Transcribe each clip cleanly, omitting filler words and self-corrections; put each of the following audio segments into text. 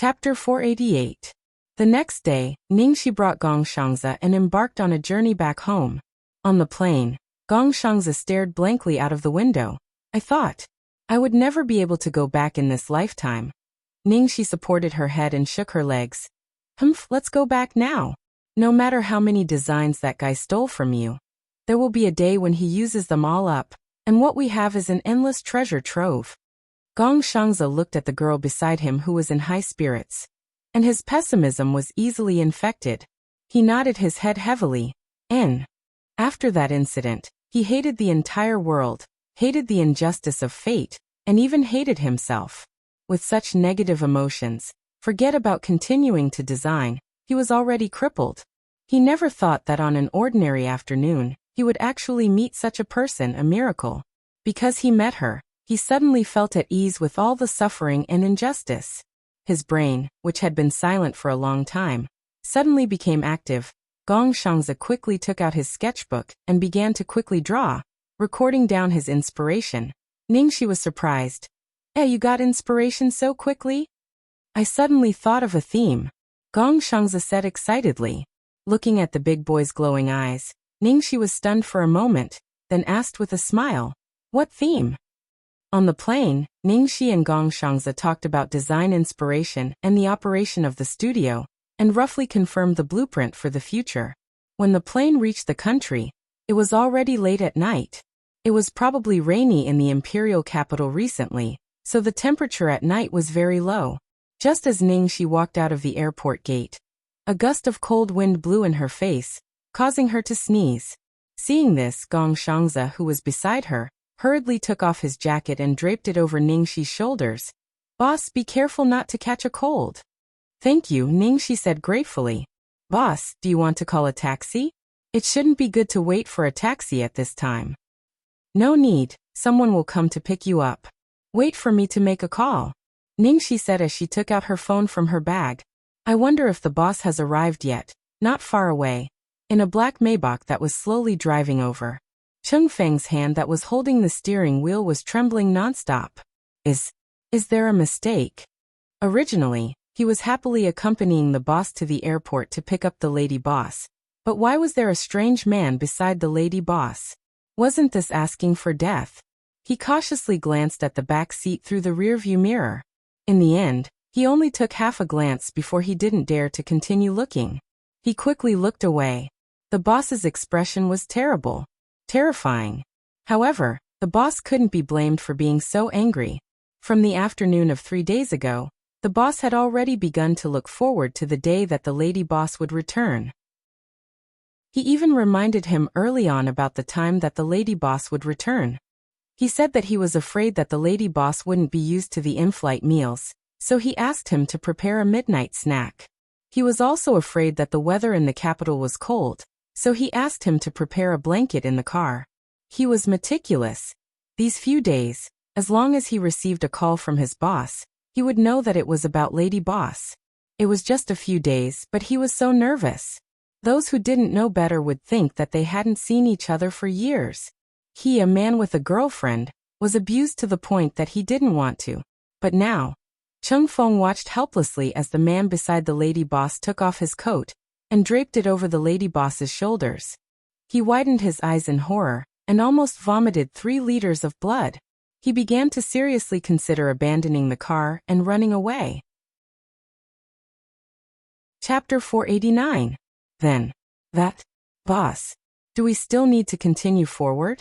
Chapter 488. The next day, Ningxi brought Gong Shangzi and embarked on a journey back home. On the plane, Gong Shangzi stared blankly out of the window. I thought I would never be able to go back in this lifetime. Ningxi supported her head and shook her legs. Humph, let's go back now. No matter how many designs that guy stole from you, there will be a day when he uses them all up, and what we have is an endless treasure trove. Gong Shangzi looked at the girl beside him who was in high spirits, and his pessimism was easily infected. He nodded his head heavily. After that incident, he hated the entire world, hated the injustice of fate, and even hated himself. With such negative emotions, forget about continuing to design, he was already crippled. He never thought that on an ordinary afternoon, he would actually meet such a person, a miracle. Because he met her, he suddenly felt at ease with all the suffering and injustice. His brain, which had been silent for a long time, suddenly became active. Gong Shangzi quickly took out his sketchbook and began to quickly draw, recording down his inspiration. Ningxi was surprised. You got inspiration so quickly? I suddenly thought of a theme, Gong Shangzi said excitedly. Looking at the big boy's glowing eyes, Ningxi was stunned for a moment, then asked with a smile, what theme? On the plane, Ningxi and Gong Shangzi talked about design inspiration and the operation of the studio, and roughly confirmed the blueprint for the future. When the plane reached the country, it was already late at night. It was probably rainy in the imperial capital recently, so the temperature at night was very low. Just as Ningxi walked out of the airport gate, a gust of cold wind blew in her face, causing her to sneeze. Seeing this, Gong Shangzi, who was beside her, hurriedly took off his jacket and draped it over Ningxi's shoulders. Boss, be careful not to catch a cold. Thank you, Ningxi said gratefully. Boss, do you want to call a taxi? It shouldn't be good to wait for a taxi at this time. No need, someone will come to pick you up. Wait for me to make a call, Ningxi said as she took out her phone from her bag. I wonder if the boss has arrived yet. Not far away, in a black Maybach that was slowly driving over. Cheng Feng's hand that was holding the steering wheel was trembling nonstop. Is there a mistake? Originally, he was happily accompanying the boss to the airport to pick up the lady boss. But why was there a strange man beside the lady boss? Wasn't this asking for death? He cautiously glanced at the back seat through the rearview mirror. In the end, he only took half a glance before he didn't dare to continue looking. He quickly looked away. The boss's expression was terrible. Terrifying. However, the boss couldn't be blamed for being so angry. From the afternoon of 3 days ago, the boss had already begun to look forward to the day that the lady boss would return. He even reminded him early on about the time that the lady boss would return. He said that he was afraid that the lady boss wouldn't be used to the in-flight meals, so he asked him to prepare a midnight snack. He was also afraid that the weather in the capital was cold, so he asked him to prepare a blanket in the car. He was meticulous. These few days, as long as he received a call from his boss, he would know that it was about Lady Boss. It was just a few days, but he was so nervous. Those who didn't know better would think that they hadn't seen each other for years. He, a man with a girlfriend, was abused to the point that he didn't want to. But now, Cheng Feng watched helplessly as the man beside the lady boss took off his coat and draped it over the lady boss's shoulders. He widened his eyes in horror and almost vomited 3 liters of blood. He began to seriously consider abandoning the car and running away. Chapter 489. Then, boss, do we still need to continue forward?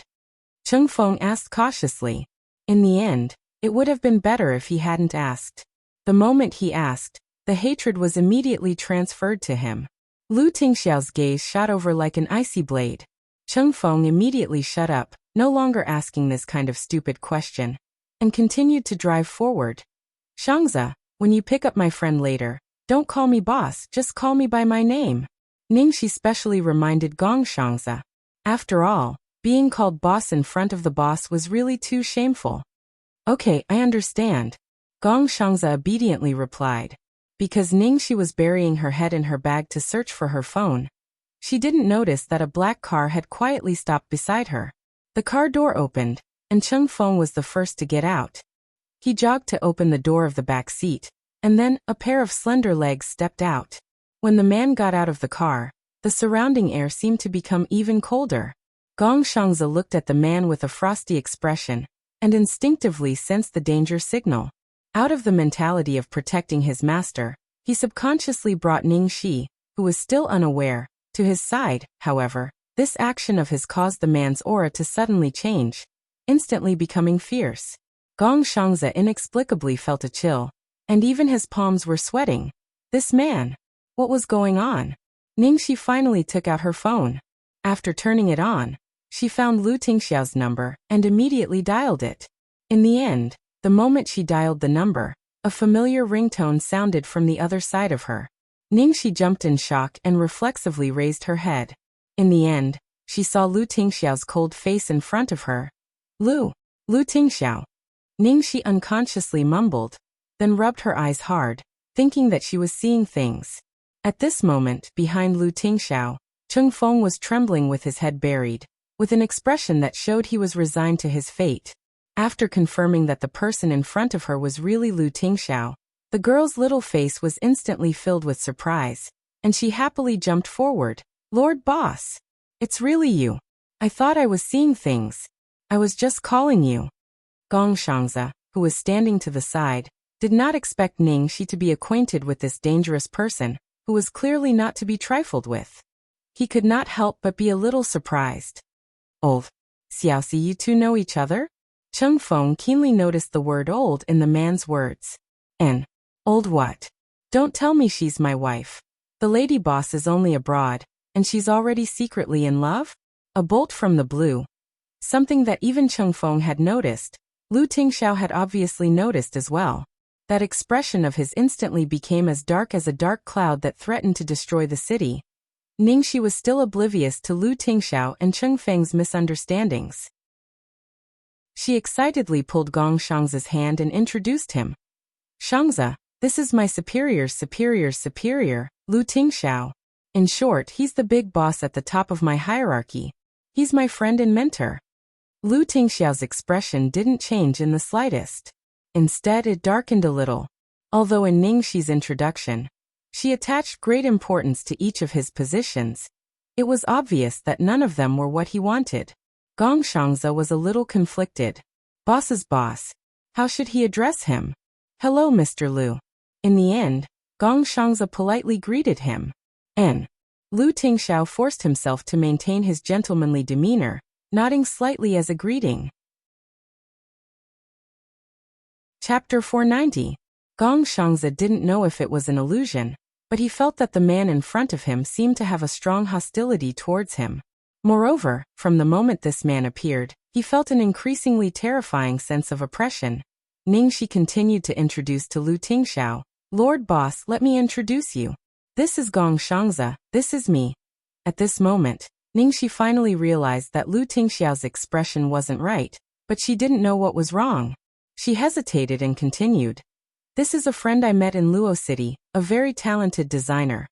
Cheng Feng asked cautiously. In the end, it would have been better if he hadn't asked. The moment he asked, the hatred was immediately transferred to him. Lu Tingxiao's gaze shot over like an icy blade. Cheng Feng immediately shut up, no longer asking this kind of stupid question, and continued to drive forward. Shangzi, when you pick up my friend later, don't call me boss, just call me by my name, Ningxi specially reminded Gong Shangzi. After all, being called boss in front of the boss was really too shameful. Okay, I understand, Gong Shangzi obediently replied. Because Ningxi was burying her head in her bag to search for her phone, she didn't notice that a black car had quietly stopped beside her. The car door opened, and Cheng Feng was the first to get out. He jogged to open the door of the back seat, And then, a pair of slender legs stepped out. When the man got out of the car, the surrounding air seemed to become even colder. Gong Shangze looked at the man with a frosty expression, and instinctively sensed the danger signal. Out of the mentality of protecting his master, he subconsciously brought Ningxi, who was still unaware, to his side. However, this action of his caused the man's aura to suddenly change, instantly becoming fierce. Gong Shangze inexplicably felt a chill, and even his palms were sweating. This man! What was going on? Ningxi finally took out her phone. After turning it on, she found Lu Tingxiao's number and immediately dialed it. In the end, the moment she dialed the number, a familiar ringtone sounded from the other side of her. Ningxi jumped in shock and reflexively raised her head. In the end, she saw Lu Tingxiao's cold face in front of her. Lu Tingxiao. Ningxi unconsciously mumbled, then rubbed her eyes hard, thinking that she was seeing things. At this moment, behind Lu Tingxiao, Cheng Feng was trembling with his head buried, with an expression that showed he was resigned to his fate. After confirming that the person in front of her was really Lu Tingxiao, the girl's little face was instantly filled with surprise, and she happily jumped forward. Lord Boss! It's really you. I thought I was seeing things. I was just calling you. Gong Shangze, who was standing to the side, did not expect Ningxi to be acquainted with this dangerous person, who was clearly not to be trifled with. He could not help but be a little surprised. Old. Xiaoxi, you two know each other? Cheng Feng keenly noticed the word old in the man's words. And, old what? Don't tell me she's my wife. The lady boss is only abroad, and she's already secretly in love? A bolt from the blue. Something that even Cheng Feng had noticed, Lu Tingxiao had obviously noticed as well. That expression of his instantly became as dark as a dark cloud that threatened to destroy the city. Ningxi was still oblivious to Lu Tingxiao and Cheng Feng's misunderstandings. She excitedly pulled Gong Shangze's hand and introduced him. Shangze, this is my superior's superior, Lu Tingxiao. In short, he's the big boss at the top of my hierarchy. He's my friend and mentor. Lu Tingxiao's expression didn't change in the slightest. Instead, it darkened a little. Although in Ningxi's introduction, she attached great importance to each of his positions, it was obvious that none of them were what he wanted. Gong Shangze was a little conflicted. Boss's boss. How should he address him? Hello, Mr. Lu. In the end, Gong Shangze politely greeted him. And Lu Tingxiao forced himself to maintain his gentlemanly demeanor, nodding slightly as a greeting. Chapter 490. Gong Shangze didn't know if it was an illusion, but he felt that the man in front of him seemed to have a strong hostility towards him. Moreover, from the moment this man appeared, he felt an increasingly terrifying sense of oppression. Ningxi continued to introduce to Lu Tingxiao. Lord Boss, let me introduce you. This is Gong Shangze, this is me. At this moment, Ningxi finally realized that Lu Tingxiao's expression wasn't right, but she didn't know what was wrong. She hesitated and continued. This is a friend I met in Luo City, a very talented designer.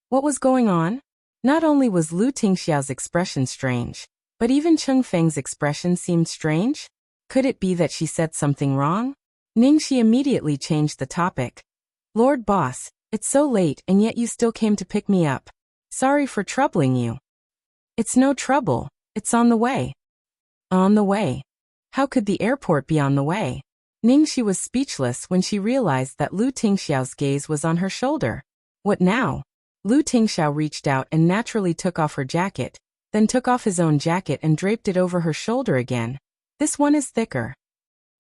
What was going on? Not only was Lu Tingxiao's expression strange, but even Cheng Feng's expression seemed strange. Could it be that she said something wrong? Ningxi immediately changed the topic. Lord Boss, it's so late and yet you still came to pick me up. Sorry for troubling you. It's no trouble, it's on the way. On the way. How could the airport be on the way? Ningxi was speechless when she realized that Lu Tingxiao's gaze was on her shoulder. What now? Lu Tingxiao reached out and naturally took off her jacket, then took off his own jacket and draped it over her shoulder again. This one is thicker.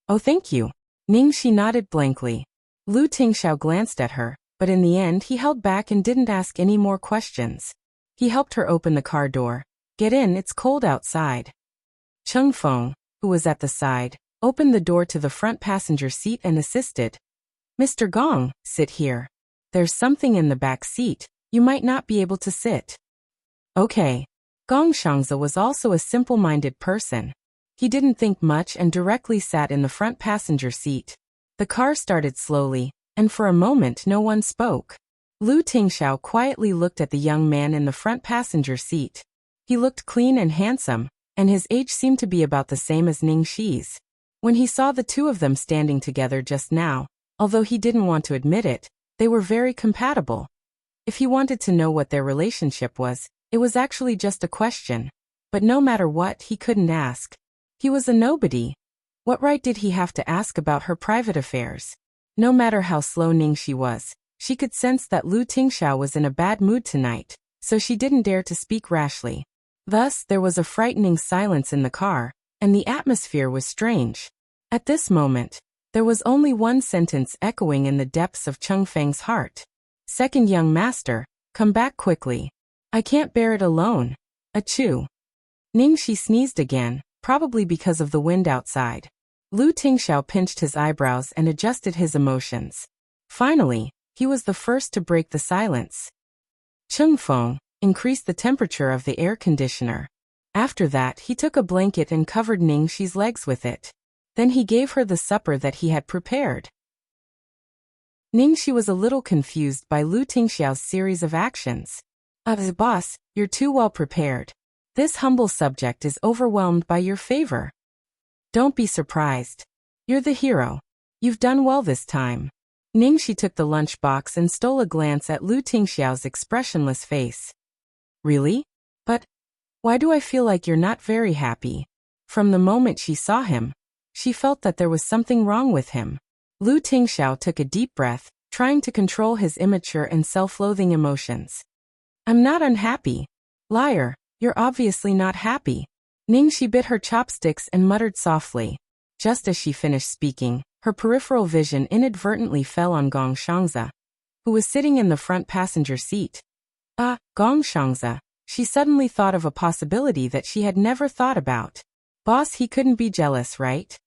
Oh, thank you. Ningxi nodded blankly. Lu Tingxiao glanced at her, but in the end he held back and didn't ask any more questions. He helped her open the car door. Get in, it's cold outside. Cheng Feng, who was at the side, opened the door to the front passenger seat and assisted. Mr. Gong, sit here. There's something in the back seat. You might not be able to sit. Okay. Gong Shangze was also a simple-minded person. He didn't think much and directly sat in the front passenger seat. The car started slowly, and for a moment no one spoke. Lu Tingxiao quietly looked at the young man in the front passenger seat. He looked clean and handsome, and his age seemed to be about the same as Ningxi's. When he saw the two of them standing together just now, Although he didn't want to admit it, they were very compatible. If he wanted to know what their relationship was, it was actually just a question. But no matter what, he couldn't ask. He was a nobody. What right did he have to ask about her private affairs? No matter how slow Ningxi was, she could sense that Lu Tingxiao was in a bad mood tonight, so she didn't dare to speak rashly. Thus, there was a frightening silence in the car, and the atmosphere was strange. At this moment, there was only one sentence echoing in the depths of Cheng Feng's heart. Second young master, come back quickly. I can't bear it alone. Achoo. Ningxi sneezed again, probably because of the wind outside. Lu Tingxiao pinched his eyebrows and adjusted his emotions. Finally, he was the first to break the silence. Cheng Feng increased the temperature of the air conditioner. After that, he took a blanket and covered Ningxi's legs with it. Then he gave her the supper that he had prepared. Ningxi was a little confused by Lu Tingxiao's series of actions. Boss, you're too well prepared. This humble subject is overwhelmed by your favor. Don't be surprised. You're the hero. You've done well this time. Ningxi took the lunchbox and stole a glance at Lu Tingxiao's expressionless face. Really? But why do I feel like you're not very happy? From the moment she saw him, she felt that there was something wrong with him. Lu Tingxiao took a deep breath, trying to control his immature and self-loathing emotions. I'm not unhappy. Liar, you're obviously not happy. Ningxi bit her chopsticks and muttered softly. Just as she finished speaking, her peripheral vision inadvertently fell on Gong Shangze, who was sitting in the front passenger seat. Gong Shangze. She suddenly thought of a possibility that she had never thought about. Boss, he couldn't be jealous, right?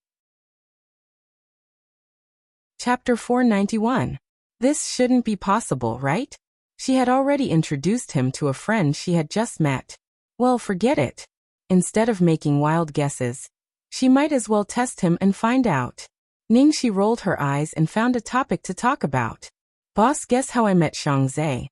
Chapter 491. This shouldn't be possible, right? She had already introduced him to a friend she had just met. Well, forget it. Instead of making wild guesses, she might as well test him and find out. Ningxi rolled her eyes and found a topic to talk about. Boss, guess how I met Shangze?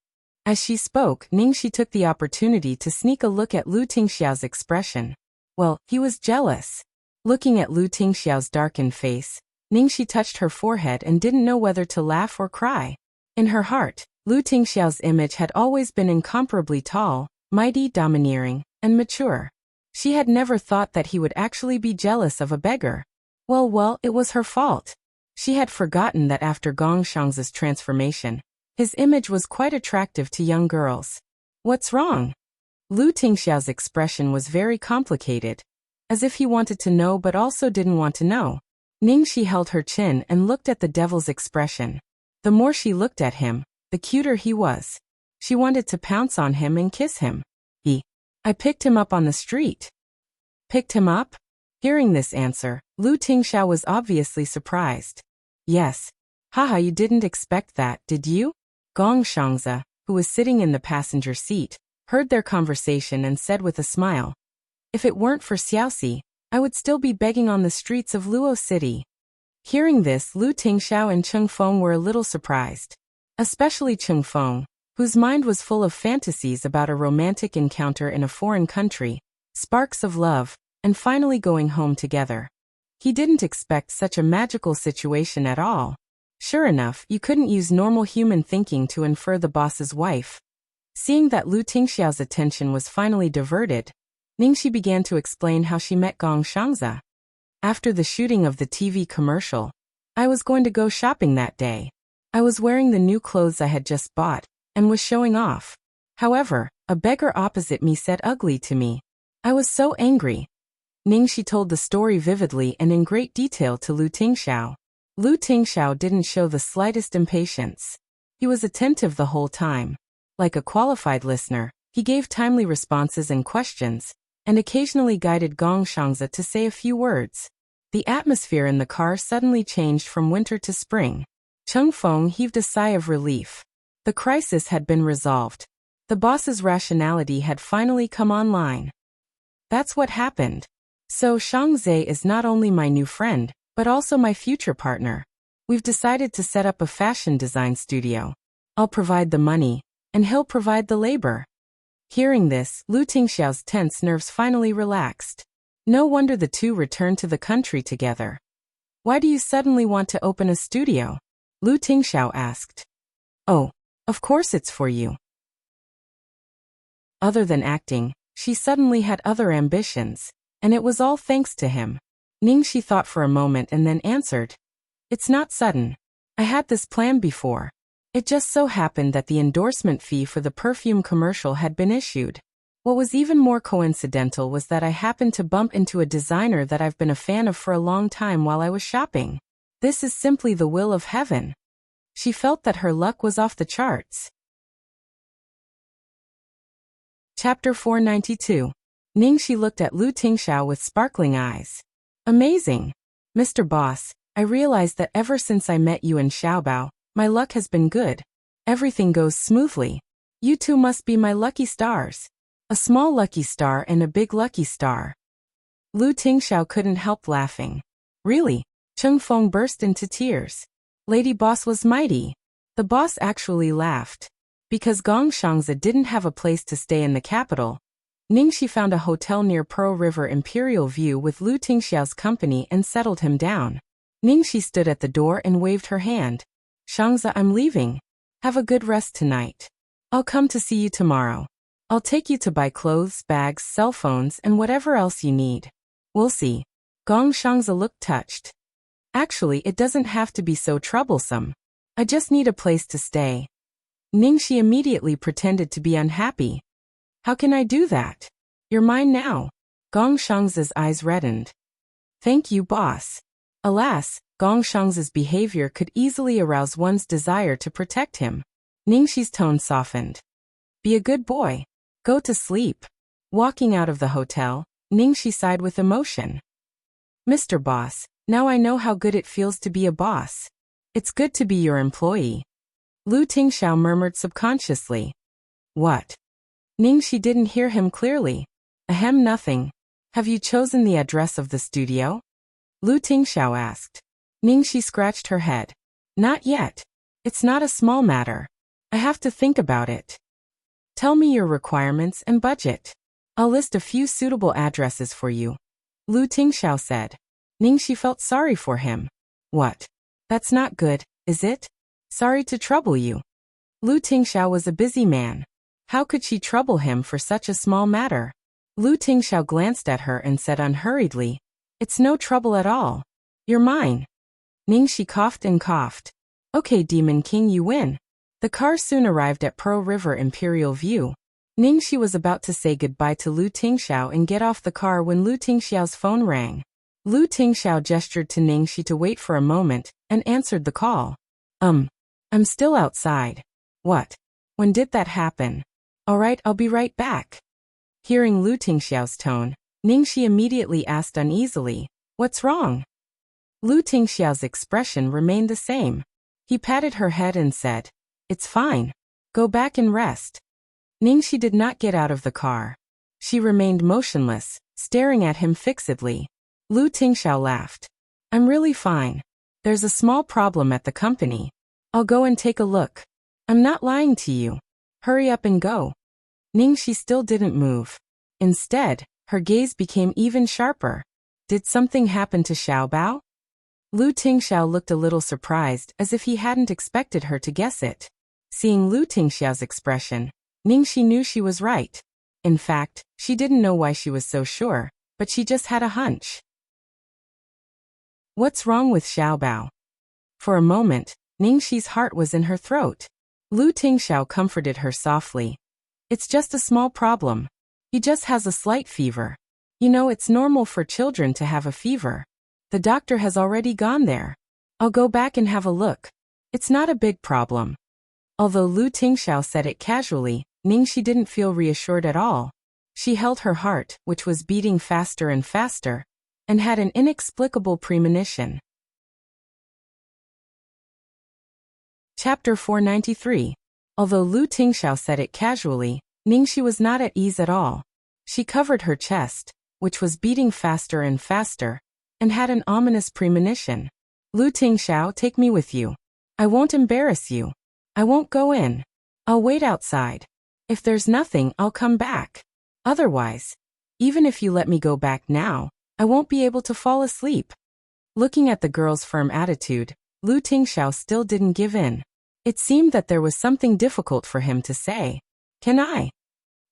As she spoke, Ningxi took the opportunity to sneak a look at Lu Tingxiao's expression. Well, he was jealous. Looking at Lu Tingxiao's darkened face, Ningxi touched her forehead and didn't know whether to laugh or cry. In her heart, Lu Tingxiao's image had always been incomparably tall, mighty, domineering, and mature. She had never thought that he would actually be jealous of a beggar. Well, it was her fault. She had forgotten that after Gong Shangze's transformation, his image was quite attractive to young girls. What's wrong? Lu Tingxiao's expression was very complicated, as if he wanted to know but also didn't want to know. Ningxi held her chin and looked at the devil's expression. The more she looked at him, the cuter he was. She wanted to pounce on him and kiss him. I picked him up on the street. Picked him up? Hearing this answer, Lu Tingxiao was obviously surprised. Yes. Haha, you didn't expect that, did you? Gong Shangze, who was sitting in the passenger seat, heard their conversation and said with a smile, if it weren't for Xiaoxi, I would still be begging on the streets of Luo City. Hearing this, Lu Tingxiao and Cheng Feng were a little surprised. Especially Cheng Feng, whose mind was full of fantasies about a romantic encounter in a foreign country, sparks of love, and finally going home together. He didn't expect such a magical situation at all. Sure enough, you couldn't use normal human thinking to infer the boss's wife. Seeing that Lu Tingxiao's attention was finally diverted, Ningxi began to explain how she met Gong Shangze. After the shooting of the TV commercial, I was going to go shopping that day. I was wearing the new clothes I had just bought, and was showing off. However, a beggar opposite me said ugly to me. I was so angry. Ningxi told the story vividly and in great detail to Lu Tingxiao. Lu Tingxiao didn't show the slightest impatience. He was attentive the whole time. Like a qualified listener, he gave timely responses and questions, and occasionally guided Gong Shangze to say a few words. The atmosphere in the car suddenly changed from winter to spring. Cheng Feng heaved a sigh of relief. The crisis had been resolved. The boss's rationality had finally come online. That's what happened. So Shangze is not only my new friend, but also my future partner. We've decided to set up a fashion design studio. I'll provide the money, and he'll provide the labor. Hearing this, Lu Tingxiao's tense nerves finally relaxed. No wonder the two returned to the country together. Why do you suddenly want to open a studio? Lu Tingxiao asked. Oh, of course it's for you. Other than acting, she suddenly had other ambitions, and it was all thanks to him. Ningxi thought for a moment and then answered. It's not sudden. I had this plan before. It just so happened that the endorsement fee for the perfume commercial had been issued. What was even more coincidental was that I happened to bump into a designer that I've been a fan of for a long time while I was shopping. This is simply the will of heaven. She felt that her luck was off the charts. Chapter 492. Ningxi looked at Lu Tingxiao with sparkling eyes. Amazing. Mr. Boss, I realized that ever since I met you in Xiaobao, my luck has been good. Everything goes smoothly. You two must be my lucky stars. A small lucky star and a big lucky star. Lu Tingxiao couldn't help laughing. Really? Cheng Feng burst into tears. Lady Boss was mighty. The boss actually laughed. Because Gong Shangzi didn't have a place to stay in the capital, Ningxi found a hotel near Pearl River Imperial View with Lu Tingxiao's company and settled him down. Ningxi stood at the door and waved her hand. Shangzi, I'm leaving. Have a good rest tonight. I'll come to see you tomorrow. I'll take you to buy clothes, bags, cell phones, and whatever else you need. We'll see. Gong Shangzi looked touched. Actually, it doesn't have to be so troublesome. I just need a place to stay. Ningxi immediately pretended to be unhappy. How can I do that? You're mine now. Gong Shangzi's eyes reddened. Thank you, boss. Alas, Gong Shangzi's behavior could easily arouse one's desire to protect him. Ningxi's tone softened. Be a good boy. Go to sleep. Walking out of the hotel, Ningxi sighed with emotion. Mr. Boss, now I know how good it feels to be a boss. It's good to be your employee. Lu Tingxiao murmured subconsciously. What? Ningxi didn't hear him clearly. Ahem, nothing. Have you chosen the address of the studio? Lu Tingxiao asked. Ningxi scratched her head. Not yet. It's not a small matter. I have to think about it. Tell me your requirements and budget. I'll list a few suitable addresses for you. Lu Tingxiao said. Ningxi felt sorry for him. What? That's not good, is it? Sorry to trouble you. Lu Tingxiao was a busy man. How could she trouble him for such a small matter? Lu Tingxiao glanced at her and said unhurriedly, It's no trouble at all. You're mine. Ningxi coughed and coughed. Okay, Demon King, you win. The car soon arrived at Pearl River Imperial View. Ningxi was about to say goodbye to Lu Tingxiao and get off the car when Lu Tingxiao's phone rang. Lu Tingxiao gestured to Ningxi to wait for a moment and answered the call. I'm still outside. What? When did that happen? All right, I'll be right back. Hearing Lu Tingxiao's tone, Ningxi immediately asked uneasily, What's wrong? Lu Tingxiao's expression remained the same. He patted her head and said, It's fine. Go back and rest. Ningxi did not get out of the car. She remained motionless, staring at him fixedly. Lu Tingxiao laughed. I'm really fine. There's a small problem at the company. I'll go and take a look. I'm not lying to you. Hurry up and go. Ningxi still didn't move. Instead, her gaze became even sharper. Did something happen to Xiaobao? Lu Tingxiao looked a little surprised, as if he hadn't expected her to guess it. Seeing Lu Tingxiao's expression, Ningxi knew she was right. In fact, she didn't know why she was so sure, but she just had a hunch. What's wrong with Xiaobao? For a moment, Ningxi's heart was in her throat. Lu Tingxiao comforted her softly. It's just a small problem. He just has a slight fever. You know, it's normal for children to have a fever. The doctor has already gone there. I'll go back and have a look. It's not a big problem. Although Lu Tingxiao said it casually, Ningxi didn't feel reassured at all. She held her heart, which was beating faster and faster, and had an inexplicable premonition. Chapter 493. Although Lu Tingxiao said it casually, Ningxi was not at ease at all. She covered her chest, which was beating faster and faster, and had an ominous premonition. Lu Tingxiao, take me with you. I won't embarrass you. I won't go in. I'll wait outside. If there's nothing, I'll come back. Otherwise, even if you let me go back now, I won't be able to fall asleep. Looking at the girl's firm attitude, Lu Tingxiao still didn't give in. It seemed that there was something difficult for him to say. Can I?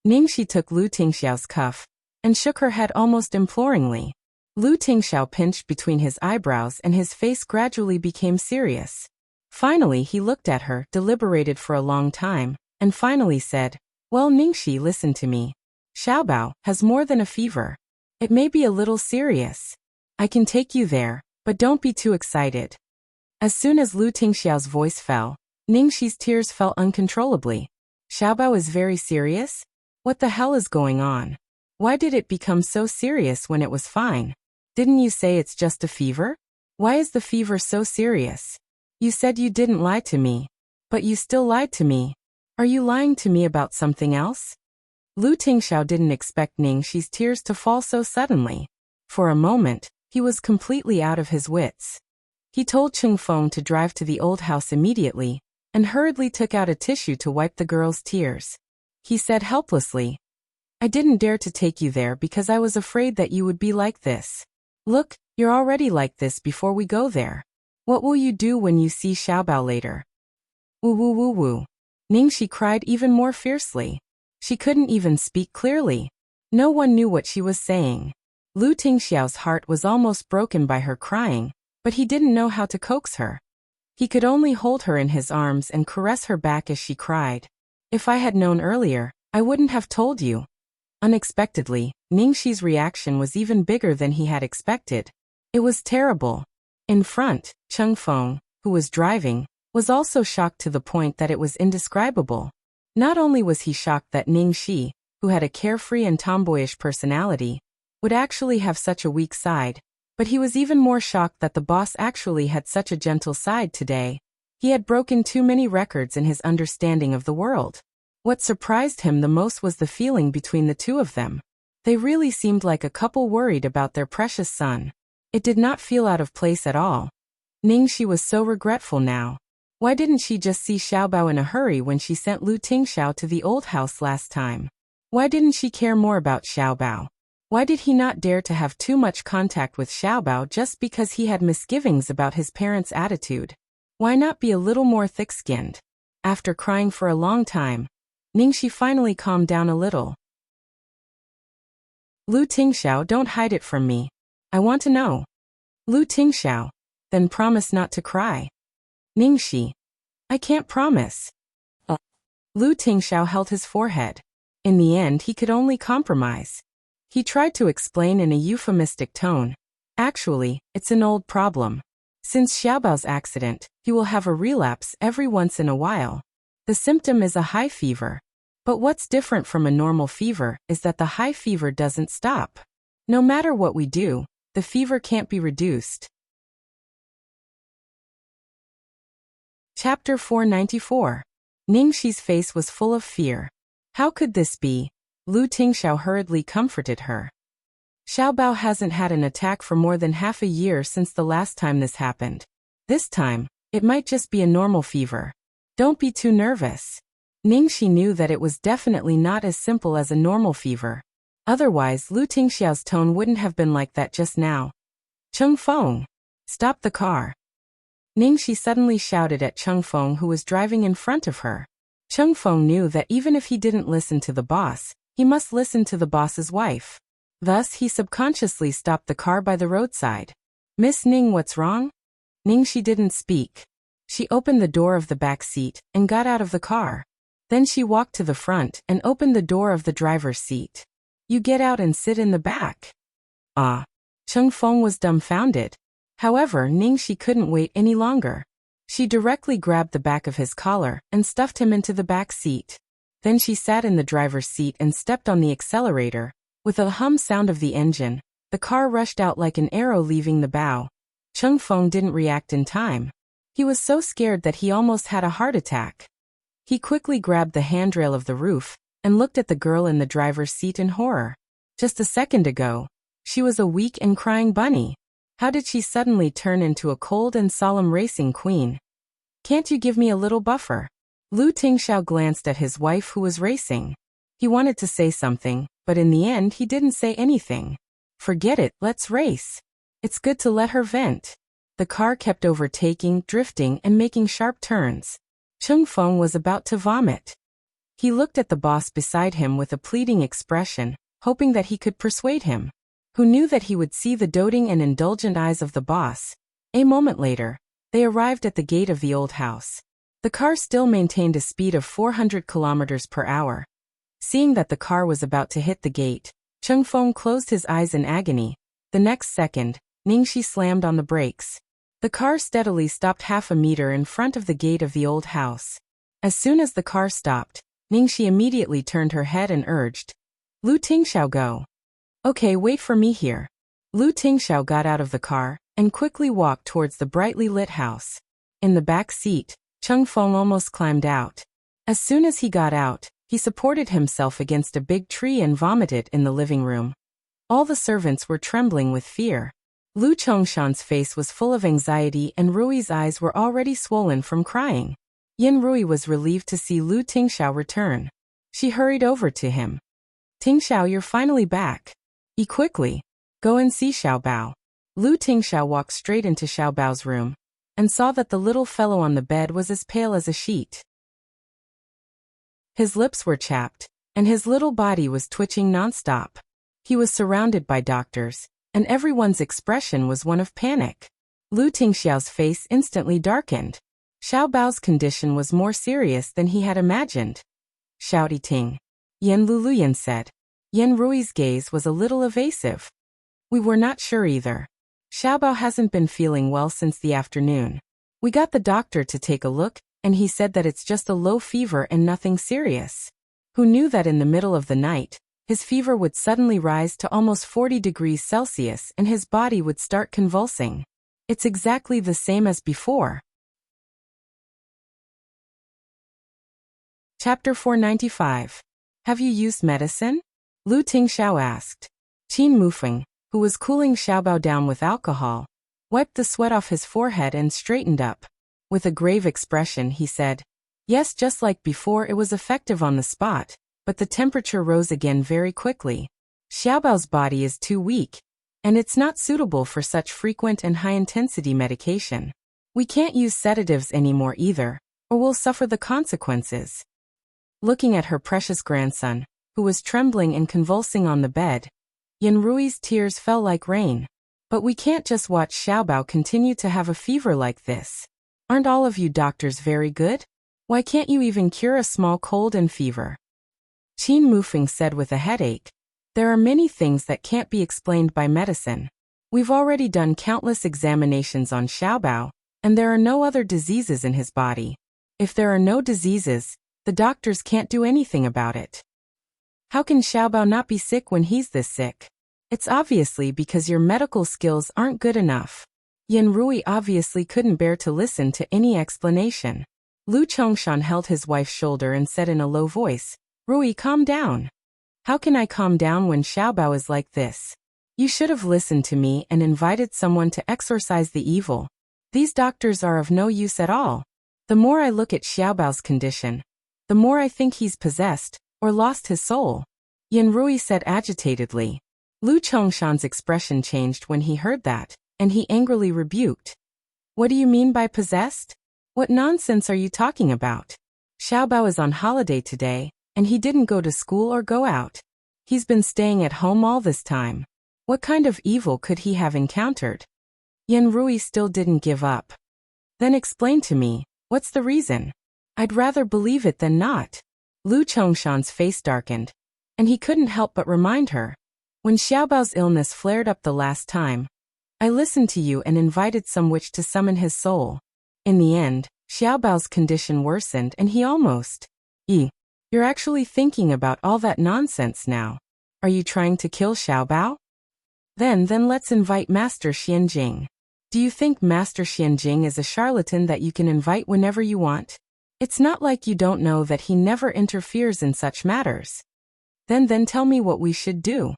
Ningxi took Lu Tingxiao's cuff and shook her head almost imploringly. Lu Tingxiao pinched between his eyebrows and his face gradually became serious. Finally he looked at her, deliberated for a long time, and finally said, "Well, Ningxi, listen to me. Xiaobao has more than a fever. It may be a little serious. I can take you there, but don't be too excited." As soon as Lu Tingxiao's voice fell, Ningxi's tears fell uncontrollably. Xiaobao is very serious? What the hell is going on? Why did it become so serious when it was fine? Didn't you say it's just a fever? Why is the fever so serious? You said you didn't lie to me. But you still lied to me. Are you lying to me about something else? Lu Tingxiao didn't expect Ningxi's tears to fall so suddenly. For a moment, he was completely out of his wits. He told Cheng Feng to drive to the old house immediately, and hurriedly took out a tissue to wipe the girl's tears. He said helplessly, "I didn't dare to take you there because I was afraid that you would be like this. Look, you're already like this before we go there. What will you do when you see Xiaobao later?" Woo woo woo woo. Ningxi cried even more fiercely. She couldn't even speak clearly. No one knew what she was saying. Lu Tingxiao's heart was almost broken by her crying, but he didn't know how to coax her. He could only hold her in his arms and caress her back as she cried. "If I had known earlier, I wouldn't have told you." Unexpectedly, Ningxi's reaction was even bigger than he had expected. It was terrible. In front, Cheng Feng, who was driving, was also shocked to the point that it was indescribable. Not only was he shocked that Ningxi, who had a carefree and tomboyish personality, would actually have such a weak side, but he was even more shocked that the boss actually had such a gentle side today. He had broken too many records in his understanding of the world. What surprised him the most was the feeling between the two of them. They really seemed like a couple worried about their precious son. It did not feel out of place at all. Ningxi was so regretful now. Why didn't she just see Xiaobao in a hurry when she sent Lu Tingxiao to the old house last time? Why didn't she care more about Xiaobao? Why did he not dare to have too much contact with Xiaobao just because he had misgivings about his parents' attitude? Why not be a little more thick-skinned? After crying for a long time, Ningxi finally calmed down a little. "Lu Tingxiao, don't hide it from me. I want to know." Lu Tingxiao, "Then promise not to cry." Ningxi, "I can't promise." Lu Tingxiao held his forehead. In the end he could only compromise. He tried to explain in a euphemistic tone. "Actually, it's an old problem. Since Xiaobao's accident, he will have a relapse every once in a while. The symptom is a high fever. But what's different from a normal fever is that the high fever doesn't stop. No matter what we do, the fever can't be reduced." Chapter 494. Ningxi's face was full of fear. How could this be? Lu Tingxiao hurriedly comforted her. "Xiaobao hasn't had an attack for more than half a year since the last time this happened. This time, it might just be a normal fever. Don't be too nervous." Ningxi knew that it was definitely not as simple as a normal fever. Otherwise, Lu Tingxiao's tone wouldn't have been like that just now. "Cheng Feng, stop the car." Ningxi suddenly shouted at Cheng Feng, who was driving in front of her. Cheng Feng knew that even if he didn't listen to the boss, he must listen to the boss's wife. Thus, he subconsciously stopped the car by the roadside. "Miss Ning, what's wrong?" Ningxi didn't speak. She opened the door of the back seat and got out of the car. Then she walked to the front and opened the door of the driver's seat. "You get out and sit in the back." Ah. Cheng Feng was dumbfounded. However, Ningxi couldn't wait any longer. She directly grabbed the back of his collar and stuffed him into the back seat. Then she sat in the driver's seat and stepped on the accelerator. With a hum sound of the engine, the car rushed out like an arrow leaving the bow. Cheng Feng didn't react in time. He was so scared that he almost had a heart attack. He quickly grabbed the handrail of the roof and looked at the girl in the driver's seat in horror. Just a second ago, she was a weak and crying bunny. How did she suddenly turn into a cold and solemn racing queen? "Can't you give me a little buffer?" Lu Tingxiao glanced at his wife, who was racing. He wanted to say something, but in the end he didn't say anything. "Forget it, let's race. It's good to let her vent." The car kept overtaking, drifting, and making sharp turns. Cheng Feng was about to vomit. He looked at the boss beside him with a pleading expression, hoping that he could persuade him. Who knew that he would see the doting and indulgent eyes of the boss? A moment later, they arrived at the gate of the old house. The car still maintained a speed of 400 kilometers per hour. Seeing that the car was about to hit the gate, Cheng Feng closed his eyes in agony. The next second, Ningxi slammed on the brakes. The car steadily stopped half a meter in front of the gate of the old house. As soon as the car stopped, Ningxi immediately turned her head and urged, "Lu Tingxiao, go." "Okay, wait for me here." Lu Tingxiao got out of the car and quickly walked towards the brightly lit house. In the back seat, Cheng Feng almost climbed out. As soon as he got out, he supported himself against a big tree and vomited in the living room. All the servants were trembling with fear. Lu Chongshan's face was full of anxiety and Rui's eyes were already swollen from crying. Yin Rui was relieved to see Lu Tingxiao return. She hurried over to him. "Tingxiao, you're finally back. Quickly. Go and see Xiaobao." Lu Tingxiao walked straight into Xiaobao's room and saw that the little fellow on the bed was as pale as a sheet. His lips were chapped, and his little body was twitching nonstop. He was surrounded by doctors, and everyone's expression was one of panic. Lu Tingxiao's face instantly darkened. Xiaobao's condition was more serious than he had imagined. "Shouty Ting," Yan Luluyan said. Yan Rui's gaze was a little evasive. "We were not sure either. Xiaobao hasn't been feeling well since the afternoon. We got the doctor to take a look, and he said that it's just a low fever and nothing serious. Who knew that in the middle of the night, his fever would suddenly rise to almost 40 degrees Celsius and his body would start convulsing. It's exactly the same as before." Chapter 495. Have you used medicine? Lu Tingxiao asked. Qin Mufeng, who was cooling Xiaobao down with alcohol, wiped the sweat off his forehead and straightened up. With a grave expression, he said, "Yes, just like before, it was effective on the spot, but the temperature rose again very quickly. Xiaobao's body is too weak, and it's not suitable for such frequent and high-intensity medication. We can't use sedatives anymore either, or we'll suffer the consequences." Looking at her precious grandson, who was trembling and convulsing on the bed, Yan Rui's tears fell like rain. "But we can't just watch Xiaobao continue to have a fever like this. Aren't all of you doctors very good? Why can't you even cure a small cold and fever?" Qin Mufeng said with a headache, "There are many things that can't be explained by medicine. We've already done countless examinations on Xiaobao, and there are no other diseases in his body. If there are no diseases, the doctors can't do anything about it. How can Xiaobao not be sick when he's this sick? It's obviously because your medical skills aren't good enough." Yan Rui obviously couldn't bear to listen to any explanation. Lu Chongshan held his wife's shoulder and said in a low voice, "Rui, calm down." "How can I calm down when Xiaobao is like this? You should have listened to me and invited someone to exorcise the evil. These doctors are of no use at all. The more I look at Xiaobao's condition, the more I think he's possessed, or lost his soul," Yan Rui said agitatedly. Lu Chongshan's expression changed when he heard that, and he angrily rebuked. "What do you mean by possessed? What nonsense are you talking about? Xiaobao is on holiday today, and he didn't go to school or go out. He's been staying at home all this time. What kind of evil could he have encountered?" Yan Rui still didn't give up. "Then explain to me, what's the reason? I'd rather believe it than not." Lu Chongshan's face darkened, and he couldn't help but remind her. "When Xiaobao's illness flared up the last time, I listened to you and invited some witch to summon his soul. In the end, Xiaobao's condition worsened and he almost... You're actually thinking about all that nonsense now. Are you trying to kill Xiaobao? Then let's invite Master Xianjing. Do you think Master Xianjing is a charlatan that you can invite whenever you want? It's not like you don't know that he never interferes in such matters. Then tell me what we should do."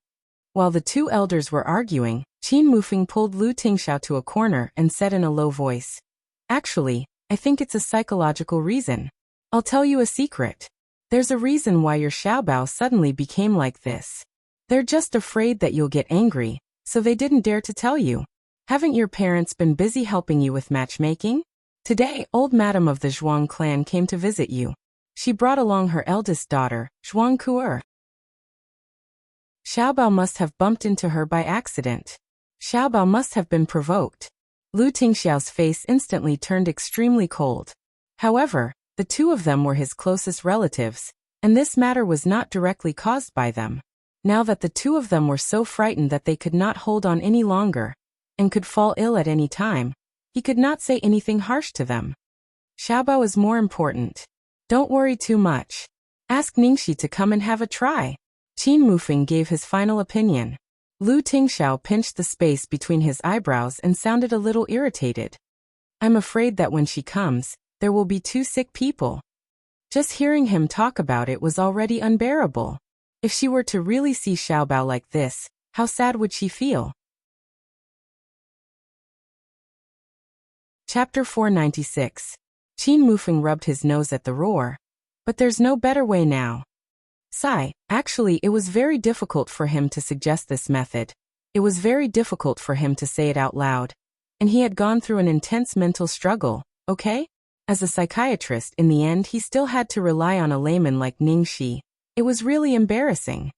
While the two elders were arguing, Qin Mufeng pulled Lu Tingxiao to a corner and said in a low voice, "Actually, I think it's a psychological reason. I'll tell you a secret. There's a reason why your Xiaobao suddenly became like this. They're just afraid that you'll get angry, so they didn't dare to tell you. Haven't your parents been busy helping you with matchmaking? Today, old madam of the Zhuang clan came to visit you. She brought along her eldest daughter, Zhuang Kuer. Xiaobao must have bumped into her by accident. Xiaobao must have been provoked. Lu Tingxiao's face instantly turned extremely cold. However, the two of them were his closest relatives, and this matter was not directly caused by them. Now that the two of them were so frightened that they could not hold on any longer, and could fall ill at any time, he could not say anything harsh to them. Xiaobao is more important. Don't worry too much. Ask Ningxi to come and have a try. Qin Mufeng gave his final opinion. Lu Tingxiao pinched the space between his eyebrows and sounded a little irritated. I'm afraid that when she comes, there will be 2 sick people. Just hearing him talk about it was already unbearable. If she were to really see Xiaobao like this, how sad would she feel? Chapter 496. Qin Mufeng rubbed his nose at the roar. But there's no better way now. Sigh, actually it was very difficult for him to suggest this method. It was very difficult for him to say it out loud. And he had gone through an intense mental struggle, okay? As a psychiatrist, in the end he still had to rely on a layman like Ningxi. It was really embarrassing.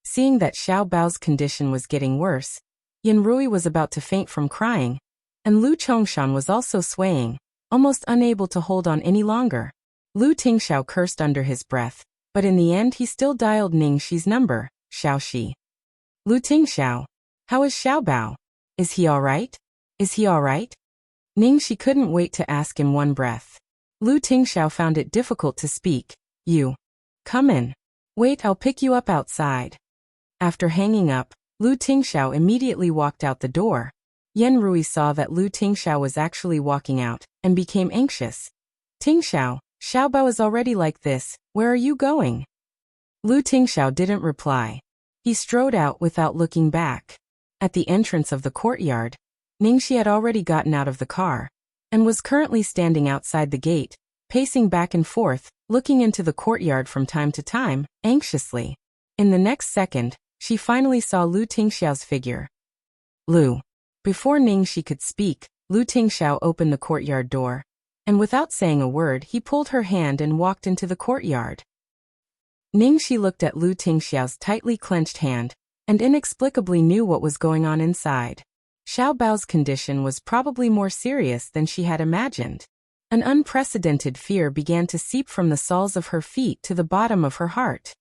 Seeing that Xiaobao's condition was getting worse, Yan Rui was about to faint from crying, and Lu Chongshan was also swaying, almost unable to hold on any longer. Lu Tingxiao cursed under his breath, but in the end he still dialed Ningxi's number, Xiaoxi. Lu Tingxiao, how is Xiaobao? Is he alright? Is he alright? Ningxi couldn't wait to ask in one breath. Lu Tingxiao found it difficult to speak. You. Come in. Wait, I'll pick you up outside. After hanging up, Lu Tingxiao immediately walked out the door. Yan Rui saw that Lu Tingxiao was actually walking out, and became anxious. Tingxiao, Xiaobao is already like this, where are you going? Lu Tingxiao didn't reply. He strode out without looking back. At the entrance of the courtyard, Ningxi had already gotten out of the car, and was currently standing outside the gate, pacing back and forth, looking into the courtyard from time to time, anxiously. In the next second, she finally saw Lu Tingxiao's figure. Lu. Before Ningxi could speak, Lu Tingxiao opened the courtyard door, and without saying a word he pulled her hand and walked into the courtyard. Ningxi looked at Lu Tingxiao's tightly clenched hand, and inexplicably knew what was going on inside. Xiaobao's condition was probably more serious than she had imagined. An unprecedented fear began to seep from the soles of her feet to the bottom of her heart.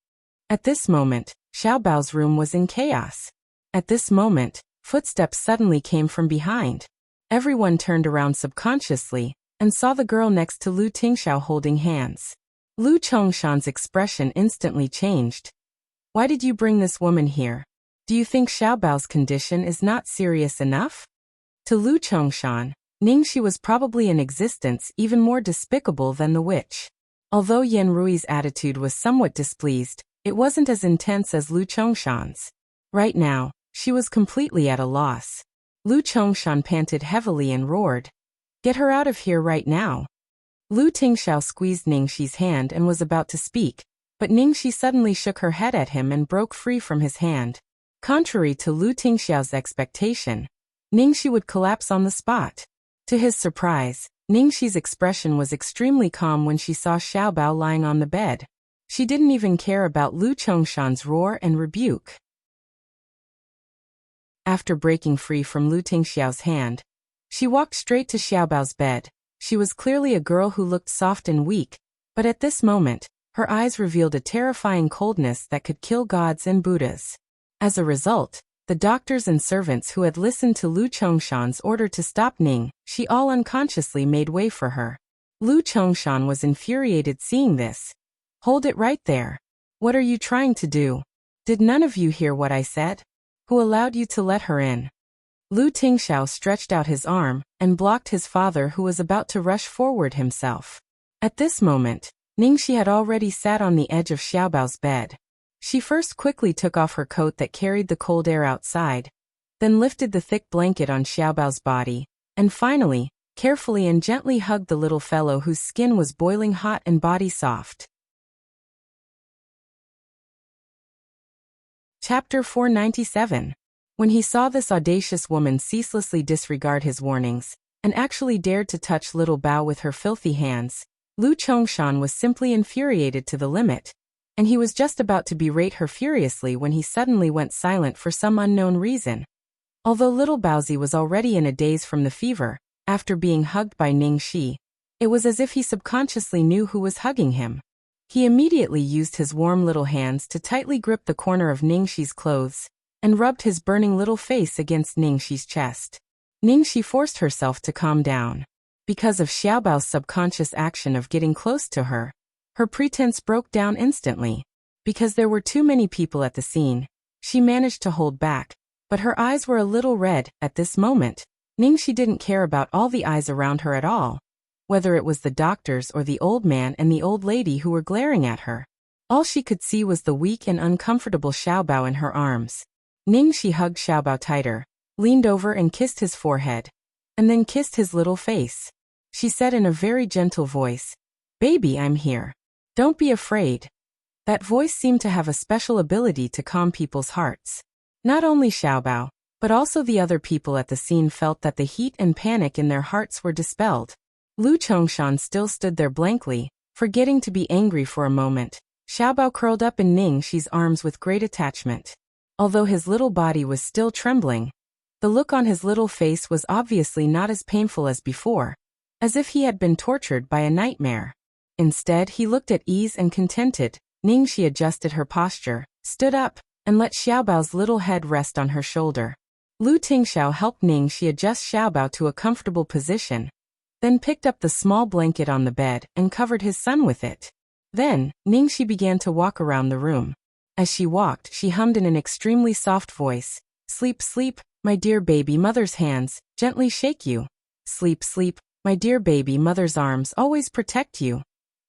At this moment, Xiaobao's room was in chaos. At this moment, footsteps suddenly came from behind. Everyone turned around subconsciously, and saw the girl next to Lu Tingxiao holding hands. Lu Chongshan's expression instantly changed. Why did you bring this woman here? Do you think Xiaobao's condition is not serious enough? To Lu Chongshan, Ningxi was probably an existence even more despicable than the witch. Although Yan Rui's attitude was somewhat displeased, it wasn't as intense as Lu Chongshan's. Right now, she was completely at a loss. Lu Chongshan panted heavily and roared. Get her out of here right now. Lu Tingxiao squeezed Ningxi's hand and was about to speak, but Ningxi suddenly shook her head at him and broke free from his hand. Contrary to Lu Tingxiao's expectation, Ningxi would collapse on the spot. To his surprise, Ningxi's expression was extremely calm when she saw Xiaobao lying on the bed. She didn't even care about Lu Chongshan's roar and rebuke. After breaking free from Lu Tingxiao's hand, she walked straight to Xiaobao's bed. She was clearly a girl who looked soft and weak, but at this moment, her eyes revealed a terrifying coldness that could kill gods and Buddhas. As a result, the doctors and servants who had listened to Lu Chongshan's order to stop Ningxi all unconsciously made way for her. Lu Chongshan was infuriated seeing this. Hold it right there. What are you trying to do? Did none of you hear what I said? Who allowed you to let her in? Lu Tingxiao stretched out his arm and blocked his father who was about to rush forward himself. At this moment, Ningxi had already sat on the edge of Xiaobao's bed. She first quickly took off her coat that carried the cold air outside, then lifted the thick blanket on Xiaobao's body, and finally, carefully and gently hugged the little fellow whose skin was boiling hot and body soft. Chapter 497. When he saw this audacious woman ceaselessly disregard his warnings, and actually dared to touch little Bao with her filthy hands, Lu Chongshan was simply infuriated to the limit, and he was just about to berate her furiously when he suddenly went silent for some unknown reason. Although little Baozi was already in a daze from the fever, after being hugged by Ning Shi, it was as if he subconsciously knew who was hugging him. He immediately used his warm little hands to tightly grip the corner of Ning Shi's clothes, and rubbed his burning little face against Ning Shi's chest. Ning Shi forced herself to calm down. Because of Xiaobao's subconscious action of getting close to her, her pretense broke down instantly. Because there were too many people at the scene, she managed to hold back, but her eyes were a little red. At this moment, Ning Shi didn't care about all the eyes around her at all, whether it was the doctors or the old man and the old lady who were glaring at her. All she could see was the weak and uncomfortable Xiaobao in her arms. Ning Shi hugged Xiaobao tighter, leaned over and kissed his forehead, and then kissed his little face. She said in a very gentle voice, "Baby, I'm here. Don't be afraid." That voice seemed to have a special ability to calm people's hearts. Not only Xiaobao, but also the other people at the scene felt that the heat and panic in their hearts were dispelled. Lu Chongshan still stood there blankly, forgetting to be angry for a moment. Xiaobao curled up in Ning Shi's arms with great attachment. Although his little body was still trembling, the look on his little face was obviously not as painful as before, as if he had been tortured by a nightmare. Instead, he looked at ease and contented. Ning Shi adjusted her posture, stood up, and let Xiaobao's little head rest on her shoulder. Lu Tingxiao helped Ning Shi adjust Xiaobao to a comfortable position, then picked up the small blanket on the bed and covered his son with it. Then, Ning Shi began to walk around the room. As she walked, she hummed in an extremely soft voice, "Sleep, sleep, my dear baby, mother's hands gently shake you. Sleep, sleep, my dear baby, mother's arms always protect you.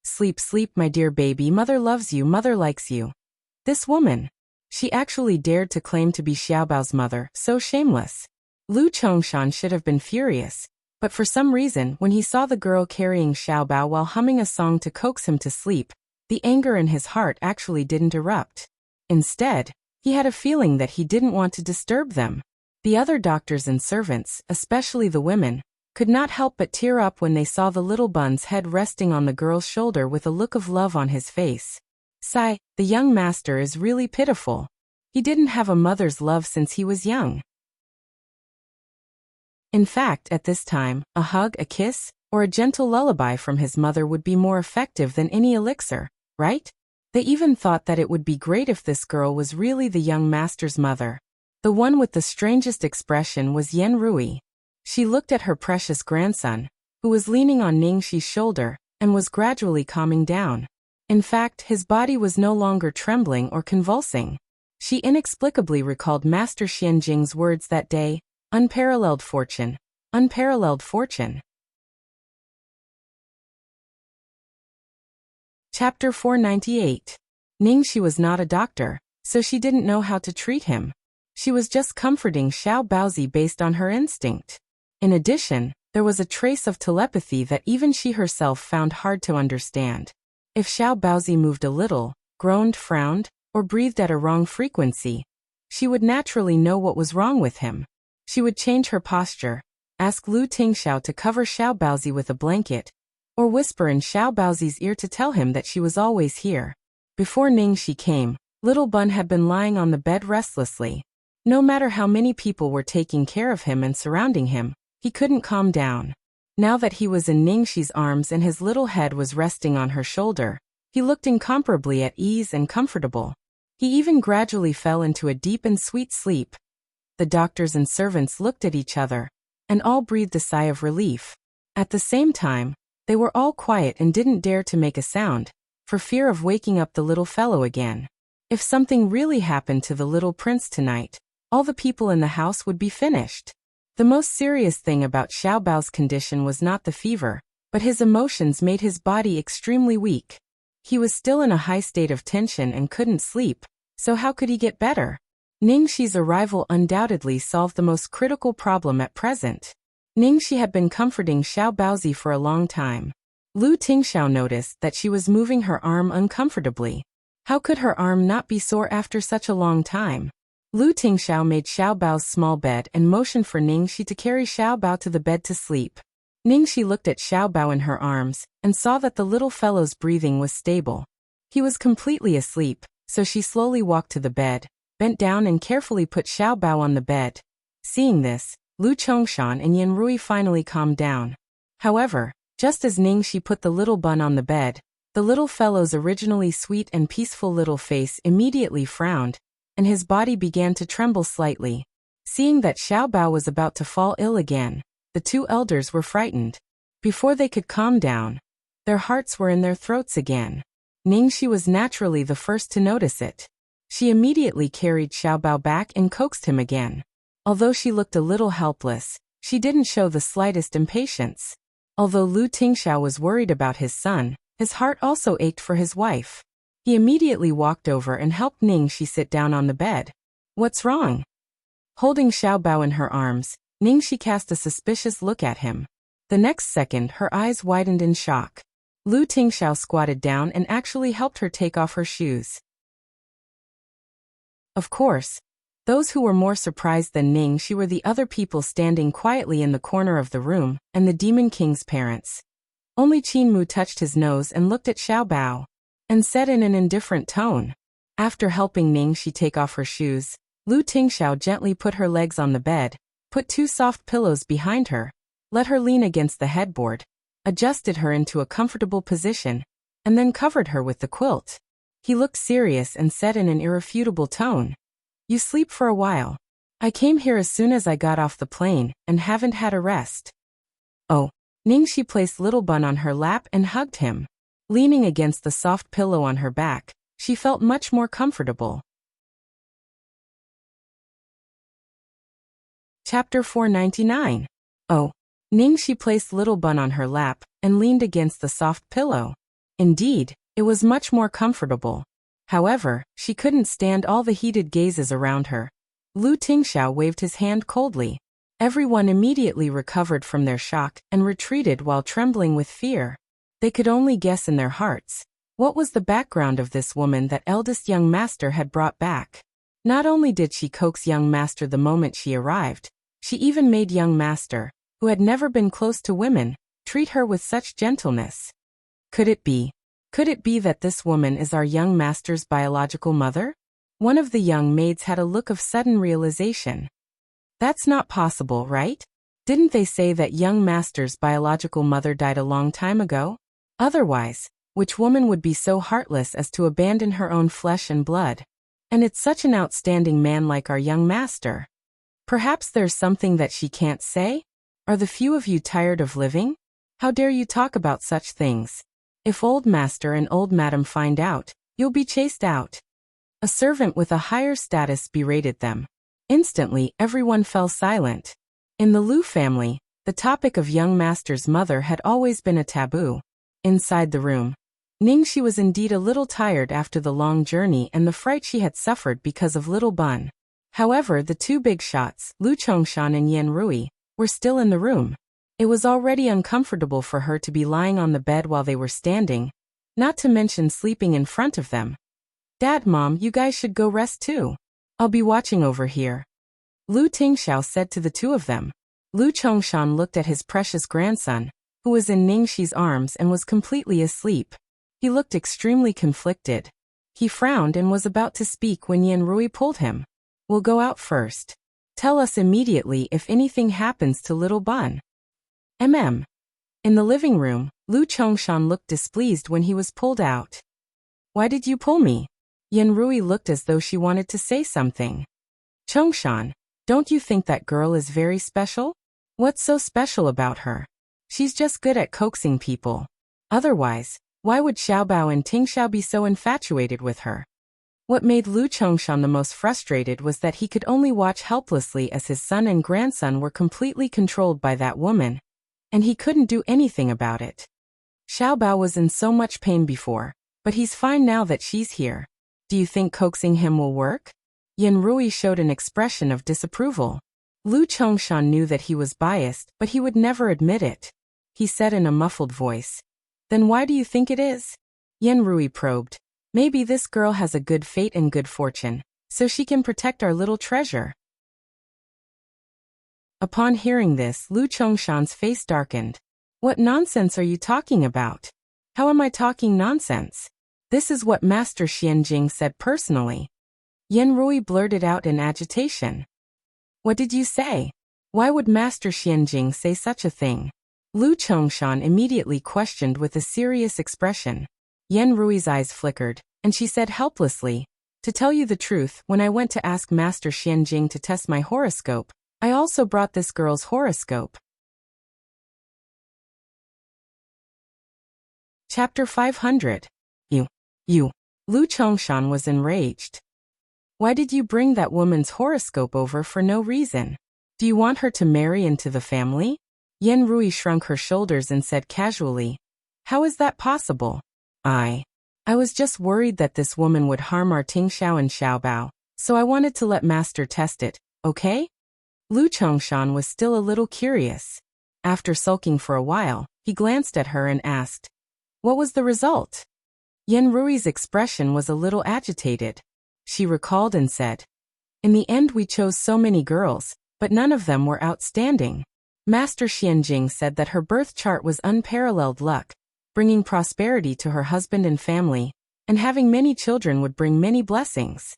Sleep, sleep, my dear baby, mother loves you, mother likes you." This woman. She actually dared to claim to be Xiaobao's mother, so shameless. Lu Chongshan should have been furious, but for some reason, when he saw the girl carrying Xiaobao while humming a song to coax him to sleep, the anger in his heart actually didn't erupt. Instead, he had a feeling that he didn't want to disturb them. The other doctors and servants, especially the women, could not help but tear up when they saw the little bun's head resting on the girl's shoulder with a look of love on his face. Sigh, the young master is really pitiful. He didn't have a mother's love since he was young. In fact, at this time, a hug, a kiss, or a gentle lullaby from his mother would be more effective than any elixir, right? They even thought that it would be great if this girl was really the young master's mother. The one with the strangest expression was Yen Rui. She looked at her precious grandson, who was leaning on Ning Shi's shoulder, and was gradually calming down. In fact, his body was no longer trembling or convulsing. She inexplicably recalled Master Xianjing's words that day, "Unparalleled fortune, unparalleled fortune." Chapter 498. Ning Shi was not a doctor, so she didn't know how to treat him. She was just comforting Xiao Baozi based on her instinct. In addition, there was a trace of telepathy that even she herself found hard to understand. If Xiao Baozi moved a little, groaned, frowned, or breathed at a wrong frequency, she would naturally know what was wrong with him. She would change her posture, ask Lu Tingxiao to cover Xiao Baozi with a blanket, or whisper in Xiao Baozi's ear to tell him that she was always here. Before Ning Shi came, little Bun had been lying on the bed restlessly. No matter how many people were taking care of him and surrounding him, he couldn't calm down. Now that he was in Ning Shi's arms and his little head was resting on her shoulder, he looked incomparably at ease and comfortable. He even gradually fell into a deep and sweet sleep. The doctors and servants looked at each other, and all breathed a sigh of relief. At the same time, they were all quiet and didn't dare to make a sound, for fear of waking up the little fellow again. If something really happened to the little prince tonight, all the people in the house would be finished. The most serious thing about Xiao Bao's condition was not the fever, but his emotions made his body extremely weak. He was still in a high state of tension and couldn't sleep, so how could he get better? Ning Shi's arrival undoubtedly solved the most critical problem at present. Ning Shi had been comforting Xiao Baozi for a long time. Lu Tingxiao noticed that she was moving her arm uncomfortably. How could her arm not be sore after such a long time? Lu Tingxiao made Xiaobao's small bed and motioned for Ningxi to carry Xiaobao to the bed to sleep. Ningxi looked at Xiaobao in her arms and saw that the little fellow's breathing was stable. He was completely asleep, so she slowly walked to the bed, bent down and carefully put Xiaobao on the bed. Seeing this, Lu Chongshan and Yan Rui finally calmed down. However, just as Ningxi put the little bun on the bed, the little fellow's originally sweet and peaceful little face immediately frowned, and his body began to tremble slightly. Seeing that Xiaobao was about to fall ill again, the two elders were frightened. Before they could calm down, their hearts were in their throats again. Ningxi was naturally the first to notice it. She immediately carried Xiaobao back and coaxed him again. Although she looked a little helpless, she didn't show the slightest impatience. Although Lu Tingxiao was worried about his son, his heart also ached for his wife. He immediately walked over and helped Ningxi sit down on the bed. "What's wrong?" Holding Xiaobao in her arms, Ningxi cast a suspicious look at him. The next second her eyes widened in shock. Lu Tingxiao squatted down and actually helped her take off her shoes. Of course, those who were more surprised than Ningxi were the other people standing quietly in the corner of the room, and the Demon King's parents. Only Qinmu touched his nose and looked at Xiaobao, and said in an indifferent tone. After helping Ningxi take off her shoes, Lu Tingxiao gently put her legs on the bed, put two soft pillows behind her, let her lean against the headboard, adjusted her into a comfortable position, and then covered her with the quilt. He looked serious and said in an irrefutable tone, "You sleep for a while. I came here as soon as I got off the plane and haven't had a rest." Oh. Ningxi placed Little Bun on her lap and hugged him. Leaning against the soft pillow on her back, she felt much more comfortable. Chapter 499. Oh. Ningxi placed Little Bun on her lap and leaned against the soft pillow. Indeed, it was much more comfortable. However, she couldn't stand all the heated gazes around her. Lu Tingxiao waved his hand coldly. Everyone immediately recovered from their shock and retreated while trembling with fear. They could only guess in their hearts. What was the background of this woman that eldest young master had brought back? Not only did she coax young master the moment she arrived, she even made young master, who had never been close to women, treat her with such gentleness. Could it be that this woman is our young master's biological mother? One of the young maids had a look of sudden realization. That's not possible, right? Didn't they say that young master's biological mother died a long time ago? Otherwise, which woman would be so heartless as to abandon her own flesh and blood? And it's such an outstanding man like our young master. Perhaps there's something that she can't say? Are the few of you tired of living? How dare you talk about such things? If old master and old madam find out, you'll be chased out. A servant with a higher status berated them. Instantly, everyone fell silent. In the Lu family, the topic of young master's mother had always been a taboo. Inside the room, Ningxi was indeed a little tired after the long journey and the fright she had suffered because of Little Bun. However, the two big shots, Lu Chongshan and Yan Rui, were still in the room. It was already uncomfortable for her to be lying on the bed while they were standing, not to mention sleeping in front of them. "Dad, Mom, you guys should go rest too. I'll be watching over here," Lu Tingxiao said to the two of them. Lu Chongshan looked at his precious grandson, who was in Ningxi's arms and was completely asleep. He looked extremely conflicted. He frowned and was about to speak when Yan Rui pulled him. "We'll go out first. Tell us immediately if anything happens to Little Bun." In the living room, Lu Chongshan looked displeased when he was pulled out. "Why did you pull me?" Yan Rui looked as though she wanted to say something. "Chongshan, don't you think that girl is very special? What's so special about her? She's just good at coaxing people. Otherwise, why would Xiaobao and Tingxiao be so infatuated with her?" What made Lu Chongshan the most frustrated was that he could only watch helplessly as his son and grandson were completely controlled by that woman, and he couldn't do anything about it. Xiaobao was in so much pain before, but he's fine now that she's here. Do you think coaxing him will work? Yan Rui showed an expression of disapproval. Lu Chongshan knew that he was biased, but he would never admit it. He said in a muffled voice, "Then why do you think it is?" Yan Rui probed. "Maybe this girl has a good fate and good fortune, so she can protect our little treasure." Upon hearing this, Lu Chongshan's face darkened. "What nonsense are you talking about? How am I talking nonsense? This is what Master Xianjing said personally." Yan Rui blurted out in agitation. "What did you say? Why would Master Xianjing say such a thing?" Lu Chongshan immediately questioned with a serious expression. Yan Rui's eyes flickered, and she said helplessly, "To tell you the truth, when I went to ask Master Xianjing to test my horoscope, I also brought this girl's horoscope." Chapter 500. You. Lu Chongshan was enraged. "Why did you bring that woman's horoscope over for no reason? Do you want her to marry into the family?" Yan Rui shrunk her shoulders and said casually, "How is that possible? I was just worried that this woman would harm our Tingxiao and Xiaobao, so I wanted to let Master test it, okay?" Lu Chongshan was still a little curious. After sulking for a while, he glanced at her and asked, "What was the result?" Yan Rui's expression was a little agitated. She recalled and said, "In the end we chose so many girls, but none of them were outstanding. Master Xianjing said that her birth chart was unparalleled luck, bringing prosperity to her husband and family, and having many children would bring many blessings."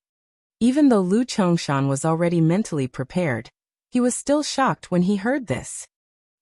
Even though Lu Chongshan was already mentally prepared, he was still shocked when he heard this.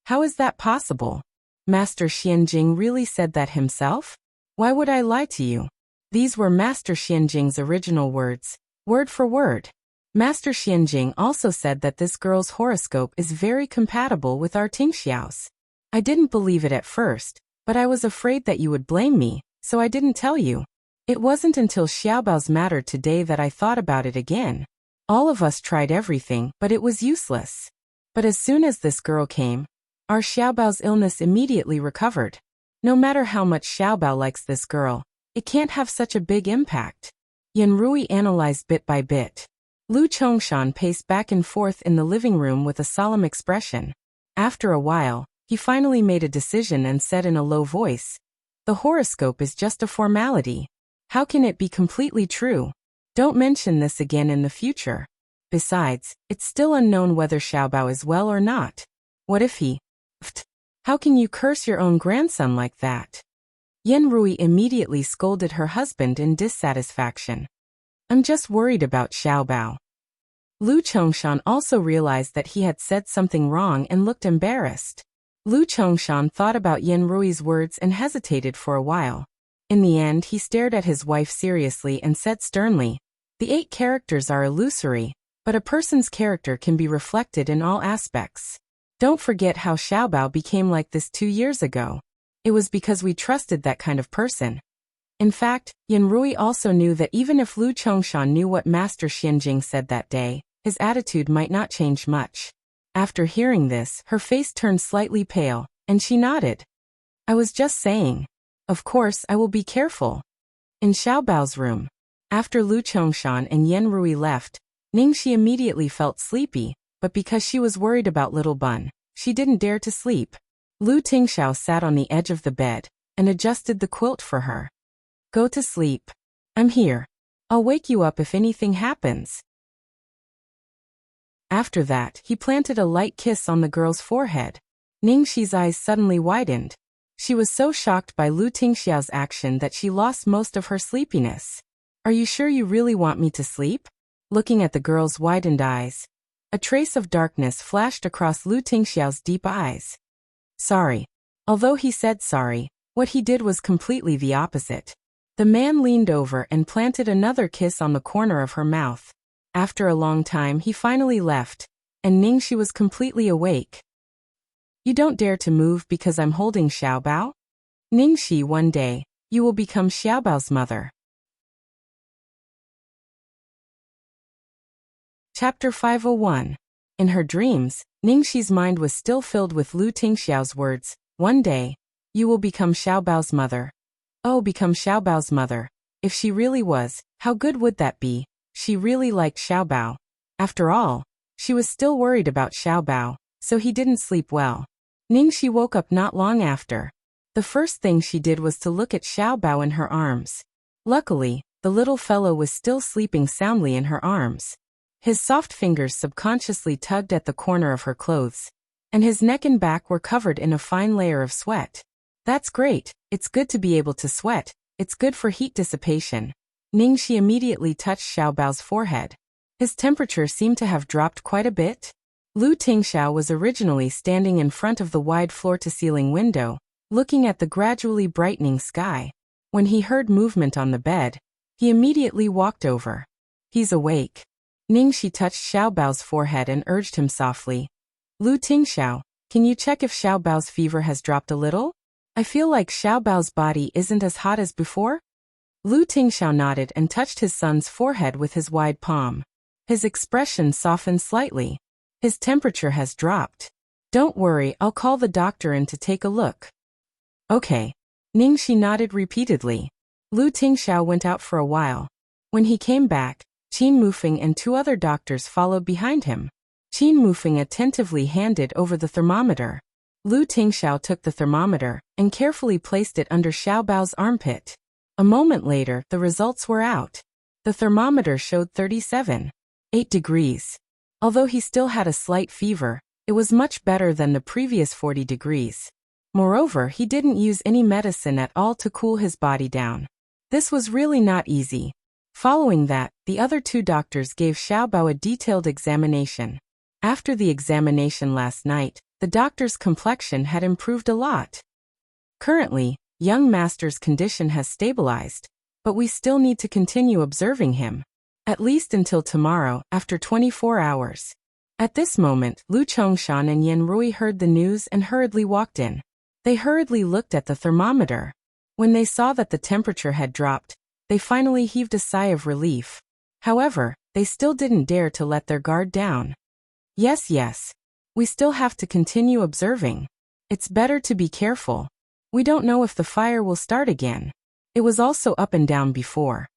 How is that possible? Master Xianjing really said that himself? Why would I lie to you? These were Master Xianjing's original words, word for word. Master Xianjing also said that this girl's horoscope is very compatible with our Tingxiao's. I didn't believe it at first, but I was afraid that you would blame me, so I didn't tell you. It wasn't until Xiaobao's matter today that I thought about it again. All of us tried everything, but it was useless. But as soon as this girl came, our Xiaobao's illness immediately recovered. No matter how much Xiaobao likes this girl, it can't have such a big impact. Yan Rui analyzed bit by bit. Lu Chongshan paced back and forth in the living room with a solemn expression. After a while, he finally made a decision and said in a low voice, "The horoscope is just a formality. How can it be completely true? Don't mention this again in the future. Besides, it's still unknown whether Xiaobao is well or not. What if he... How can you curse your own grandson like that?" Yan Rui immediately scolded her husband in dissatisfaction. "I'm just worried about Xiaobao." Lu Chongshan also realized that he had said something wrong and looked embarrassed. Lu Chongshan thought about Yan Rui's words and hesitated for a while. In the end, he stared at his wife seriously and said sternly, "The 8 characters are illusory, but a person's character can be reflected in all aspects. Don't forget how Xiaobao became like this 2 years ago. It was because we trusted that kind of person." In fact, Yan Rui also knew that even if Lu Chongshan knew what Master Xianjing said that day, his attitude might not change much. After hearing this, her face turned slightly pale, and she nodded. "I was just saying. Of course, I will be careful." In Xiaobao's room, after Lu Chongshan and Yan Rui left, Ningxi immediately felt sleepy, but because she was worried about little Bun, she didn't dare to sleep. Lu Tingxiao sat on the edge of the bed and adjusted the quilt for her. "Go to sleep. I'm here. I'll wake you up if anything happens." After that, he planted a light kiss on the girl's forehead. Ningxi's eyes suddenly widened. She was so shocked by Lu Tingxiao's action that she lost most of her sleepiness. "Are you sure you really want me to sleep?" Looking at the girl's widened eyes, a trace of darkness flashed across Lu Tingxiao's deep eyes. "Sorry." Although he said sorry, what he did was completely the opposite. The man leaned over and planted another kiss on the corner of her mouth. After a long time he finally left, and Ningxi was completely awake. "You don't dare to move because I'm holding Xiaobao? Ningxi, one day, you will become Xiaobao's mother." Chapter 501. In her dreams, Ningxi's mind was still filled with Lu Tingxiao's words, "One day, you will become Xiaobao's mother." Oh, become Xiaobao's mother. If she really was, how good would that be? She really liked Xiaobao. After all, she was still worried about Xiaobao, so he didn't sleep well. Ningxi woke up not long after. The first thing she did was to look at Xiaobao in her arms. Luckily, the little fellow was still sleeping soundly in her arms. His soft fingers subconsciously tugged at the corner of her clothes, and his neck and back were covered in a fine layer of sweat. That's great, it's good to be able to sweat, it's good for heat dissipation. Ningxi immediately touched Xiaobao's forehead. His temperature seemed to have dropped quite a bit. Lu Tingxiao was originally standing in front of the wide floor-to-ceiling window, looking at the gradually brightening sky. When he heard movement on the bed, he immediately walked over. He's awake. Ningxi touched Xiaobao's forehead and urged him softly. Lu Tingxiao, can you check if Xiaobao's fever has dropped a little? I feel like Xiaobao's body isn't as hot as before. Lu Tingxiao nodded and touched his son's forehead with his wide palm. His expression softened slightly. His temperature has dropped. Don't worry, I'll call the doctor in to take a look. Okay. Ningxi nodded repeatedly. Lu Tingxiao went out for a while. When he came back, Qin Mufeng and 2 other doctors followed behind him. Qin Mufeng attentively handed over the thermometer. Lu Tingxiao took the thermometer and carefully placed it under Xiaobao's armpit. A moment later, the results were out. The thermometer showed 37.8 degrees. Although he still had a slight fever, it was much better than the previous 40 degrees. Moreover, he didn't use any medicine at all to cool his body down. This was really not easy. Following that, the other 2 doctors gave Xiaobao a detailed examination. After the examination last night, the doctor's complexion had improved a lot. Currently, young master's condition has stabilized, but we still need to continue observing him. At least until tomorrow, after 24 hours. At this moment, Lu Chongshan and Yan Rui heard the news and hurriedly walked in. They hurriedly looked at the thermometer. When they saw that the temperature had dropped, they finally heaved a sigh of relief. However, they still didn't dare to let their guard down. Yes. We still have to continue observing. It's better to be careful. We don't know if the fire will start again. It was also up and down before.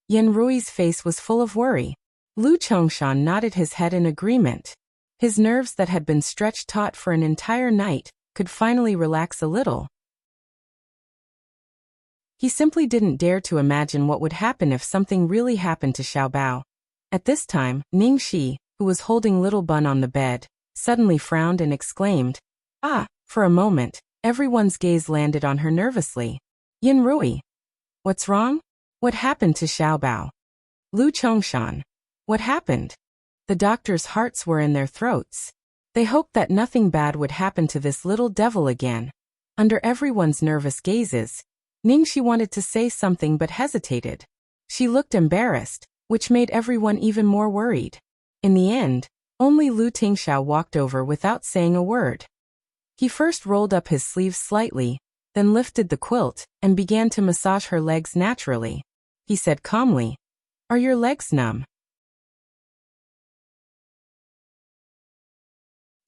Yan Rui's face was full of worry. Lu Chongshan nodded his head in agreement. His nerves that had been stretched taut for an entire night could finally relax a little. He simply didn't dare to imagine what would happen if something really happened to Xiaobao. At this time, Ningxi, who was holding little Bun on the bed, suddenly frowned and exclaimed, "Ah!" For a moment, everyone's gaze landed on her nervously. Yan Rui. What's wrong? What happened to Xiaobao? Lu Chongshan. What happened? The doctors' hearts were in their throats. They hoped that nothing bad would happen to this little devil again. Under everyone's nervous gazes, Ningxi wanted to say something but hesitated. She looked embarrassed, which made everyone even more worried. In the end, only Lu Tingxiao walked over without saying a word. He first rolled up his sleeves slightly, then lifted the quilt and began to massage her legs naturally. He said calmly, "Are your legs numb?"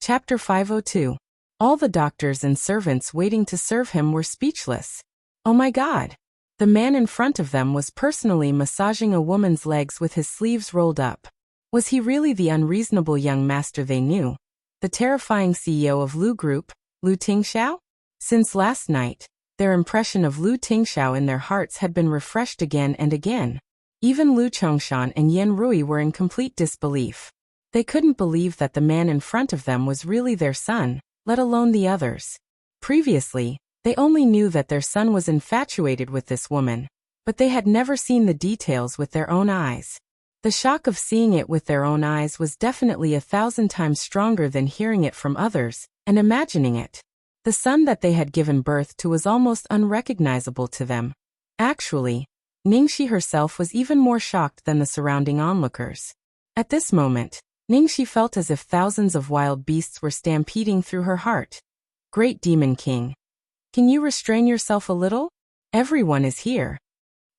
Chapter 502. All the doctors and servants waiting to serve him were speechless. Oh my God! The man in front of them was personally massaging a woman's legs with his sleeves rolled up. Was he really the unreasonable young master they knew? The terrifying CEO of Lu Group, Lu Tingxiao? Since last night, their impression of Lu Tingxiao in their hearts had been refreshed again and again. Even Lu Chongshan and Yan Rui were in complete disbelief. They couldn't believe that the man in front of them was really their son, let alone the others. Previously, they only knew that their son was infatuated with this woman, but they had never seen the details with their own eyes. The shock of seeing it with their own eyes was definitely 1,000 times stronger than hearing it from others and imagining it. The son that they had given birth to was almost unrecognizable to them. Actually, Ningxi herself was even more shocked than the surrounding onlookers. At this moment, Ningxi felt as if thousands of wild beasts were stampeding through her heart. Great Demon King. Can you restrain yourself a little? Everyone is here.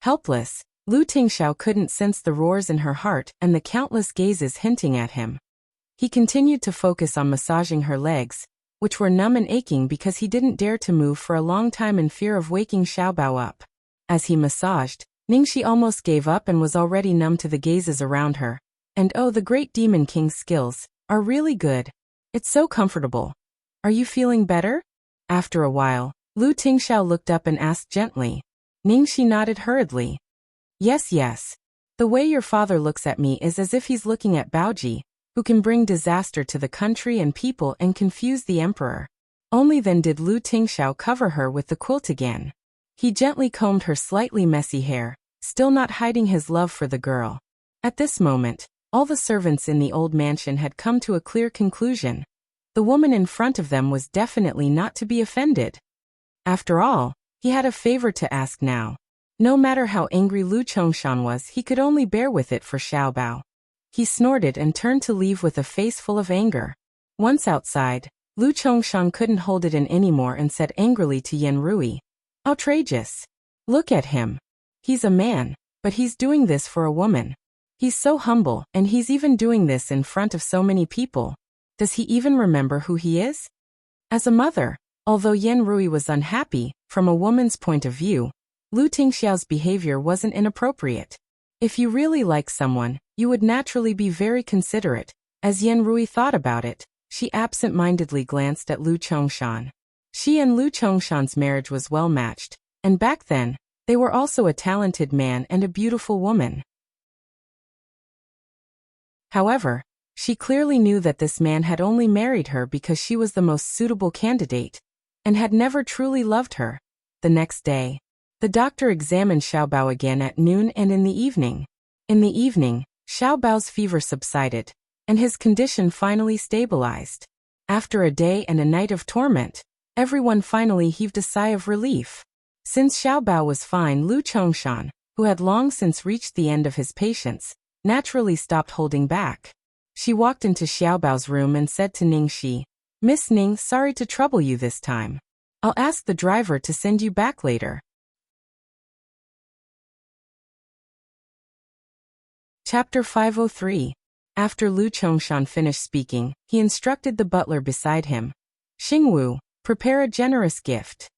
Helpless, Lu Tingxiao couldn't sense the roars in her heart and the countless gazes hinting at him. He continued to focus on massaging her legs, which were numb and aching because he didn't dare to move for a long time in fear of waking Xiaobao up. As he massaged, Ningxi almost gave up and was already numb to the gazes around her. And oh, the Great Demon King's skills are really good. It's so comfortable. Are you feeling better? After a while, Lu Tingxiao looked up and asked gently. Ningxi nodded hurriedly. Yes, yes. The way your father looks at me is as if he's looking at Baoji, who can bring disaster to the country and people and confuse the emperor. Only then did Lu Tingxiao cover her with the quilt again. He gently combed her slightly messy hair, still not hiding his love for the girl. At this moment, all the servants in the old mansion had come to a clear conclusion. The woman in front of them was definitely not to be offended. After all, he had a favor to ask now. No matter how angry Lu Chongshan was, he could only bear with it for Xiaobao. He snorted and turned to leave with a face full of anger. Once outside, Lu Chongshan couldn't hold it in anymore and said angrily to Yan Rui, "Outrageous. Look at him. He's a man, but he's doing this for a woman. He's so humble, and he's even doing this in front of so many people. Does he even remember who he is?" As a mother, although Yan Rui was unhappy, from a woman's point of view, Lu Tingxiao's behavior wasn't inappropriate. If you really like someone, you would naturally be very considerate. As Yan Rui thought about it, she absent-mindedly glanced at Lu Chongshan. She and Lu Chongshan's marriage was well matched, and back then, they were also a talented man and a beautiful woman. However, she clearly knew that this man had only married her because she was the most suitable candidate, and had never truly loved her. The next day, the doctor examined Xiaobao again at noon and in the evening. In the evening, Xiaobao's fever subsided, and his condition finally stabilized. After a day and a night of torment, everyone finally heaved a sigh of relief. Since Xiaobao was fine, Lu Chongshan, who had long since reached the end of his patience, naturally stopped holding back. She walked into Xiaobao's room and said to Ningxi, "Miss Ning, sorry to trouble you this time. I'll ask the driver to send you back later." Chapter 503. After Lu Chongshan finished speaking, he instructed the butler beside him, "Xingwu, prepare a generous gift."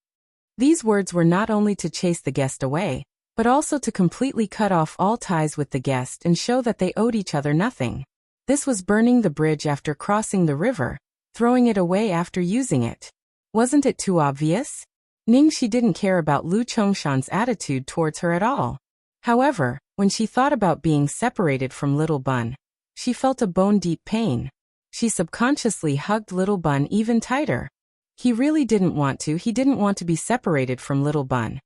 These words were not only to chase the guest away, but also to completely cut off all ties with the guest and show that they owed each other nothing. This was burning the bridge after crossing the river, throwing it away after using it. Wasn't it too obvious? Ningxi didn't care about Lu Chongshan's attitude towards her at all. However, when she thought about being separated from Little Bun, she felt a bone-deep pain. She subconsciously hugged Little Bun even tighter. He really didn't want to. He didn't want to be separated from Little Bun.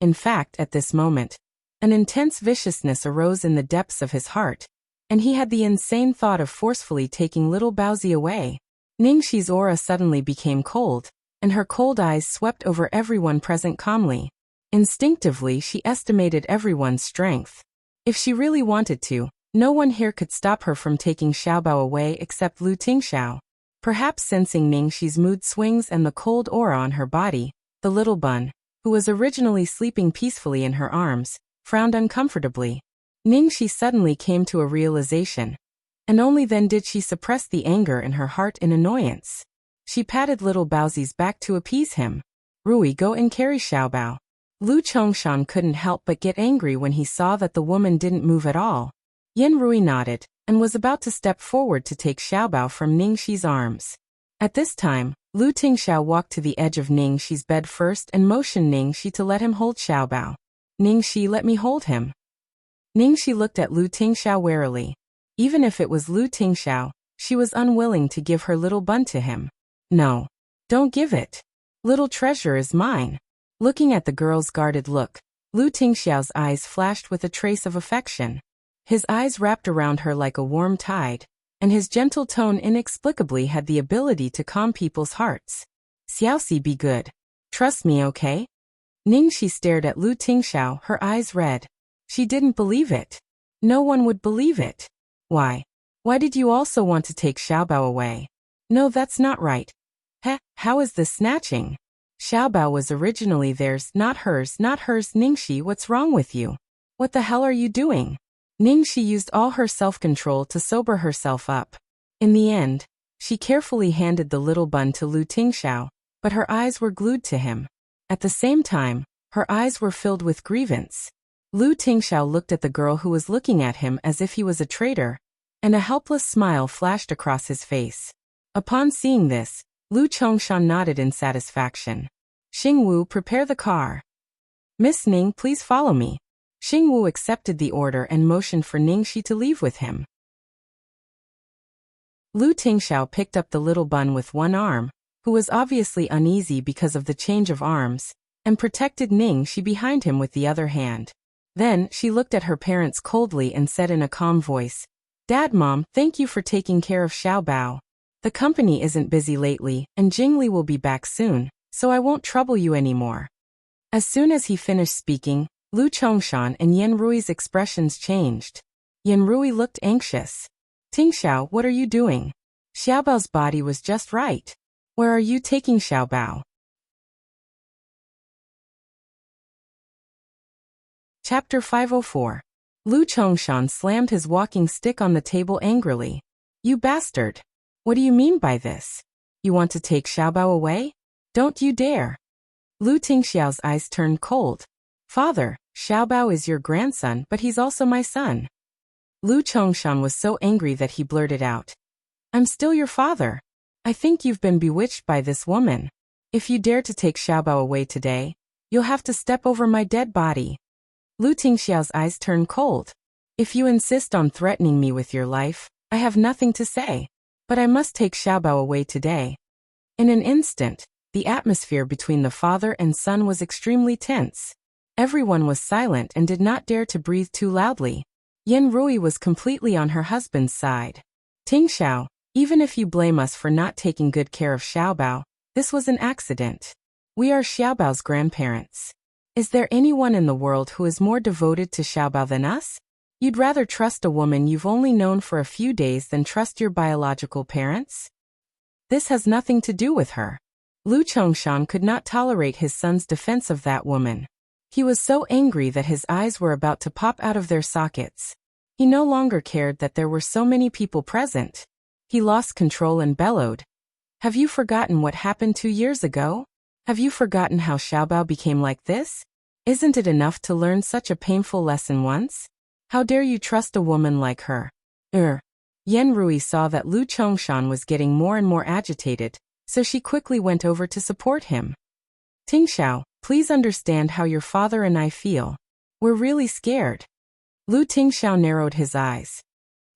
In fact, at this moment, an intense viciousness arose in the depths of his heart, and he had the insane thought of forcefully taking Little Baozi away. Ningxi's aura suddenly became cold, and her cold eyes swept over everyone present calmly. Instinctively, she estimated everyone's strength. If she really wanted to, no one here could stop her from taking Xiaobao away except Lu Tingxiao. Perhaps sensing Ningxi's mood swings and the cold aura on her body, the Little Bun, who was originally sleeping peacefully in her arms, frowned uncomfortably. Ningxi suddenly came to a realization, and only then did she suppress the anger in her heart in annoyance. She patted Little Baozi's back to appease him. "Rui, go and carry Xiaobao." Lu Chongshan couldn't help but get angry when he saw that the woman didn't move at all. Yan Rui nodded, and was about to step forward to take Xiaobao from Ningxi's arms. At this time, Lu Tingxiao walked to the edge of Ningxi's bed first and motioned Ningxi to let him hold Xiaobao. "Ningxi, let me hold him." Ningxi looked at Lu Tingxiao warily. Even if it was Lu Tingxiao, she was unwilling to give her Little Bun to him. "No. Don't give it. Little treasure is mine." Looking at the girl's guarded look, Lu Tingxiao's eyes flashed with a trace of affection. His eyes wrapped around her like a warm tide, and his gentle tone inexplicably had the ability to calm people's hearts. "Xiaoxi, be good. Trust me, okay?" Ningxi stared at Lu Tingxiao, her eyes red. She didn't believe it. No one would believe it. "Why? Why did you also want to take Xiaobao away?" "No, that's not right." "Heh, how is this snatching? Xiaobao was originally theirs, not hers, not hers." "Ningxi, what's wrong with you? What the hell are you doing?" Ningxi used all her self-control to sober herself up. In the end, she carefully handed the Little Bun to Lu Tingxiao, but her eyes were glued to him. At the same time, her eyes were filled with grievance. Lu Tingxiao looked at the girl who was looking at him as if he was a traitor, and a helpless smile flashed across his face. Upon seeing this, Lu Chongshan nodded in satisfaction. "Xingwu, prepare the car." "Miss Ning, please follow me." Xingwu accepted the order and motioned for Ningxi to leave with him. Lu Tingxiao picked up the little bun with one arm, who was obviously uneasy because of the change of arms, and protected Ningxi behind him with the other hand. Then, she looked at her parents coldly and said in a calm voice, "Dad, Mom, thank you for taking care of Xiaobao. The company isn't busy lately, and Jingli will be back soon, so I won't trouble you anymore." As soon as he finished speaking, Lu Chongshan and Yan Rui's expressions changed. Yan Rui looked anxious. "Tingxiao, what are you doing? Xiaobao's body was just right. Where are you taking Xiaobao?" Chapter 504. Lu Chongshan slammed his walking stick on the table angrily. "You bastard! What do you mean by this? You want to take Xiaobao away? Don't you dare!" Lu Tingxiao's eyes turned cold. "Father, Xiaobao is your grandson, but he's also my son." Lu Chongshan was so angry that he blurted out, "I'm still your father. I think you've been bewitched by this woman. If you dare to take Xiaobao away today, you'll have to step over my dead body." Lu Tingxiao's eyes turned cold. "If you insist on threatening me with your life, I have nothing to say. But I must take Xiaobao away today." In an instant, the atmosphere between the father and son was extremely tense. Everyone was silent and did not dare to breathe too loudly. Yan Rui was completely on her husband's side. "Tingxiao, even if you blame us for not taking good care of Xiaobao, this was an accident. We are Xiaobao's grandparents. Is there anyone in the world who is more devoted to Xiaobao than us? You'd rather trust a woman you've only known for a few days than trust your biological parents? This has nothing to do with her." Lu Chongshan could not tolerate his son's defense of that woman. He was so angry that his eyes were about to pop out of their sockets. He no longer cared that there were so many people present. He lost control and bellowed, "Have you forgotten what happened 2 years ago? Have you forgotten how Xiaobao became like this? Isn't it enough to learn such a painful lesson once? How dare you trust a woman like her?" Yan Rui saw that Lu Chongshan was getting more and more agitated, so she quickly went over to support him. "Tingxiao, please understand how your father and I feel. We're really scared." Lu Tingxiao narrowed his eyes.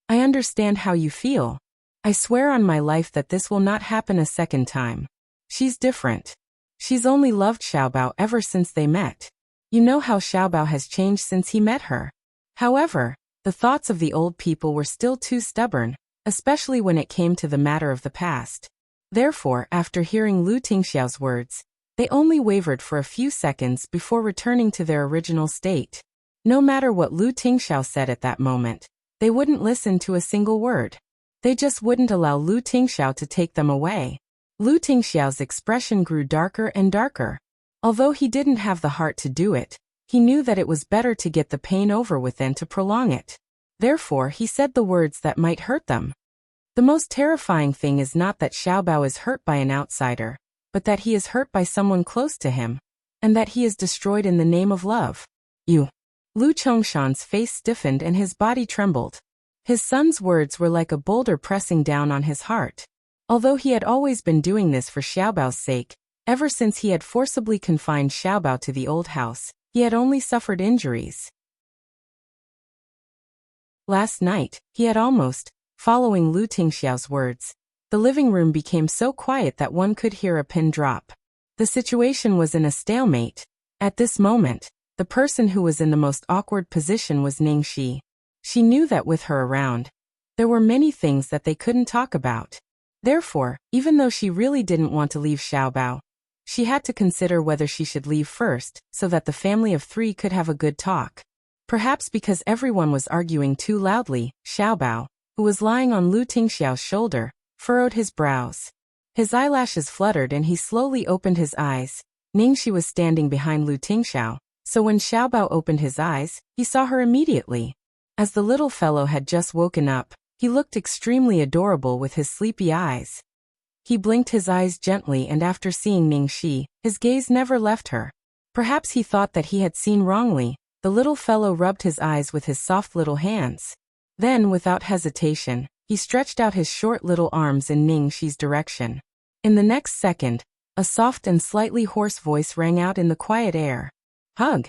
"I understand how you feel. I swear on my life that this will not happen a second time. She's different. She's only loved Xiaobao ever since they met. You know how Xiaobao has changed since he met her." However, the thoughts of the old people were still too stubborn, especially when it came to the matter of the past. Therefore, after hearing Lu Tingxiao's words, they only wavered for a few seconds before returning to their original state. No matter what Lu Tingxiao said at that moment, they wouldn't listen to a single word. They just wouldn't allow Lu Tingxiao to take them away. Lu Tingxiao's expression grew darker and darker. Although he didn't have the heart to do it, he knew that it was better to get the pain over with than to prolong it. Therefore, he said the words that might hurt them. "The most terrifying thing is not that Xiaobao is hurt by an outsider, but that he is hurt by someone close to him, and that he is destroyed in the name of love. You." Lu Chongshan's face stiffened and his body trembled. His son's words were like a boulder pressing down on his heart. Although he had always been doing this for Xiaobao's sake, ever since he had forcibly confined Xiaobao to the old house, he had only suffered injuries. Last night, he had almost, following Lu Tingxiao's words, the living room became so quiet that one could hear a pin drop. The situation was in a stalemate. At this moment, the person who was in the most awkward position was Ningxi. She knew that with her around, there were many things that they couldn't talk about. Therefore, even though she really didn't want to leave Xiaobao, she had to consider whether she should leave first, so that the family of 3 could have a good talk. Perhaps because everyone was arguing too loudly, Xiaobao, who was lying on Lu Tingxiao's shoulder, furrowed his brows. His eyelashes fluttered and he slowly opened his eyes. Ningxi was standing behind Lu Tingxiao, so when Xiaobao opened his eyes, he saw her immediately. As the little fellow had just woken up, he looked extremely adorable with his sleepy eyes. He blinked his eyes gently and after seeing Ningxi, his gaze never left her. Perhaps he thought that he had seen wrongly. The little fellow rubbed his eyes with his soft little hands. Then, without hesitation, he stretched out his short little arms in Ningxi's direction. In the next second, a soft and slightly hoarse voice rang out in the quiet air. "Hug."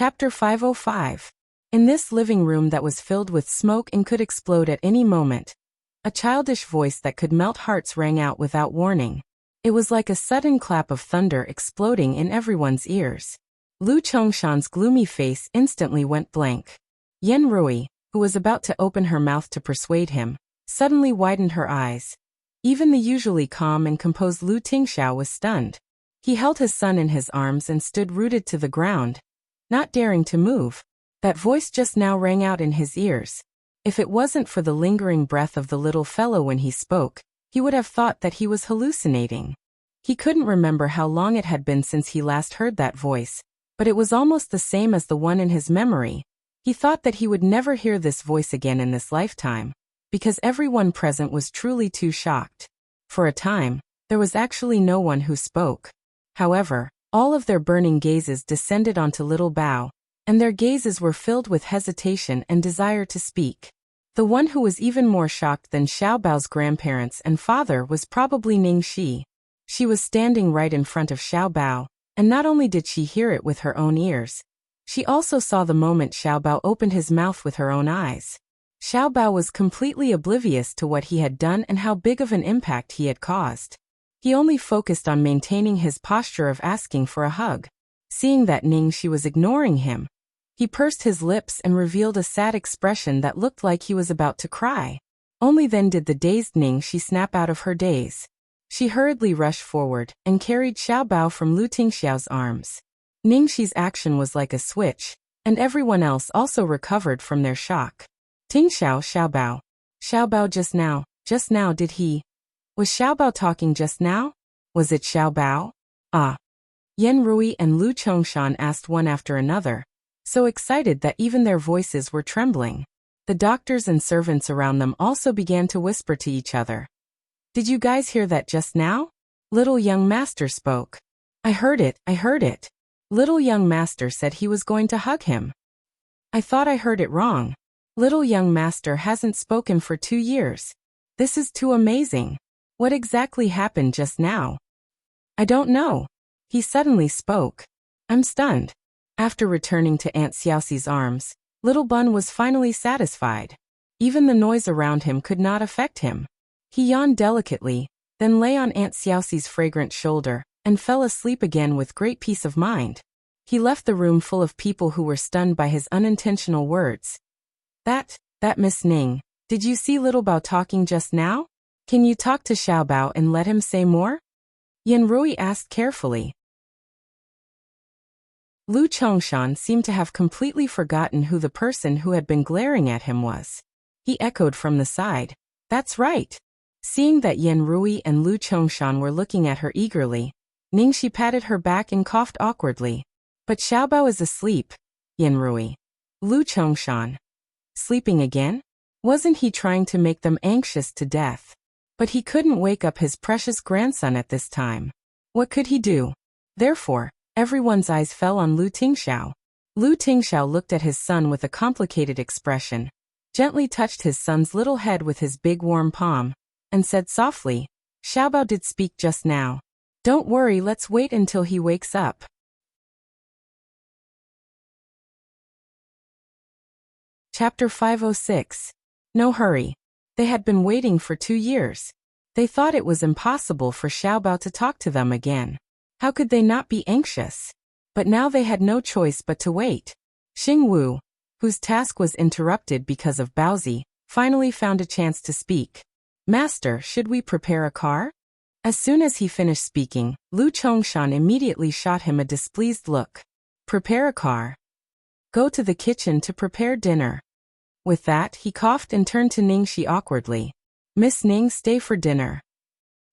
Chapter 505. In this living room that was filled with smoke and could explode at any moment, a childish voice that could melt hearts rang out without warning. It was like a sudden clap of thunder exploding in everyone's ears. Lu Chongshan's gloomy face instantly went blank. Yen Rui, who was about to open her mouth to persuade him, suddenly widened her eyes. Even the usually calm and composed Lu Tingxiao was stunned. He held his son in his arms and stood rooted to the ground, not daring to move. That voice just now rang out in his ears. If it wasn't for the lingering breath of the little fellow when he spoke, he would have thought that he was hallucinating. He couldn't remember how long it had been since he last heard that voice, but it was almost the same as the one in his memory. He thought that he would never hear this voice again in this lifetime, because everyone present was truly too shocked. For a time, there was actually no one who spoke. However, all of their burning gazes descended onto little Bao, and their gazes were filled with hesitation and desire to speak. The one who was even more shocked than Xiao Bao's grandparents and father was probably Ning Shi. She was standing right in front of Xiao Bao, and not only did she hear it with her own ears, she also saw the moment Xiao Bao opened his mouth with her own eyes. Xiao Bao was completely oblivious to what he had done and how big of an impact he had caused. He only focused on maintaining his posture of asking for a hug. Seeing that Ning Shi was ignoring him, he pursed his lips and revealed a sad expression that looked like he was about to cry. Only then did the dazed Ning Shi snap out of her daze. She hurriedly rushed forward and carried Xiao Bao from Lu Tingxiao's arms. Ning Shi's action was like a switch, and everyone else also recovered from their shock. Tingxiao, Xiao Bao. Xiao Bao just now did he? Was Xiao Bao talking just now? Was it Xiao Bao? Ah. Yen Rui and Lu Chongshan asked one after another, so excited that even their voices were trembling. The doctors and servants around them also began to whisper to each other. Did you guys hear that just now? Little young master spoke. I heard it. Little young master said he was going to hug him. I thought I heard it wrong. Little young master hasn't spoken for 2 years. This is too amazing. What exactly happened just now? I don't know. He suddenly spoke. I'm stunned. After returning to Aunt Xiaoxi's arms, little Bun was finally satisfied. Even the noise around him could not affect him. He yawned delicately, then lay on Aunt Xiaoxi's fragrant shoulder, and fell asleep again with great peace of mind. He left the room full of people who were stunned by his unintentional words. That Miss Ning, did you see little Bao talking just now? Can you talk to Xiao Bao and let him say more? Yen Rui asked carefully. Lu Chongshan seemed to have completely forgotten who the person who had been glaring at him was. He echoed from the side. That's right. Seeing that Yen Rui and Lu Chongshan were looking at her eagerly, Ning Shi patted her back and coughed awkwardly. But Xiao Bao is asleep. Yen Rui. Lu Chongshan. Sleeping again? Wasn't he trying to make them anxious to death? But he couldn't wake up his precious grandson at this time. What could he do? Therefore, everyone's eyes fell on Lu Tingxiao. Lu Tingxiao looked at his son with a complicated expression, gently touched his son's little head with his big warm palm, and said softly, Xiao Bao did speak just now. Don't worry, let's wait until he wakes up. Chapter 506. No hurry. They had been waiting for 2 years. They thought it was impossible for Xiao Bao to talk to them again. How could they not be anxious? But now they had no choice but to wait. Xing Wu, whose task was interrupted because of Baozi, finally found a chance to speak. Master, should we prepare a car? As soon as he finished speaking, Lu Chongshan immediately shot him a displeased look. Prepare a car. Go to the kitchen to prepare dinner. With that, he coughed and turned to Ning Shi awkwardly. Miss Ning, stay for dinner.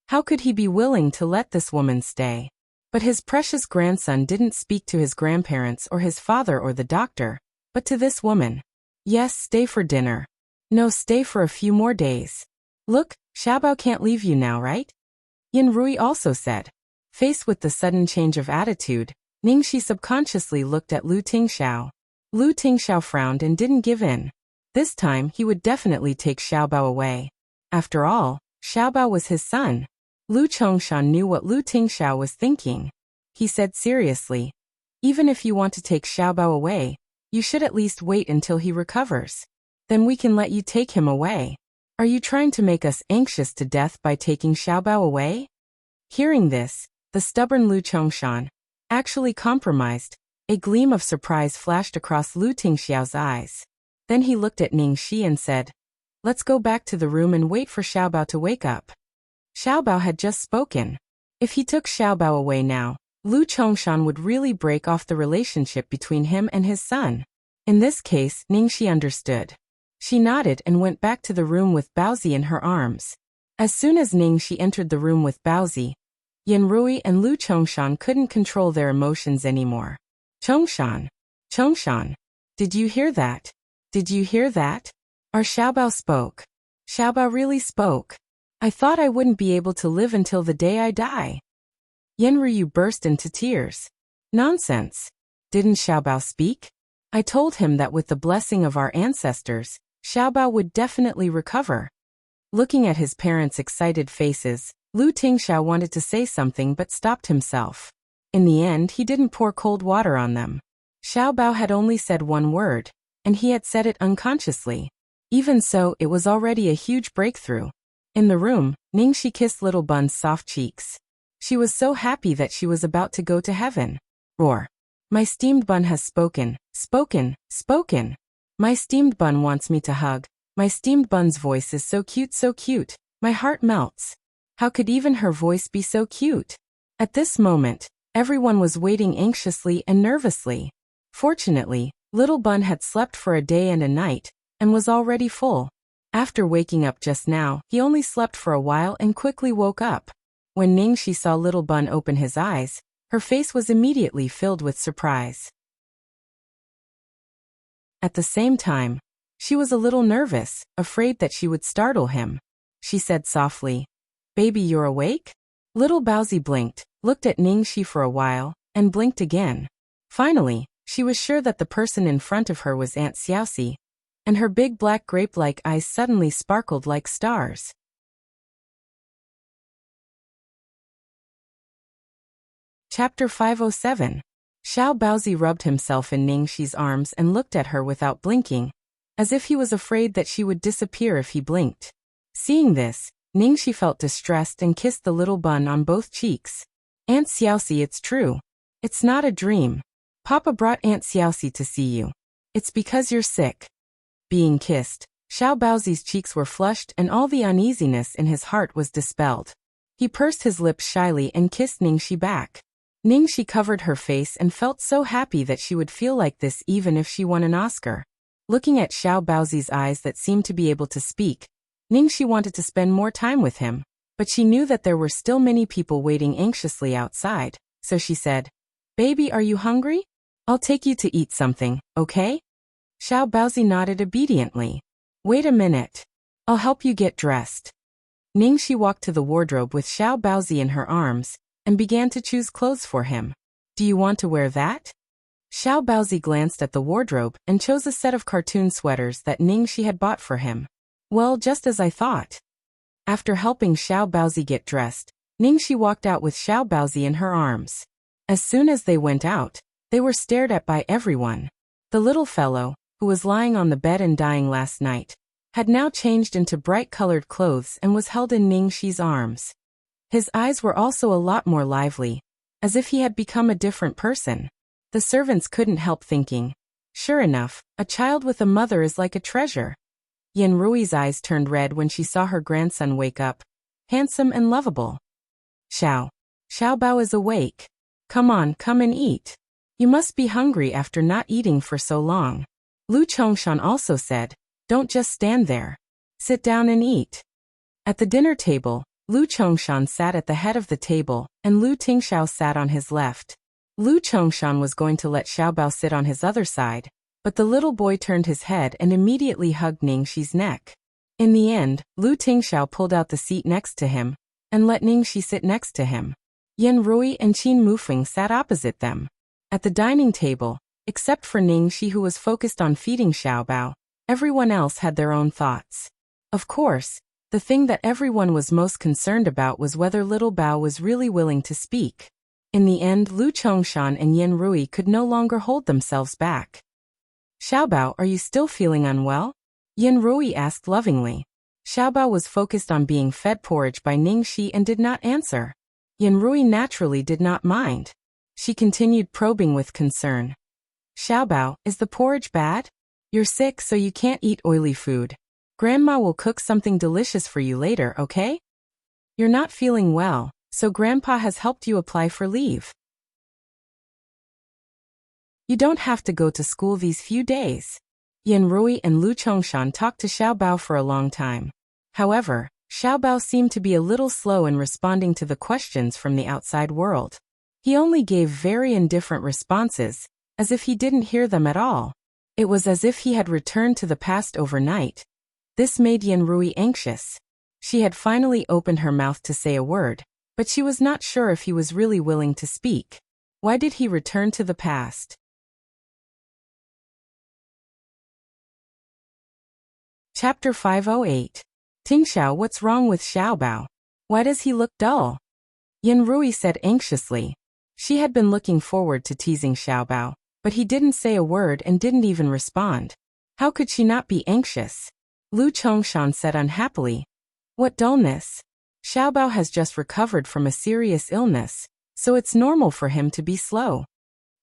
How could he be willing to let this woman stay? But his precious grandson didn't speak to his grandparents or his father or the doctor, but to this woman. Yes, stay for dinner. No, stay for a few more days. Look, Xiao Bao can't leave you now, right? Yen Rui also said. Faced with the sudden change of attitude, Ning Shi subconsciously looked at Lu Tingxiao. Lu Tingxiao frowned and didn't give in. This time he would definitely take Xiao Bao away. After all, Xiao Bao was his son. Lu Chongshan knew what Lu Tingxiao was thinking. He said seriously, Even if you want to take Xiaobao away, you should at least wait until he recovers. Then we can let you take him away. Are you trying to make us anxious to death by taking Xiaobao away?" Hearing this, the stubborn Lu Chongshan actually compromised. A gleam of surprise flashed across Lu Tingxiao's eyes. Then he looked at Ningxi and said, "Let's go back to the room and wait for Xiaobao to wake up." Xiaobao had just spoken. If he took Xiaobao away now, Lu Chongshan would really break off the relationship between him and his son. In this case, Ningxi understood. She nodded and went back to the room with Baozi in her arms. As soon as Ningxi entered the room with Baozi, Yanrui and Lu Chongshan couldn't control their emotions anymore. Chongshan, did you hear that? Did you hear that? Our Xiaobao spoke. Xiaobao really spoke. I thought I wouldn't be able to live until the day I die. Yanrui burst into tears. Nonsense. Didn't Xiaobao speak? I told him that with the blessing of our ancestors, Xiaobao would definitely recover. Looking at his parents' excited faces, Lu Tingxiao wanted to say something but stopped himself. In the end, he didn't pour cold water on them. Xiaobao had only said one word, and he had said it unconsciously. Even so, it was already a huge breakthrough. In the room, Ningxi kissed little Bun's soft cheeks. She was so happy that she was about to go to heaven. Roar. My steamed bun has spoken. My steamed bun wants me to hug. My steamed bun's voice is so cute. My heart melts. How could even her voice be so cute? At this moment, everyone was waiting anxiously and nervously. Fortunately, little Bun had slept for a day and a night, and was already full. After waking up just now, he only slept for a while and quickly woke up. When Ningxi saw little Bun open his eyes, her face was immediately filled with surprise. At the same time, she was a little nervous, afraid that she would startle him. She said softly, "Baby, you're awake?" Little Baozi blinked, looked at Ningxi for a while, and blinked again. Finally, she was sure that the person in front of her was Aunt Xiaoxi, and her big black grape-like eyes suddenly sparkled like stars. Chapter 507. Xiao Baozi rubbed himself in Ningxi's arms and looked at her without blinking, as if he was afraid that she would disappear if he blinked. Seeing this, Ningxi felt distressed and kissed the little Bun on both cheeks. "Aunt Xiaoxi, it's true. It's not a dream. Papa brought Aunt Xiaoxi to see you. It's because you're sick." Being kissed, Xiao Baozi's cheeks were flushed and all the uneasiness in his heart was dispelled. He pursed his lips shyly and kissed Ningxi back. Ningxi covered her face and felt so happy that she would feel like this even if she won an Oscar. Looking at Xiao Baozi's eyes that seemed to be able to speak, Ningxi wanted to spend more time with him, but she knew that there were still many people waiting anxiously outside, so she said, "Baby, are you hungry? I'll take you to eat something, okay?" Xiao Baozi nodded obediently. "Wait a minute. I'll help you get dressed." Ningxi walked to the wardrobe with Xiao Baozi in her arms, and began to choose clothes for him. "Do you want to wear that?" Xiao Baozi glanced at the wardrobe and chose a set of cartoon sweaters that Ningxi had bought for him. "Well, just as I thought." After helping Xiao Baozi get dressed, Ningxi walked out with Xiao Baozi in her arms. As soon as they went out, they were stared at by everyone. The little fellow, who was lying on the bed and dying last night, had now changed into bright-colored clothes and was held in Ningxi's arms. His eyes were also a lot more lively, as if he had become a different person. The servants couldn't help thinking, sure enough, a child with a mother is like a treasure. Yanrui's eyes turned red when she saw her grandson wake up, handsome and lovable. Xiao Bao is awake. Come on, come and eat. You must be hungry after not eating for so long. Lu Chongshan also said, don't just stand there. Sit down and eat. At the dinner table, Lu Chongshan sat at the head of the table, and Lu Tingxiao sat on his left. Lu Chongshan was going to let Xiao Bao sit on his other side, but the little boy turned his head and immediately hugged Ningxi's neck. In the end, Lu Tingxiao pulled out the seat next to him, and let Ningxi sit next to him. Yan Rui and Qin Mufeng sat opposite them. At the dining table, except for Ningxi who was focused on feeding Xiao Bao, everyone else had their own thoughts. Of course, the thing that everyone was most concerned about was whether little Bao was really willing to speak. In the end, Lu Chongshan and Yin Rui could no longer hold themselves back. Xiaobao, are you still feeling unwell? Yin Rui asked lovingly. Xiaobao was focused on being fed porridge by Ningxi and did not answer. Yin Rui naturally did not mind. She continued probing with concern. Xiaobao, is the porridge bad? You're sick, so you can't eat oily food. Grandma will cook something delicious for you later, okay? You're not feeling well, so Grandpa has helped you apply for leave. You don't have to go to school these few days. Yin Rui and Lu Chongshan talked to Xiaobao for a long time. However, Xiaobao seemed to be a little slow in responding to the questions from the outside world. He only gave very indifferent responses, as if he didn't hear them at all. It was as if he had returned to the past overnight. This made Yin Rui anxious. She had finally opened her mouth to say a word, but she was not sure if he was really willing to speak. Why did he return to the past? Chapter 508. Tingxiao, what's wrong with Xiaobao? Why does he look dull? Yin Rui said anxiously. She had been looking forward to teasing Xiaobao, but he didn't say a word and didn't even respond. How could she not be anxious? Lu Chongshan said unhappily. What dullness? Xiaobao has just recovered from a serious illness, so it's normal for him to be slow.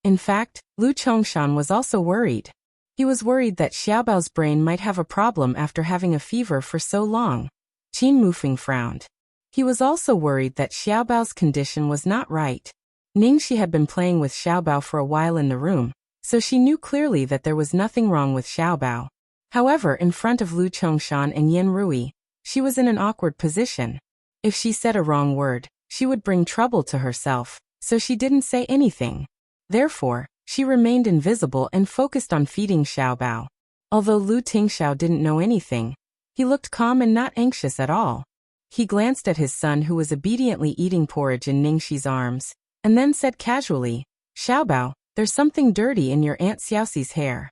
In fact, Lu Chongshan was also worried. He was worried that Xiaobao's brain might have a problem after having a fever for so long. Qin Mufeng frowned. He was also worried that Xiaobao's condition was not right. Ningxi had been playing with Xiaobao for a while in the room, so she knew clearly that there was nothing wrong with Xiaobao. However, in front of Lu Chongshan and Yin Rui, she was in an awkward position. If she said a wrong word, she would bring trouble to herself, so she didn't say anything. Therefore, she remained invisible and focused on feeding Xiaobao. Although Lu Tingxiao didn't know anything, he looked calm and not anxious at all. He glanced at his son who was obediently eating porridge in Ningxi's arms, and then said casually, Xiaobao, there's something dirty in your Aunt Xiaoxi's hair.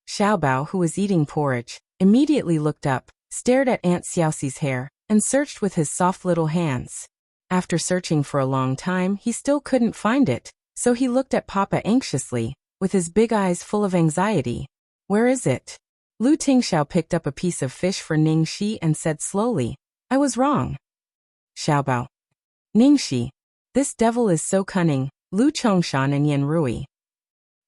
Xiaobao, who was eating porridge, immediately looked up, stared at Aunt Xiaoxi's hair, and searched with his soft little hands. After searching for a long time, he still couldn't find it. So he looked at Papa anxiously, with his big eyes full of anxiety. Where is it? Lu Tingxiao picked up a piece of fish for Ningxi and said slowly, I was wrong. Xiaobao. Ningxi. This devil is so cunning, Lu Chongshan and Yin Rui.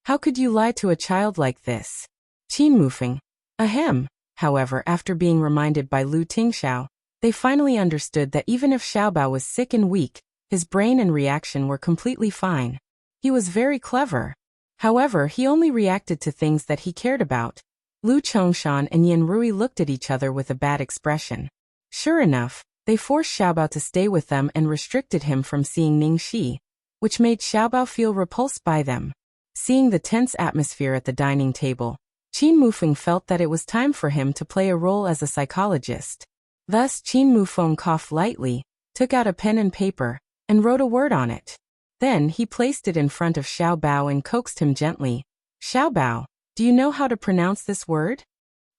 How could you lie to a child like this? Qin Mufeng. Ahem. However, after being reminded by Lu Tingxiao, they finally understood that even if Xiaobao was sick and weak, his brain and reaction were completely fine. He was very clever. However, he only reacted to things that he cared about. Lu Chongshan and Yin Rui looked at each other with a bad expression. Sure enough, they forced Xiaobao to stay with them and restricted him from seeing Ningxi, which made Xiaobao feel repulsed by them. Seeing the tense atmosphere at the dining table, Qin Mufeng felt that it was time for him to play a role as a psychologist. Thus, Qin Mufeng coughed lightly, took out a pen and paper, and wrote a word on it. Then he placed it in front of Xiaobao and coaxed him gently. Xiaobao, do you know how to pronounce this word?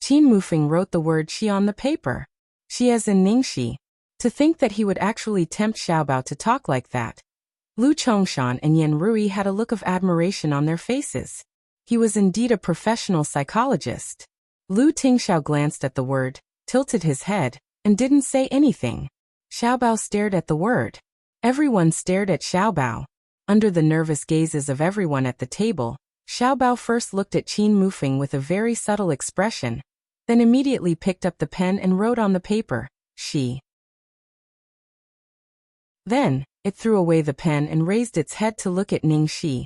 Qin Mufeng wrote the word Xi on the paper. Xi as in Ningxi. To think that he would actually tempt Xiaobao to talk like that. Lu Chongshan and Yin Rui had a look of admiration on their faces. He was indeed a professional psychologist. Lu Tingxiao glanced at the word, tilted his head, and didn't say anything. Xiaobao stared at the word. Everyone stared at Xiaobao. Under the nervous gazes of everyone at the table, Xiaobao first looked at Qin Mufeng with a very subtle expression, then immediately picked up the pen and wrote on the paper, Xi. Then, it threw away the pen and raised its head to look at Ningxi,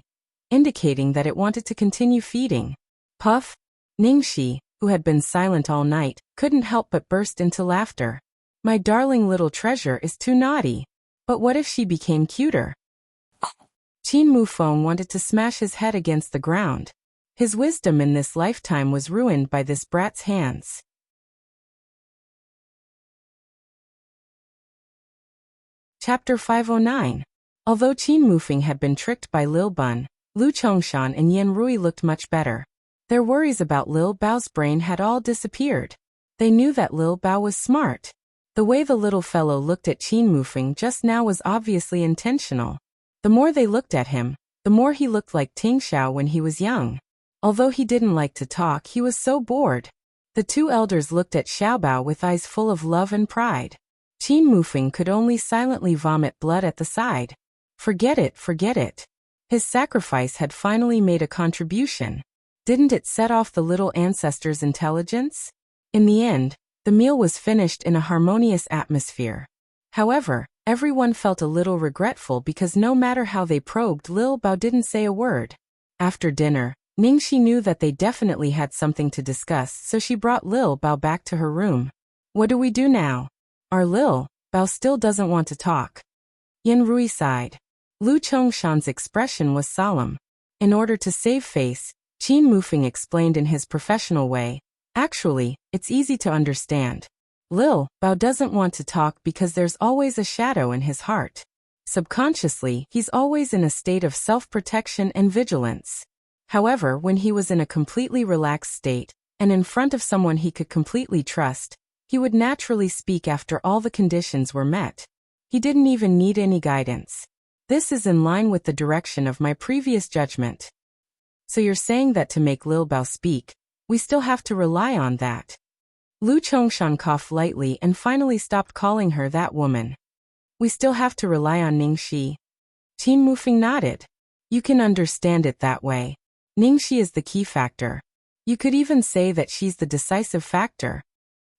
indicating that it wanted to continue feeding. Puff! Ningxi, who had been silent all night, couldn't help but burst into laughter. My darling little treasure is too naughty. But what if she became cuter? Qin Mufeng wanted to smash his head against the ground. His wisdom in this lifetime was ruined by this brat's hands. Chapter 509. Although Qin Mufeng had been tricked by Lil Bun, Lu Chongshan and Yin Rui looked much better. Their worries about Lil Bao's brain had all disappeared. They knew that Lil Bao was smart. The way the little fellow looked at Qin Mufeng just now was obviously intentional. The more they looked at him, the more he looked like Ting Xiao when he was young. Although he didn't like to talk, he was so bored. The two elders looked at Xiaobao with eyes full of love and pride. Qin Mufeng could only silently vomit blood at the side. Forget it, forget it. His sacrifice had finally made a contribution. Didn't it set off the little ancestor's intelligence? In the end, the meal was finished in a harmonious atmosphere. However, everyone felt a little regretful because no matter how they probed, Lil Bao didn't say a word. After dinner, Ningxi knew that they definitely had something to discuss, so she brought Lil Bao back to her room. What do we do now? Our Lil Bao still doesn't want to talk. Yan Rui sighed. Lu Chongshan's expression was solemn. In order to save face, Qin Mufeng explained in his professional way, actually, it's easy to understand. Lil Bao doesn't want to talk because there's always a shadow in his heart. Subconsciously, he's always in a state of self-protection and vigilance. However, when he was in a completely relaxed state, and in front of someone he could completely trust, he would naturally speak after all the conditions were met. He didn't even need any guidance. This is in line with the direction of my previous judgment. So you're saying that to make Lil Bao speak, we still have to rely on that? Lu Chongshan coughed lightly and finally stopped calling her that woman. We still have to rely on Ningxi. Qin Mufeng nodded. You can understand it that way. Ningxi is the key factor. You could even say that she's the decisive factor.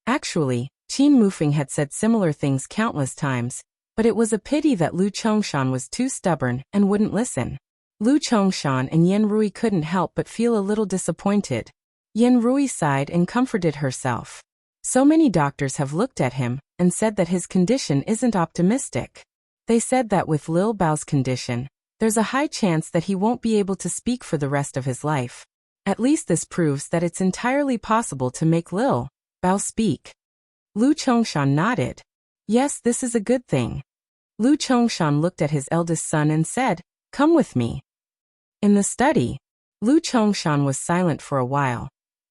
Actually, Qin Mufeng had said similar things countless times, but it was a pity that Lu Chongshan was too stubborn and wouldn't listen. Lu Chongshan and Yan Rui couldn't help but feel a little disappointed. Yan Rui sighed and comforted herself. So many doctors have looked at him and said that his condition isn't optimistic. They said that with Lil Bao's condition, there's a high chance that he won't be able to speak for the rest of his life. At least this proves that it's entirely possible to make Lil Bao speak. Lu Chongshan nodded. Yes, this is a good thing. Lu Chongshan looked at his eldest son and said, "Come with me." In the study, Lu Chongshan was silent for a while,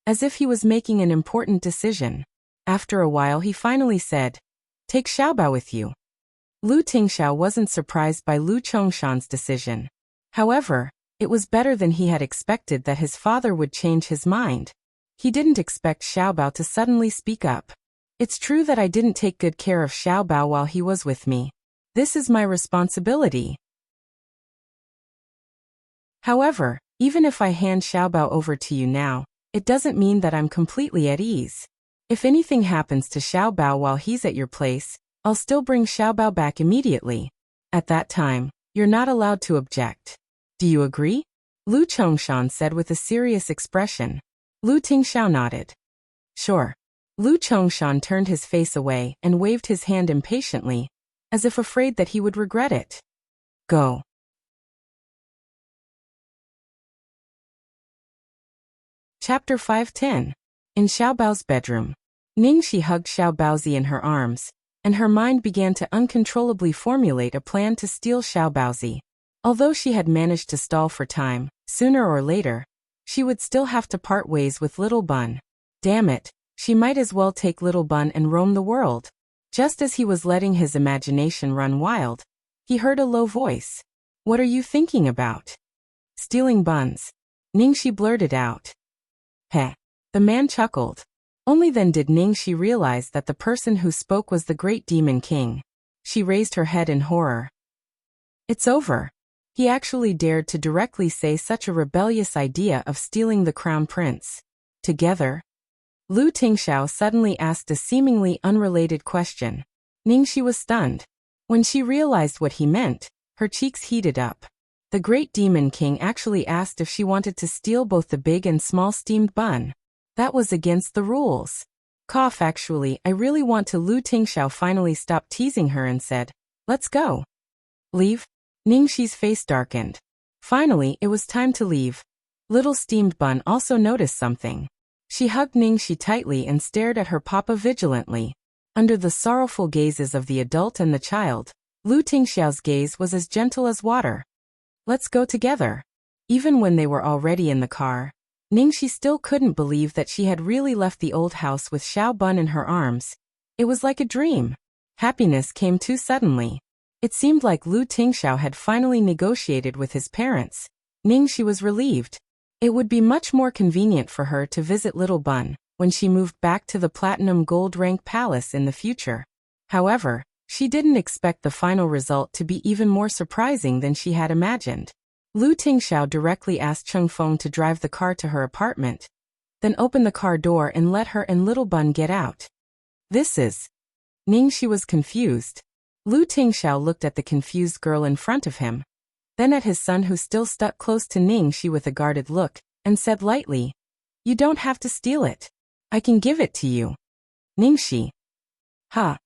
as if he was making an important decision. After a while he finally said, "Take Xiaobao with you." Lu Tingxiao wasn't surprised by Lu Chongshan's decision. However, it was better than he had expected that his father would change his mind. He didn't expect Xiaobao to suddenly speak up. It's true that I didn't take good care of Xiaobao while he was with me. This is my responsibility. However, even if I hand Xiaobao over to you now, it doesn't mean that I'm completely at ease. If anything happens to Xiaobao while he's at your place, I'll still bring Xiaobao back immediately. At that time, you're not allowed to object. Do you agree? Lu Chongshan said with a serious expression. Lu Tingxiao nodded. Sure. Lu Chongshan turned his face away and waved his hand impatiently, as if afraid that he would regret it. Go. Chapter 510. In Xiaobao's bedroom. Ningxi hugged Xiaobaozi in her arms, and her mind began to uncontrollably formulate a plan to steal Xiaobaozi. Although she had managed to stall for time, sooner or later, she would still have to part ways with Little Bun. Damn it, she might as well take Little Bun and roam the world. Just as he was letting his imagination run wild, he heard a low voice. What are you thinking about? Stealing buns. Ningxi blurted out. Heh. The man chuckled. Only then did Ningxi realize that the person who spoke was the great demon king. She raised her head in horror. It's over. He actually dared to directly say such a rebellious idea of stealing the crown prince. Together? Lu Tingxiao suddenly asked a seemingly unrelated question. Ningxi was stunned. When she realized what he meant, her cheeks heated up. The great demon king actually asked if she wanted to steal both the big and small steamed bun. That was against the rules. Cough, actually, I really want to. Lu Tingxiao finally stopped teasing her and said, let's go. Leave? Ningxi's face darkened. Finally, it was time to leave. Little steamed bun also noticed something. She hugged Ningxi tightly and stared at her papa vigilantly. Under the sorrowful gazes of the adult and the child, Lu Tingxiao's gaze was as gentle as water. Let's go together. Even when they were already in the car, Ningxi still couldn't believe that she had really left the old house with Xiao Bun in her arms. It was like a dream. Happiness came too suddenly. It seemed like Lu Tingxiao had finally negotiated with his parents. Ningxi was relieved. It would be much more convenient for her to visit Little Bun when she moved back to the Platinum Gold Rank Palace in the future. However, she didn't expect the final result to be even more surprising than she had imagined. Lu Tingxiao directly asked Cheng Feng to drive the car to her apartment, then opened the car door and let her and Little Bun get out. This is... Ningxi was confused. Lu Tingxiao looked at the confused girl in front of him, then at his son who still stuck close to Ningxi with a guarded look, and said lightly, "You don't have to steal it. I can give it to you." Ningxi. Ha.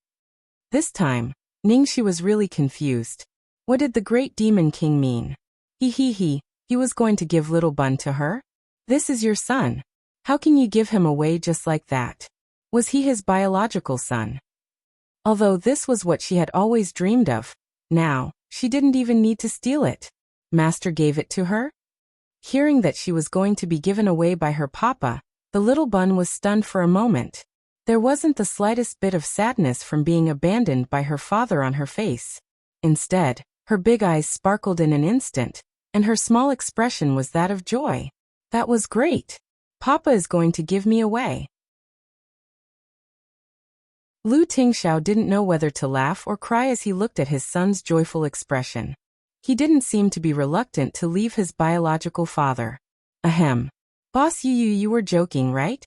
This time, Ningxi was really confused. What did the great demon king mean? He was going to give Little Bun to her? This is your son. How can you give him away just like that? Was he his biological son? Although this was what she had always dreamed of, now, she didn't even need to steal it. Master gave it to her? Hearing that she was going to be given away by her papa, the Little Bun was stunned for a moment. There wasn't the slightest bit of sadness from being abandoned by her father on her face. Instead, her big eyes sparkled in an instant, and her small expression was that of joy. That was great. Papa is going to give me away. Lu Tingxiao didn't know whether to laugh or cry as he looked at his son's joyful expression. He didn't seem to be reluctant to leave his biological father. Ahem. Boss you were joking, right?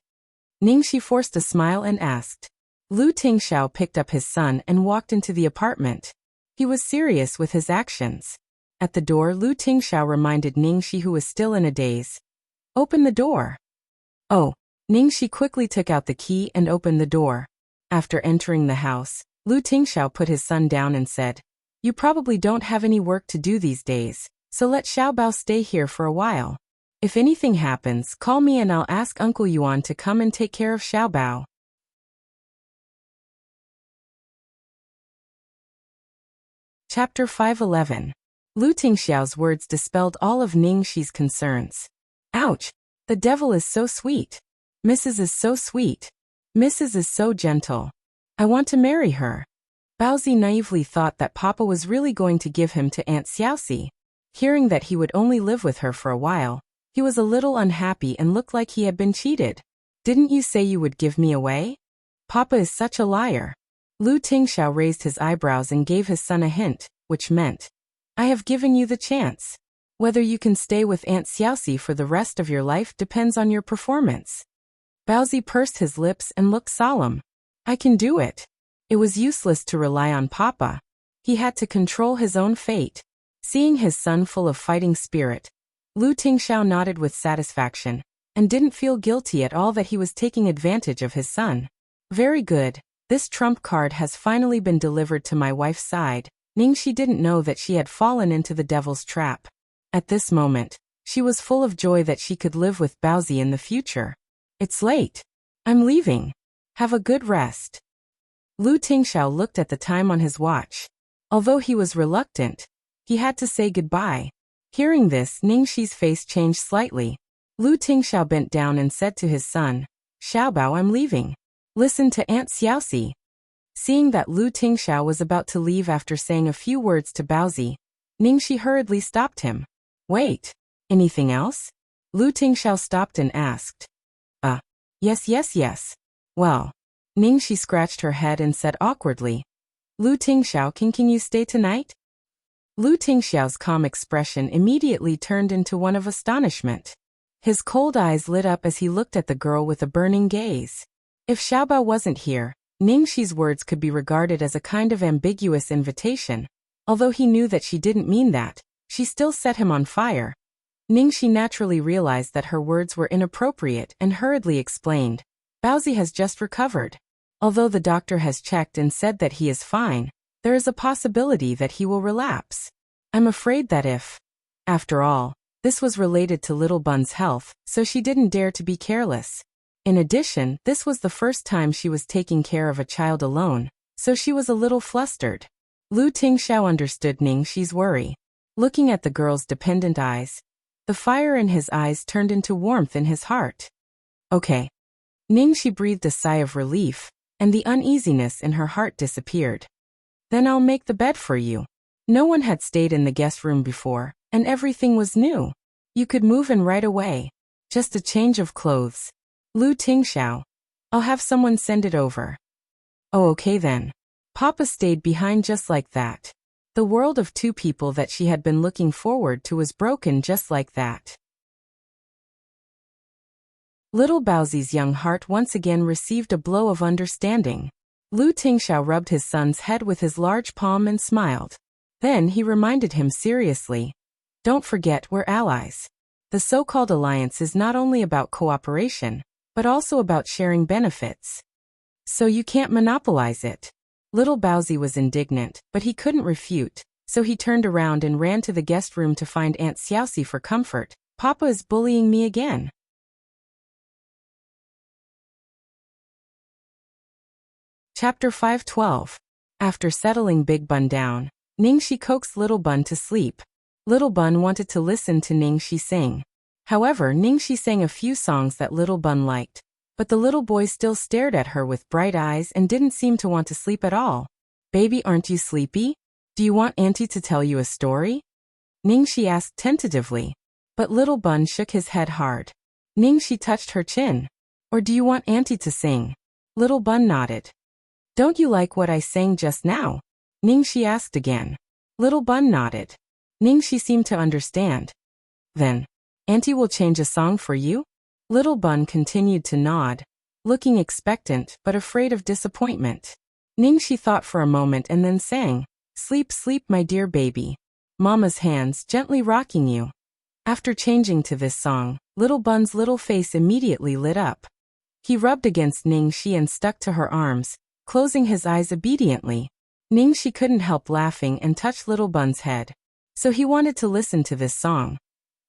Ningxi forced a smile and asked. Lu Tingxiao picked up his son and walked into the apartment. He was serious with his actions. At the door, Lu Tingxiao reminded Ningxi, who was still in a daze. Open the door. Oh. Ningxi quickly took out the key and opened the door. After entering the house, Lu Tingxiao put his son down and said, "You probably don't have any work to do these days, so let Xiaobao stay here for a while. If anything happens, call me and I'll ask Uncle Yuan to come and take care of Xiaobao." Chapter 511. Lu Tingxiao's words dispelled all of Ningxi's concerns. Ouch! The devil is so sweet. Mrs. is so sweet. Mrs. is so gentle. I want to marry her. Baozi naively thought that Papa was really going to give him to Aunt Xiaoxi. Hearing that he would only live with her for a while, he was a little unhappy and looked like he had been cheated. Didn't you say you would give me away? Papa is such a liar. Lu Tingxiao raised his eyebrows and gave his son a hint, which meant, I have given you the chance. Whether you can stay with Aunt Xiaoxi for the rest of your life depends on your performance. Baozi pursed his lips and looked solemn. I can do it. It was useless to rely on Papa. He had to control his own fate. Seeing his son full of fighting spirit, Lu Tingxiao nodded with satisfaction, and didn't feel guilty at all that he was taking advantage of his son. Very good. This trump card has finally been delivered to my wife's side. Ningxi didn't know that she had fallen into the devil's trap. At this moment, she was full of joy that she could live with Baozi in the future. It's late. I'm leaving. Have a good rest. Lu Tingxiao looked at the time on his watch. Although he was reluctant, he had to say goodbye. Hearing this, Ningxi's face changed slightly. Lu Tingxiao bent down and said to his son, Xiaobao, I'm leaving. Listen to Aunt Xiaoxi. Seeing that Lu Tingxiao was about to leave after saying a few words to Baozi, Ningxi hurriedly stopped him. Wait. Anything else? Lu Tingxiao stopped and asked. Yes. Well. Ningxi scratched her head and said awkwardly. Lu Tingxiao, can you stay tonight? Lu Tingxiao's calm expression immediately turned into one of astonishment. His cold eyes lit up as he looked at the girl with a burning gaze. If Xiaobao wasn't here, Ningxi's words could be regarded as a kind of ambiguous invitation. Although he knew that she didn't mean that, she still set him on fire. Ningxi naturally realized that her words were inappropriate and hurriedly explained. Baozi has just recovered. Although the doctor has checked and said that he is fine, there is a possibility that he will relapse. I'm afraid that if... After all, this was related to Little Bun's health, so she didn't dare to be careless. In addition, this was the first time she was taking care of a child alone, so she was a little flustered. Lu Tingxiao understood Ningxi's worry. Looking at the girl's dependent eyes, the fire in his eyes turned into warmth in his heart. Okay. Ningxi breathed a sigh of relief, and the uneasiness in her heart disappeared. Then I'll make the bed for you. No one had stayed in the guest room before, and everything was new. You could move in right away. Just a change of clothes. Lu Tingxiao. I'll have someone send it over. Oh, okay then. Papa stayed behind just like that. The world of two people that she had been looking forward to was broken just like that. Little Baozi's young heart once again received a blow of understanding. Lu Tingxiao rubbed his son's head with his large palm and smiled. Then he reminded him seriously. Don't forget, we're allies. The so-called alliance is not only about cooperation, but also about sharing benefits. So you can't monopolize it. Little Baozi was indignant, but he couldn't refute, so he turned around and ran to the guest room to find Aunt Xiaoxi for comfort. Papa is bullying me again. Chapter 5:12. After settling Big Bun down, Ningxi coaxed Little Bun to sleep. Little Bun wanted to listen to Ningxi sing. However, Ningxi sang a few songs that Little Bun liked, but the little boy still stared at her with bright eyes and didn't seem to want to sleep at all. Baby, aren't you sleepy? Do you want Auntie to tell you a story? Ningxi asked tentatively, but Little Bun shook his head hard. Ningxi touched her chin. Or do you want Auntie to sing? Little Bun nodded. Don't you like what I sang just now? Ningxi asked again. Little Bun nodded. Ningxi seemed to understand. Then, Auntie will change a song for you? Little Bun continued to nod, looking expectant but afraid of disappointment. Ningxi thought for a moment and then sang, Sleep, sleep, my dear baby. Mama's hands gently rocking you. After changing to this song, Little Bun's little face immediately lit up. He rubbed against Ningxi and stuck to her arms, closing his eyes obediently. Ningxi couldn't help laughing and touched Little Bun's head. So he wanted to listen to this song.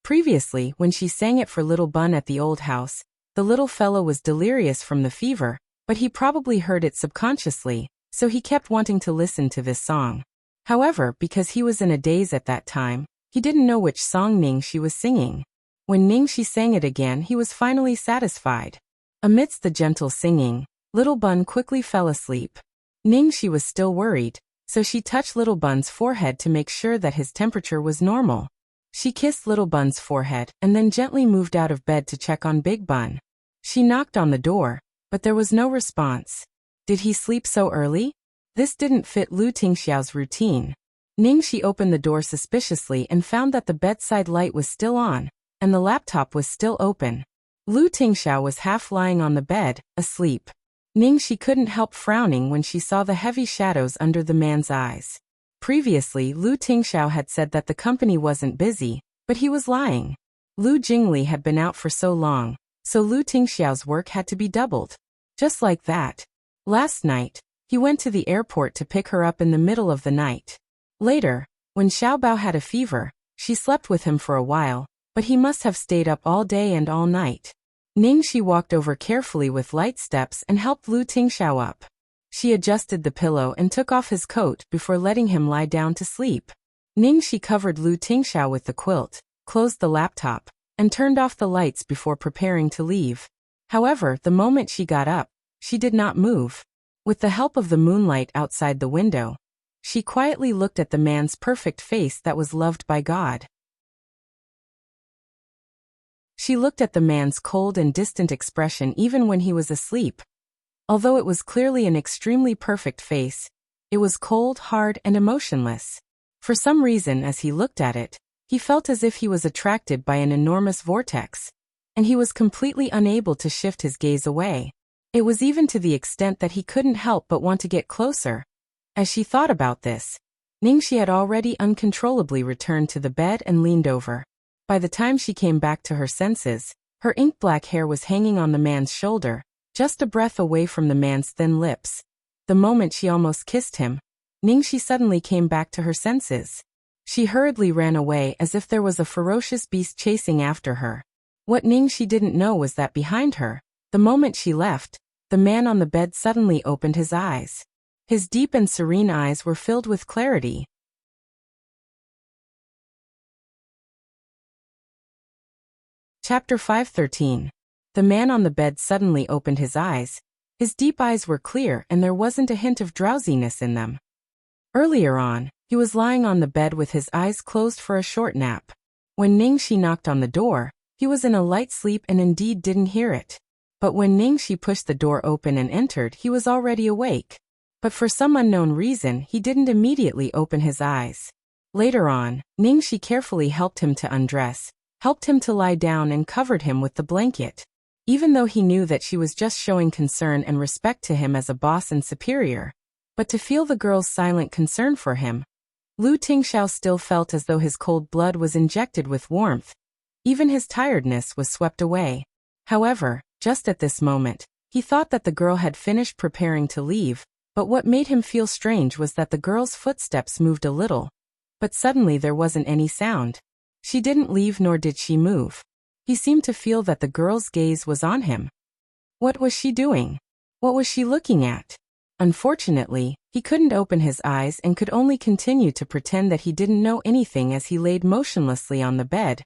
Previously, when she sang it for Little Bun at the old house, the little fellow was delirious from the fever, but he probably heard it subconsciously, so he kept wanting to listen to this song. However, because he was in a daze at that time, he didn't know which song Ningxi was singing. When Ningxi sang it again, he was finally satisfied. Amidst the gentle singing, Little Bun quickly fell asleep. Ningxi was still worried, so she touched Little Bun's forehead to make sure that his temperature was normal. She kissed Little Bun's forehead and then gently moved out of bed to check on Big Bun. She knocked on the door, but there was no response. Did he sleep so early? This didn't fit Lu Tingxiao's routine. Ningxi opened the door suspiciously and found that the bedside light was still on, and the laptop was still open. Lu Tingxiao was half lying on the bed, asleep. Ningxi couldn't help frowning when she saw the heavy shadows under the man's eyes. Previously, Lu Tingxiao had said that the company wasn't busy, but he was lying. Lu Jingli had been out for so long, so Lu Tingxiao's work had to be doubled. Just like that. Last night, he went to the airport to pick her up in the middle of the night. Later, when Xiaobao had a fever, she slept with him for a while, but he must have stayed up all day and all night. Ningxi walked over carefully with light steps and helped Lu Tingxiao up. She adjusted the pillow and took off his coat before letting him lie down to sleep. Ningxi covered Lu Tingxiao with the quilt, closed the laptop, and turned off the lights before preparing to leave. However, the moment she got up, she did not move. With the help of the moonlight outside the window, she quietly looked at the man's perfect face that was loved by God. She looked at the man's cold and distant expression even when he was asleep. Although it was clearly an extremely perfect face, it was cold, hard, and emotionless. For some reason, as he looked at it, he felt as if he was attracted by an enormous vortex, and he was completely unable to shift his gaze away. It was even to the extent that he couldn't help but want to get closer. As she thought about this, Ningxi had already uncontrollably returned to the bed and leaned over. By the time she came back to her senses, her ink-black hair was hanging on the man's shoulder, just a breath away from the man's thin lips. The moment she almost kissed him, Ningxi suddenly came back to her senses. She hurriedly ran away as if there was a ferocious beast chasing after her. What Ningxi didn't know was that behind her, the moment she left, the man on the bed suddenly opened his eyes. His deep and serene eyes were filled with clarity. Chapter 5:13. The man on the bed suddenly opened his eyes. His deep eyes were clear and there wasn't a hint of drowsiness in them. Earlier on, he was lying on the bed with his eyes closed for a short nap. When Ningxi knocked on the door, he was in a light sleep and indeed didn't hear it. But when Ningxi pushed the door open and entered, he was already awake. But for some unknown reason, he didn't immediately open his eyes. Later on, Ningxi carefully helped him to undress, helped him to lie down and covered him with the blanket. Even though he knew that she was just showing concern and respect to him as a boss and superior, but to feel the girl's silent concern for him, Lu Tingxiao still felt as though his cold blood was injected with warmth. Even his tiredness was swept away. However, just at this moment, he thought that the girl had finished preparing to leave, but what made him feel strange was that the girl's footsteps moved a little. But suddenly there wasn't any sound. She didn't leave nor did she move. He seemed to feel that the girl's gaze was on him. What was she doing? What was she looking at? Unfortunately, he couldn't open his eyes and could only continue to pretend that he didn't know anything as he laid motionlessly on the bed,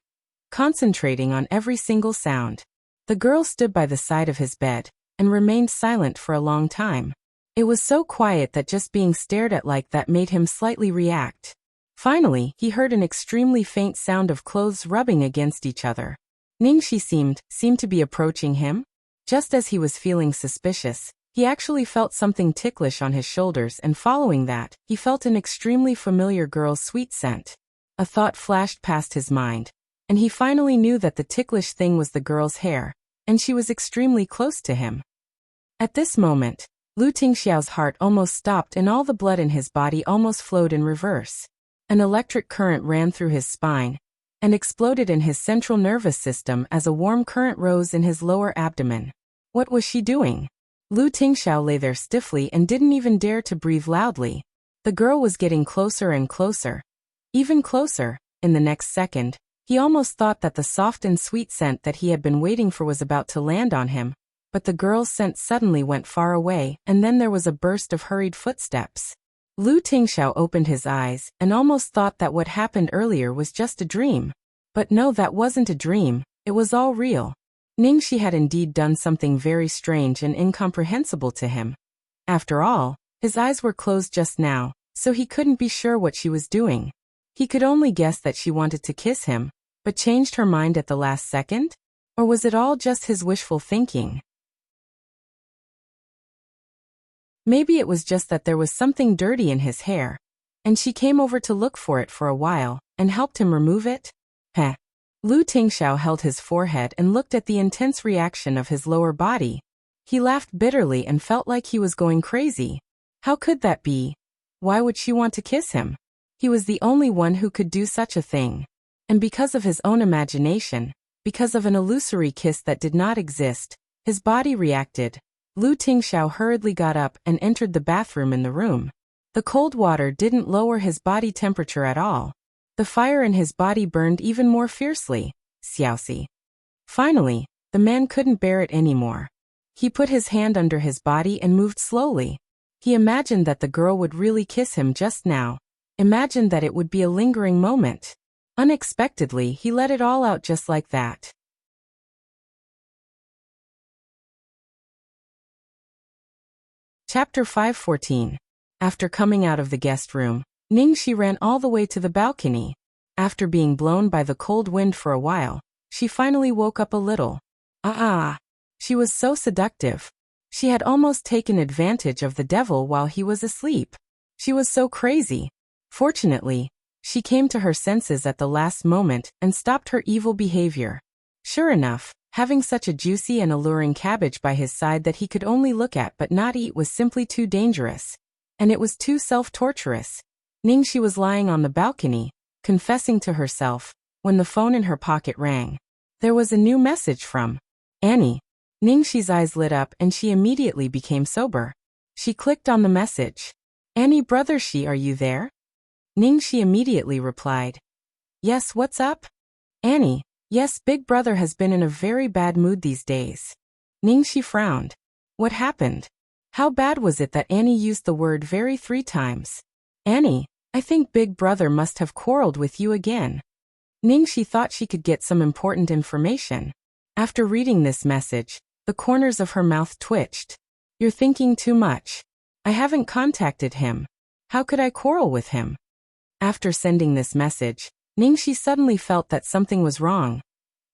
concentrating on every single sound. The girl stood by the side of his bed and remained silent for a long time. It was so quiet that just being stared at like that made him slightly react. Finally, he heard an extremely faint sound of clothes rubbing against each other. Ningxi seemed to be approaching him. Just as he was feeling suspicious, he actually felt something ticklish on his shoulders, and following that, he felt an extremely familiar girl's sweet scent. A thought flashed past his mind, and he finally knew that the ticklish thing was the girl's hair, and she was extremely close to him. At this moment, Lu Tingxiao's heart almost stopped and all the blood in his body almost flowed in reverse. An electric current ran through his spine and exploded in his central nervous system as a warm current rose in his lower abdomen. What was she doing? Lu Tingxiao lay there stiffly and didn't even dare to breathe loudly. The girl was getting closer and closer. Even closer. In the next second, he almost thought that the soft and sweet scent that he had been waiting for was about to land on him. But the girl's scent suddenly went far away, and then there was a burst of hurried footsteps. Lu Tingxiao opened his eyes and almost thought that what happened earlier was just a dream. But no, that wasn't a dream, it was all real. Ningxi had indeed done something very strange and incomprehensible to him. After all, his eyes were closed just now, so he couldn't be sure what she was doing. He could only guess that she wanted to kiss him, but changed her mind at the last second? Or was it all just his wishful thinking? Maybe it was just that there was something dirty in his hair, and she came over to look for it for a while, and helped him remove it? Heh. Lu Tingxiao held his forehead and looked at the intense reaction of his lower body. He laughed bitterly and felt like he was going crazy. How could that be? Why would she want to kiss him? He was the only one who could do such a thing. And because of his own imagination, because of an illusory kiss that did not exist, his body reacted. Lu Tingxiao hurriedly got up and entered the bathroom in the room. The cold water didn't lower his body temperature at all. The fire in his body burned even more fiercely. Xiaoxi. Finally, the man couldn't bear it anymore. He put his hand under his body and moved slowly. He imagined that the girl would really kiss him just now. Imagined that it would be a lingering moment. Unexpectedly, he let it all out just like that. Chapter 514. After coming out of the guest room, Ningxi ran all the way to the balcony. After being blown by the cold wind for a while, she finally woke up a little. She was so seductive. She had almost taken advantage of the devil while he was asleep. She was so crazy. Fortunately, she came to her senses at the last moment and stopped her evil behavior. Sure enough, having such a juicy and alluring cabbage by his side that he could only look at but not eat was simply too dangerous. And it was too self-torturous. Ningxi was lying on the balcony, confessing to herself, when the phone in her pocket rang. There was a new message from Annie. Ningxi's eyes lit up and she immediately became sober. She clicked on the message. Annie brother, are you there? Ningxi immediately replied. Yes, what's up? Annie. Yes, big brother has been in a very bad mood these days. Ningxi frowned. What happened? How bad was it that Annie used the word very 3 times? Annie, I think big brother must have quarreled with you again. Ningxi thought she could get some important information. After reading this message, the corners of her mouth twitched. You're thinking too much. I haven't contacted him. How could I quarrel with him? After sending this message, Ningxi suddenly felt that something was wrong.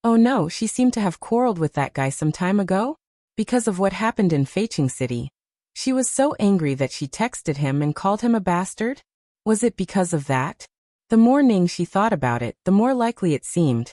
Oh no, she seemed to have quarreled with that guy some time ago? Because of what happened in Feiqing City. She was so angry that she texted him and called him a bastard? Was it because of that? The more Ningxi thought about it, the more likely it seemed.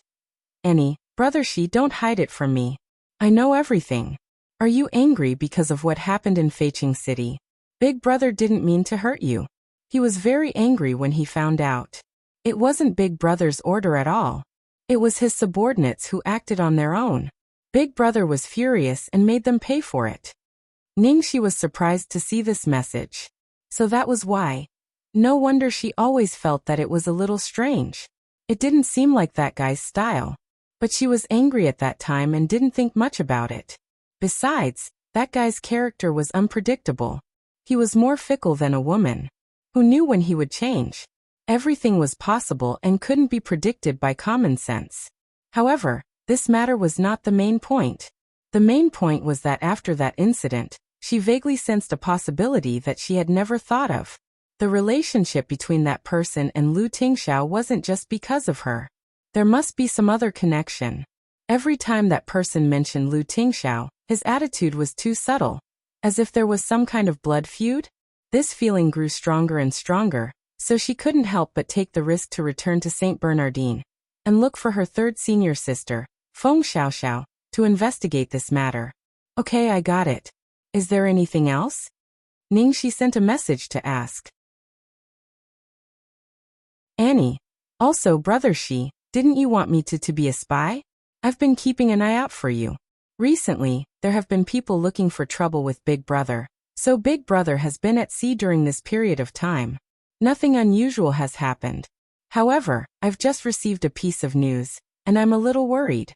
Annie, brother Shi, don't hide it from me. I know everything. Are you angry because of what happened in Feiqing City? Big brother didn't mean to hurt you. He was very angry when he found out. It wasn't Big Brother's order at all. It was his subordinates who acted on their own. Big Brother was furious and made them pay for it. Ningxi was surprised to see this message. So that was why. No wonder she always felt that it was a little strange. It didn't seem like that guy's style. But she was angry at that time and didn't think much about it. Besides, that guy's character was unpredictable. He was more fickle than a woman. Who knew when he would change? Everything was possible and couldn't be predicted by common sense. However, this matter was not the main point. The main point was that after that incident, she vaguely sensed a possibility that she had never thought of. The relationship between that person and Lu Tingxiao wasn't just because of her. There must be some other connection. Every time that person mentioned Lu Tingxiao, his attitude was too subtle. As if there was some kind of blood feud? This feeling grew stronger and stronger, so she couldn't help but take the risk to return to St. Bernardine and look for her third senior sister, Feng Xiaoxiao, to investigate this matter. Okay, I got it. Is there anything else? Ningxi sent a message to ask. Annie. Also, brother Shi, didn't you want me to be a spy? I've been keeping an eye out for you. Recently, there have been people looking for trouble with Big Brother. So Big Brother has been at sea during this period of time. Nothing unusual has happened. However, I've just received a piece of news, and I'm a little worried.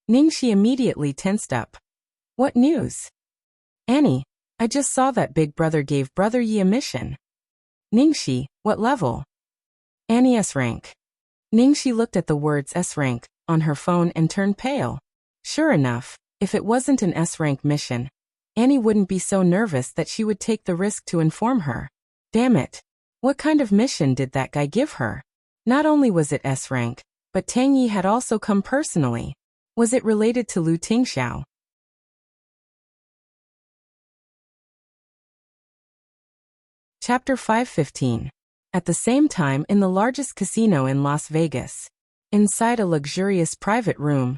Ningxi immediately tensed up. What news? Annie, I just saw that Big Brother gave Brother Yi a mission. Ningxi, what level? Annie, S rank. Ningxi looked at the words S rank on her phone and turned pale. Sure enough, if it wasn't an S rank mission, Annie wouldn't be so nervous that she would take the risk to inform her. Damn it. What kind of mission did that guy give her? Not only was it S rank, but Tang Yi had also come personally. Was it related to Lu Tingxiao? Chapter 515. At the same time in the largest casino in Las Vegas. Inside a luxurious private room,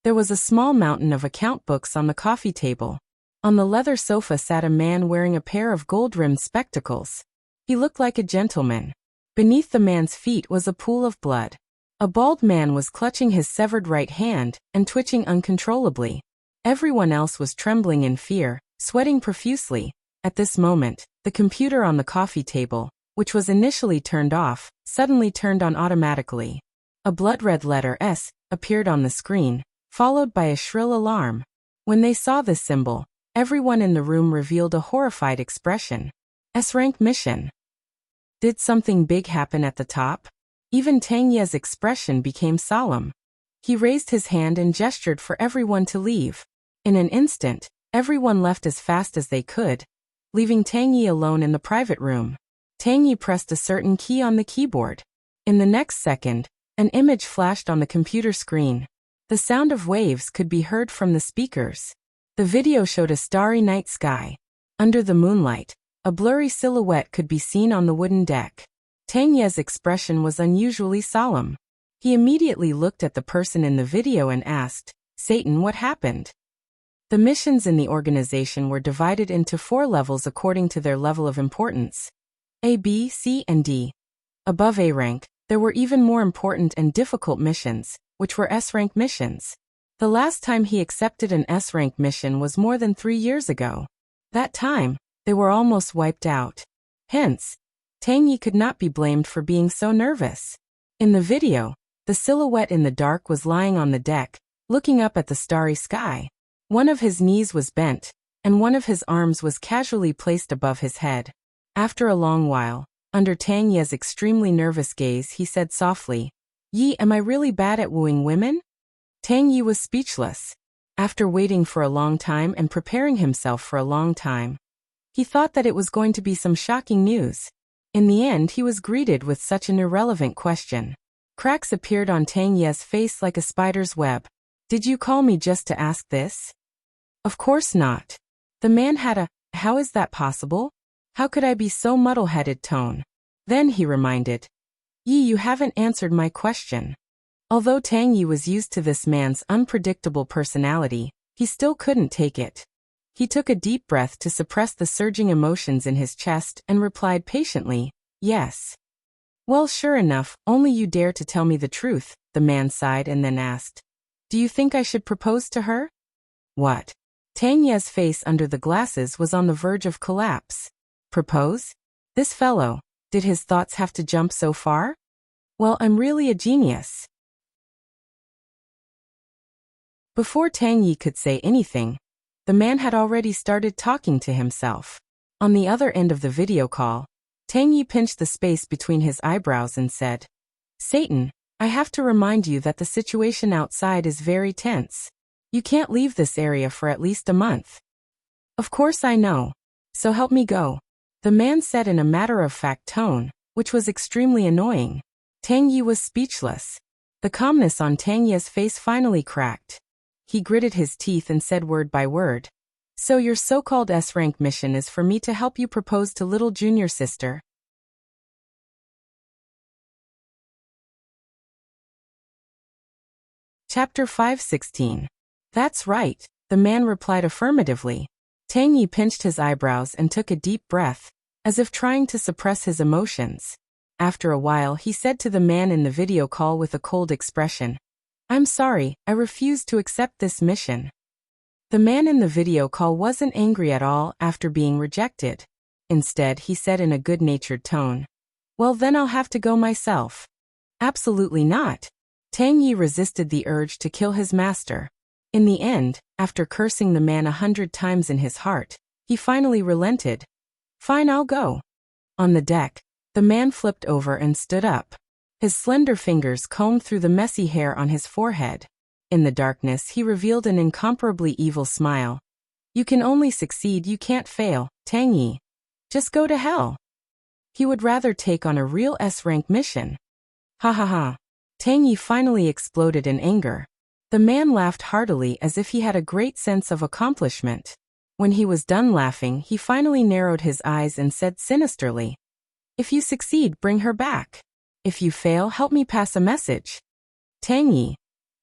there was a small mountain of account books on the coffee table. On the leather sofa sat a man wearing a pair of gold-rimmed spectacles. He looked like a gentleman. Beneath the man's feet was a pool of blood. A bald man was clutching his severed right hand and twitching uncontrollably. Everyone else was trembling in fear, sweating profusely. At this moment, the computer on the coffee table, which was initially turned off, suddenly turned on automatically. A blood-red letter S appeared on the screen, followed by a shrill alarm. When they saw this symbol, everyone in the room revealed a horrified expression. S-rank mission. Did something big happen at the top? Even Tang Ye's expression became solemn. He raised his hand and gestured for everyone to leave. In an instant, everyone left as fast as they could, leaving Tang Yi alone in the private room. Tang Yi pressed a certain key on the keyboard. In the next second, an image flashed on the computer screen. The sound of waves could be heard from the speakers. The video showed a starry night sky. Under the moonlight, a blurry silhouette could be seen on the wooden deck. Tang Ye's expression was unusually solemn. He immediately looked at the person in the video and asked, Satan, what happened? The missions in the organization were divided into 4 levels according to their level of importance. A, B, C, and D. Above A rank, there were even more important and difficult missions, which were S-rank missions. The last time he accepted an S-rank mission was more than 3 years ago. That time, they were almost wiped out. Hence, Tang Yi could not be blamed for being so nervous. In the video, the silhouette in the dark was lying on the deck, looking up at the starry sky. One of his knees was bent, and one of his arms was casually placed above his head. After a long while, under Tang Ye's extremely nervous gaze, he said softly, Yi, am I really bad at wooing women? Tang Yi was speechless. After waiting for a long time and preparing himself for a long time, he thought that it was going to be some shocking news. In the end, he was greeted with such an irrelevant question. Cracks appeared on Tang Ye's face like a spider's web. Did you call me just to ask this? Of course not. The man had a, how is that possible? How could I be so muddle-headed tone? Then he reminded. Yi, you haven't answered my question. Although Tang Yi was used to this man's unpredictable personality, he still couldn't take it. He took a deep breath to suppress the surging emotions in his chest and replied patiently, yes. Well, sure enough, only you dare to tell me the truth, the man sighed and then asked. Do you think I should propose to her? What? Tang Ye's face under the glasses was on the verge of collapse. Propose? This fellow, did his thoughts have to jump so far? Well, I'm really a genius. Before Tang Yi could say anything, the man had already started talking to himself. On the other end of the video call, Tang Yi pinched the space between his eyebrows and said, Satan, I have to remind you that the situation outside is very tense. You can't leave this area for at least a month. Of course I know. So help me go. The man said in a matter-of-fact tone, which was extremely annoying. Tang Yi was speechless. The calmness on Tang Ye's face finally cracked. He gritted his teeth and said word by word. So your so-called S-rank mission is for me to help you propose to little junior sister. Chapter 5:16. That's right, the man replied affirmatively. Tang Yi pinched his eyebrows and took a deep breath, as if trying to suppress his emotions. After a while, he said to the man in the video call with a cold expression, I'm sorry, I refuse to accept this mission. The man in the video call wasn't angry at all after being rejected. Instead, he said in a good-natured tone, Well, then I'll have to go myself. Absolutely not. Tang Yi resisted the urge to kill his master. In the end, after cursing the man 100 times in his heart, he finally relented. Fine, I'll go. On the deck, the man flipped over and stood up. His slender fingers combed through the messy hair on his forehead. In the darkness, he revealed an incomparably evil smile. You can only succeed, you can't fail, Tang Yi. Just go to hell. He would rather take on a real S-rank mission. Ha ha ha. Tang Yi finally exploded in anger. The man laughed heartily as if he had a great sense of accomplishment. When he was done laughing, he finally narrowed his eyes and said sinisterly, If you succeed, bring her back. If you fail, help me pass a message. Tang Yi.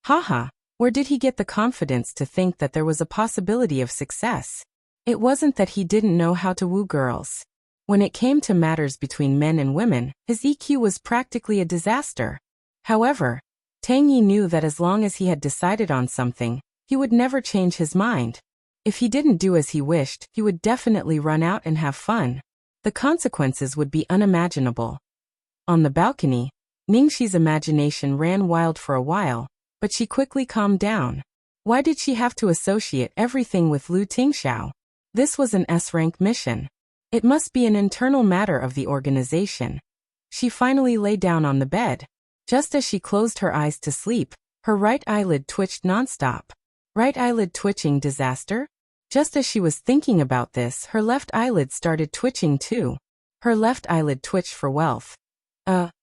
Haha, where did he get the confidence to think that there was a possibility of success? It wasn't that he didn't know how to woo girls. When it came to matters between men and women, his EQ was practically a disaster. However, Tang Yi knew that as long as he had decided on something, he would never change his mind. If he didn't do as he wished, he would definitely run out and have fun. The consequences would be unimaginable. On the balcony, Ningxi's imagination ran wild for a while, but she quickly calmed down. Why did she have to associate everything with Lu Tingxiao? This was an S-rank mission. It must be an internal matter of the organization. She finally lay down on the bed. Just as she closed her eyes to sleep, her right eyelid twitched nonstop. Right eyelid twitching disaster? Just as she was thinking about this, her left eyelid started twitching too. Her left eyelid twitched for wealth.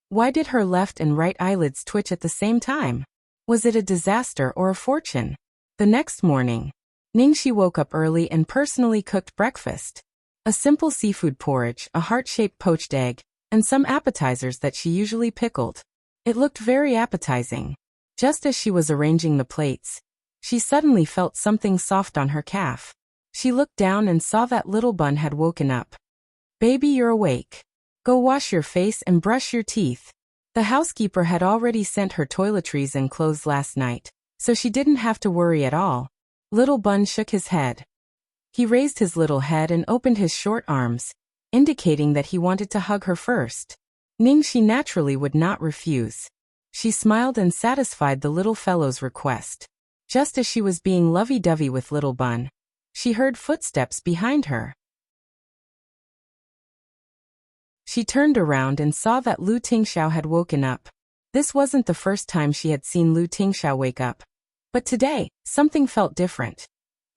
Why did her left and right eyelids twitch at the same time? Was it a disaster or a fortune? The next morning, Ningxi woke up early and personally cooked breakfast. A simple seafood porridge, a heart-shaped poached egg, and some appetizers that she usually pickled. It looked very appetizing. Just as she was arranging the plates, she suddenly felt something soft on her calf. She looked down and saw that little bun had woken up. Baby, you're awake. Go wash your face and brush your teeth. The housekeeper had already sent her toiletries and clothes last night, so she didn't have to worry at all. Little Bun shook his head. He raised his little head and opened his short arms, indicating that he wanted to hug her first. Ningxi naturally would not refuse. She smiled and satisfied the little fellow's request. Just as she was being lovey-dovey with Little Bun, she heard footsteps behind her. She turned around and saw that Lu Tingxiao had woken up. This wasn't the first time she had seen Lu Tingxiao wake up. But today, something felt different.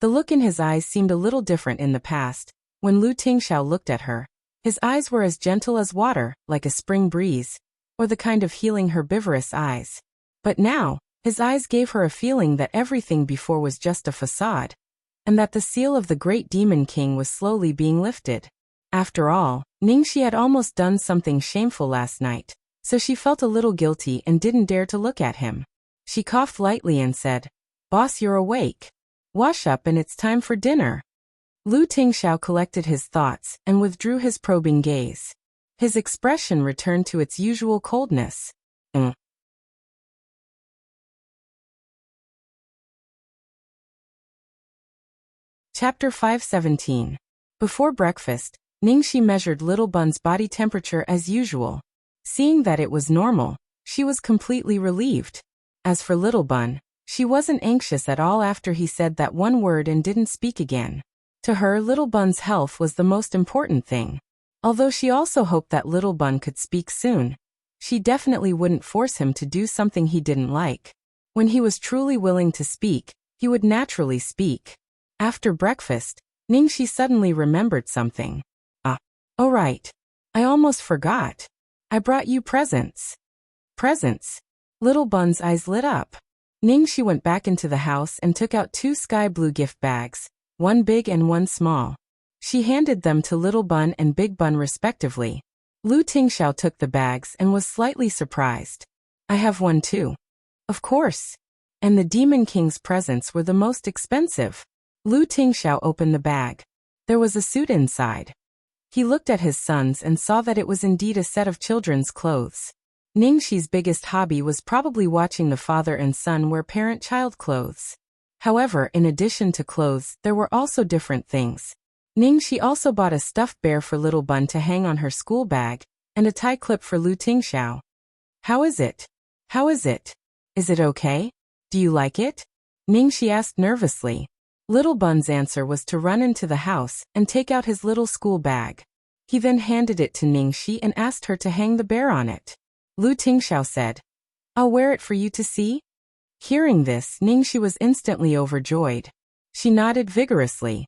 The look in his eyes seemed a little different in the past. When Lu Tingxiao looked at her, His eyes were as gentle as water, like a spring breeze, or the kind of healing herbivorous eyes. But now, his eyes gave her a feeling that everything before was just a facade, and that the seal of the great Demon King was slowly being lifted. After all, Ningxi had almost done something shameful last night, so she felt a little guilty and didn't dare to look at him. She coughed lightly and said, "Boss, you're awake. Wash up and it's time for dinner." Lu Tingxiao collected his thoughts and withdrew his probing gaze. His expression returned to its usual coldness. Chapter 517. Before breakfast, Ningxi measured Little Bun's body temperature as usual. Seeing that it was normal, she was completely relieved. As for Little Bun, she wasn't anxious at all after he said that one word and didn't speak again. To her, Little Bun's health was the most important thing. Although she also hoped that Little Bun could speak soon, she definitely wouldn't force him to do something he didn't like. When he was truly willing to speak, he would naturally speak. After breakfast, Ningxi suddenly remembered something. Oh right. I almost forgot. I brought you presents. Presents? Little Bun's eyes lit up. Ningxi went back into the house and took out 2 sky blue gift bags, one big and one small. She handed them to Little Bun and Big Bun respectively. Lu Tingxiao took the bags and was slightly surprised. "I have one too." "Of course." And the Demon King's presents were the most expensive. Lu Tingxiao opened the bag. There was a suit inside. He looked at his sons and saw that it was indeed a set of children's clothes. Ningxi's biggest hobby was probably watching the father and son wear parent-child clothes. However, in addition to clothes, there were also different things. Ningxi also bought a stuffed bear for Little Bun to hang on her school bag, and a tie clip for Lu Tingxiao. How is it? How is it? Is it okay? Do you like it?" Ningxi asked nervously. Little Bun's answer was to run into the house and take out his little school bag. He then handed it to Ningxi and asked her to hang the bear on it. Lu Tingxiao said, "I'll wear it for you to see." Hearing this, Ningxi was instantly overjoyed. She nodded vigorously.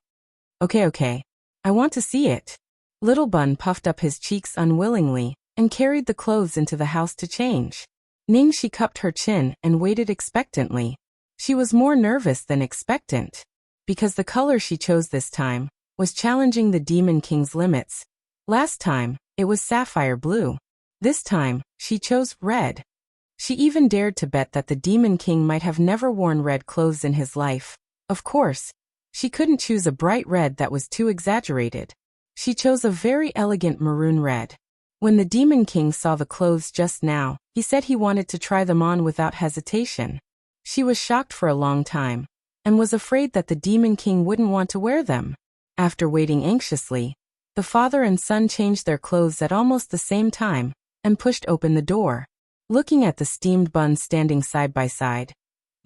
Okay. I want to see it." Little Bun puffed up his cheeks unwillingly and carried the clothes into the house to change. Ningxi cupped her chin and waited expectantly. She was more nervous than expectant, because the color she chose this time was challenging the Demon King's limits. Last time, it was sapphire blue. This time, she chose red. She even dared to bet that the Demon King might have never worn red clothes in his life. Of course, she couldn't choose a bright red that was too exaggerated. She chose a very elegant maroon red. When the Demon King saw the clothes just now, he said he wanted to try them on without hesitation. She was shocked for a long time, and was afraid that the Demon King wouldn't want to wear them. After waiting anxiously, the father and son changed their clothes at almost the same time, and pushed open the door. Looking at the steamed buns standing side by side,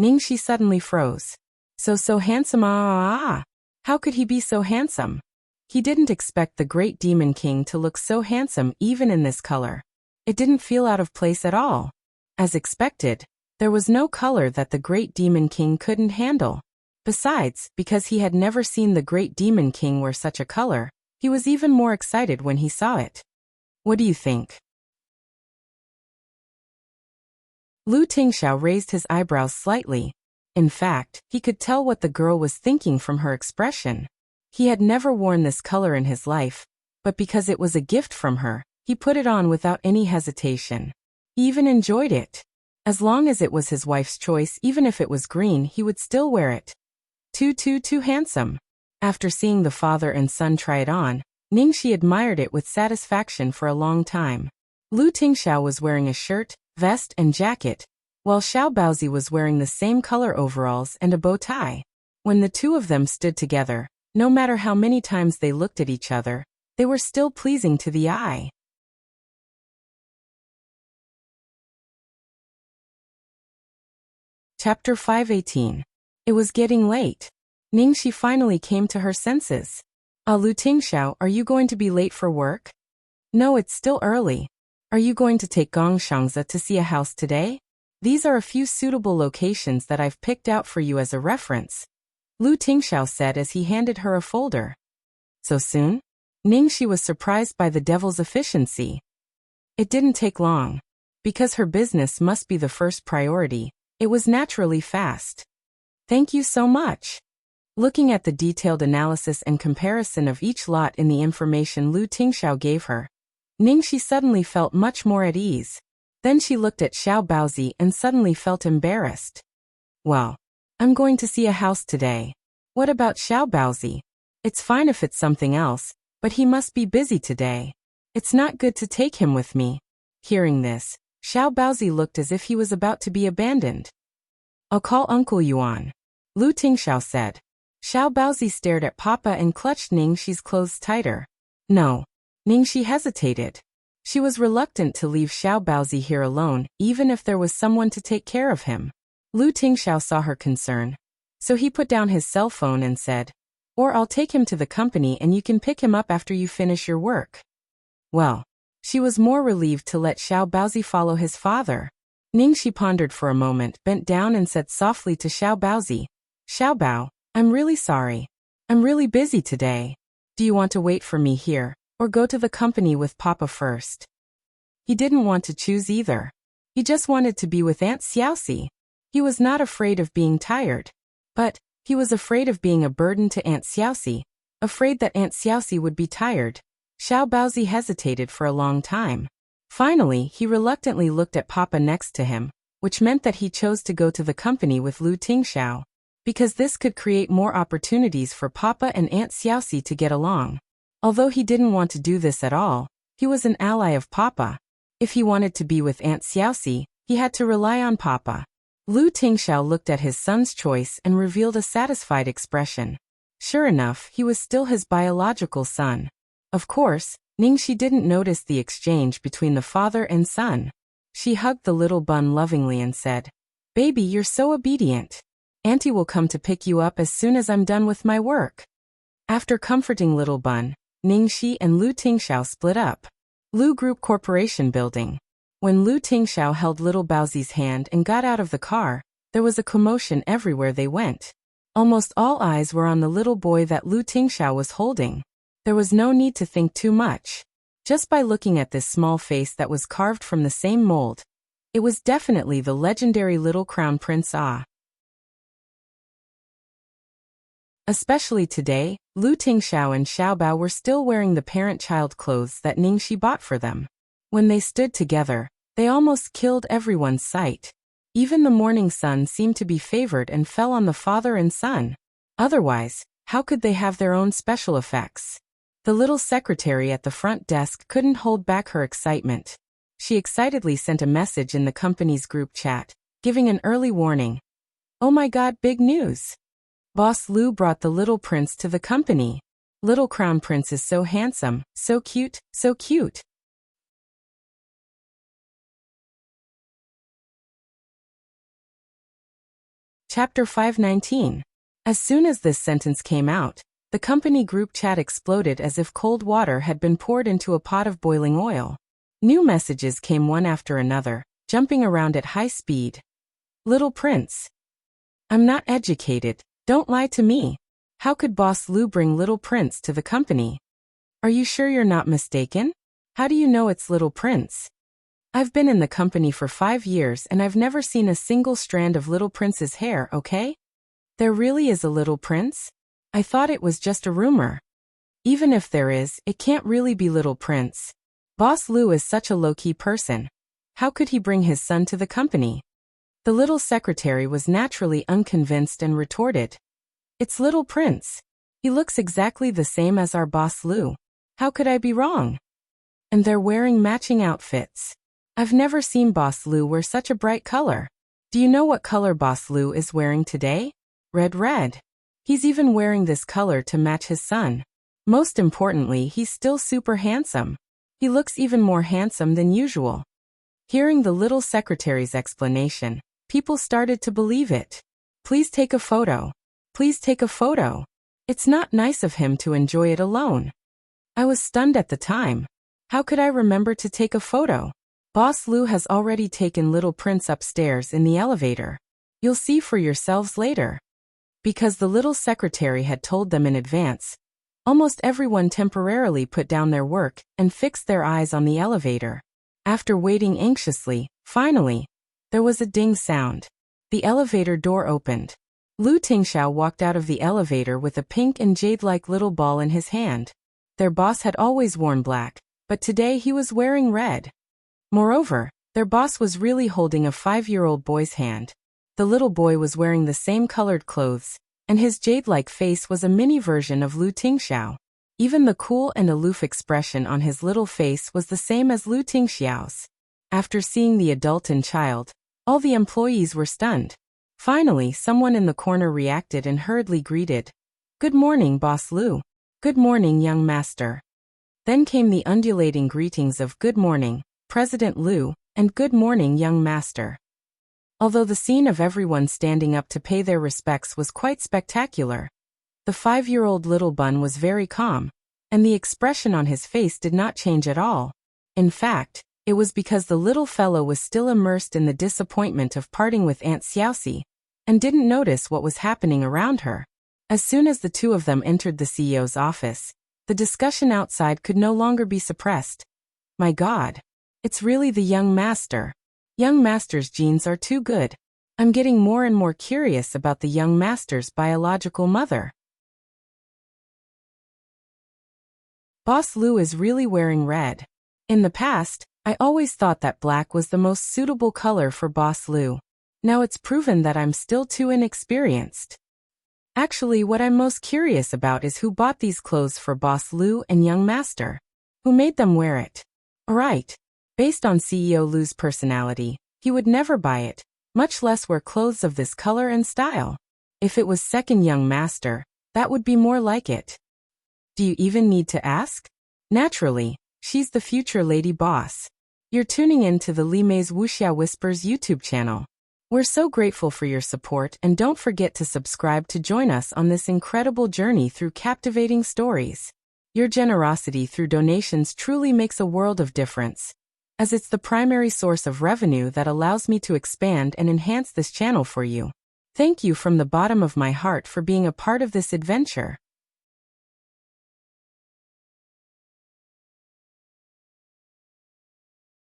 Ningxi suddenly froze. So handsome, How could he be so handsome? He didn't expect the great Demon King to look so handsome even in this color. It didn't feel out of place at all. As expected, there was no color that the great Demon King couldn't handle. Besides, because he had never seen the great Demon King wear such a color, he was even more excited when he saw it. "What do you think?" Lu Tingxiao raised his eyebrows slightly. In fact, he could tell what the girl was thinking from her expression. He had never worn this color in his life, but because it was a gift from her, he put it on without any hesitation. He even enjoyed it. As long as it was his wife's choice, even if it was green, he would still wear it. Too handsome. After seeing the father and son try it on, Ningxi admired it with satisfaction for a long time. Lu Tingxiao was wearing a shirt, vest and jacket, while Xiao Baozi was wearing the same color overalls and a bow tie. When the two of them stood together, no matter how many times they looked at each other, they were still pleasing to the eye. Chapter 518. It was getting late. Ningxi finally came to her senses. Lu Tingxiao, are you going to be late for work?" "No, it's still early. Are you going to take Gongshangzi to see a house today? These are a few suitable locations that I've picked out for you as a reference," Lu Tingxiao said as he handed her a folder. "So soon?" Ningxi was surprised by the devil's efficiency. It didn't take long. Because her business must be the first priority, it was naturally fast. Thank you so much. Looking at the detailed analysis and comparison of each lot in the information Lu Tingxiao gave her, Ningxi suddenly felt much more at ease. Then she looked at Xiao Baozi and suddenly felt embarrassed. Well, I'm going to see a house today. What about Xiao Baozi? It's fine if it's something else, but he must be busy today. It's not good to take him with me. Hearing this, Xiao Baozi looked as if he was about to be abandoned. I'll call Uncle Yuan, Lu Tingxiao said. Xiao Baozi stared at Papa and clutched Ningxi's clothes tighter. No. Ningxi hesitated. She was reluctant to leave Xiao Baozi here alone, even if there was someone to take care of him. Lu Tingxiao saw her concern. So he put down his cell phone and said, or I'll take him to the company and you can pick him up after you finish your work. Well, she was more relieved to let Xiao Baozi follow his father. Ningxi pondered for a moment, bent down and said softly to Xiao Baozi, Xiao Bao, I'm really sorry. I'm really busy today. Do you want to wait for me here, or go to the company with Papa first? He didn't want to choose either. He just wanted to be with Aunt Xiaoxi. He was not afraid of being tired. But he was afraid of being a burden to Aunt Xiaoxi, afraid that Aunt Xiaoxi would be tired. Xiao Baozi hesitated for a long time. Finally, he reluctantly looked at Papa next to him, which meant that he chose to go to the company with Lu Tingxiao, because this could create more opportunities for Papa and Aunt Xiaoxi to get along. Although he didn't want to do this at all, he was an ally of Papa. If he wanted to be with Aunt Xiaoxi, he had to rely on Papa. Lu Tingxiao looked at his son's choice and revealed a satisfied expression. Sure enough, he was still his biological son. Of course, Ningxi didn't notice the exchange between the father and son. She hugged the little bun lovingly and said, Baby, you're so obedient. Auntie will come to pick you up as soon as I'm done with my work. After comforting little bun, Ningxi and Lu Tingxiao split up. Lu Group Corporation Building. When Lu Tingxiao held little Baozi's hand and got out of the car, there was a commotion everywhere they went. Almost all eyes were on the little boy that Lu Tingxiao was holding. There was no need to think too much. Just by looking at this small face that was carved from the same mold, it was definitely the legendary little Crown Prince Ah. Especially today, Lu Tingxiao and Xiao Bao were still wearing the parent-child clothes that Ningxi bought for them. When they stood together, they almost killed everyone's sight. Even the morning sun seemed to be favored and fell on the father and son. Otherwise, how could they have their own special effects? The little secretary at the front desk couldn't hold back her excitement. She excitedly sent a message in the company's group chat, giving an early warning. Oh my God, big news! Boss Lu brought the little prince to the company. Little Crown Prince is so handsome, so cute, so cute. Chapter 519. As soon as this sentence came out, the company group chat exploded as if cold water had been poured into a pot of boiling oil. New messages came one after another, jumping around at high speed. Little Prince. I'm not educated, don't lie to me. How could Boss Lu bring Little Prince to the company? Are you sure you're not mistaken? How do you know it's Little Prince? I've been in the company for 5 years and I've never seen a single strand of Little Prince's hair, okay? There really is a Little Prince? I thought it was just a rumor. Even if there is, it can't really be Little Prince. Boss Lu is such a low-key person. How could he bring his son to the company? The little secretary was naturally unconvinced and retorted. It's Little Prince. He looks exactly the same as our Boss Lu. How could I be wrong? And they're wearing matching outfits. I've never seen Boss Lu wear such a bright color. Do you know what color Boss Lu is wearing today? Red. He's even wearing this color to match his son. Most importantly, he's still super handsome. He looks even more handsome than usual. Hearing the little secretary's explanation, people started to believe it. Please take a photo. Please take a photo. It's not nice of him to enjoy it alone. I was stunned at the time. How could I remember to take a photo? Boss Lu has already taken Little Prince upstairs in the elevator. You'll see for yourselves later. Because the little secretary had told them in advance, Almost everyone temporarily put down their work and fixed their eyes on the elevator. After waiting anxiously, finally, there was a ding sound. The elevator door opened. Lu Tingxiao walked out of the elevator with a pink and jade-like little ball in his hand. Their boss had always worn black, but today he was wearing red. Moreover, their boss was really holding a 5-year-old boy's hand. The little boy was wearing the same colored clothes, and his jade-like face was a mini version of Lu Tingxiao. Even the cool and aloof expression on his little face was the same as Lu Tingxiao's. After seeing the adult and child, all the employees were stunned. Finally, someone in the corner reacted and hurriedly greeted, "Good morning, Boss Lu." "Good morning, young master." Then came the undulating greetings of "Good morning, President Lu," and "Good morning, young master." Although the scene of everyone standing up to pay their respects was quite spectacular, the 5-year-old little bun was very calm, and the expression on his face did not change at all. In fact, it was because the little fellow was still immersed in the disappointment of parting with Aunt Xiaoxi, and didn't notice what was happening around her. As soon as the two of them entered the CEO's office, the discussion outside could no longer be suppressed. "My God, it's really the young master. Young master's genes are too good. I'm getting more and more curious about the young master's biological mother." Boss Lu is really wearing red. In the past, I always thought that black was the most suitable color for Boss Lu. Now it's proven that I'm still too inexperienced. Actually, what I'm most curious about is who bought these clothes for Boss Lu and young master. Who made them wear it? Alright. Based on CEO Lu's personality, he would never buy it, much less wear clothes of this color and style. If it was second young master, that would be more like it. Do you even need to ask? Naturally, she's the future lady boss. You're tuning in to the Li Mei's Wuxia Whispers YouTube channel. We're so grateful for your support, and don't forget to subscribe to join us on this incredible journey through captivating stories. Your generosity through donations truly makes a world of difference, as it's the primary source of revenue that allows me to expand and enhance this channel for you. Thank you from the bottom of my heart for being a part of this adventure.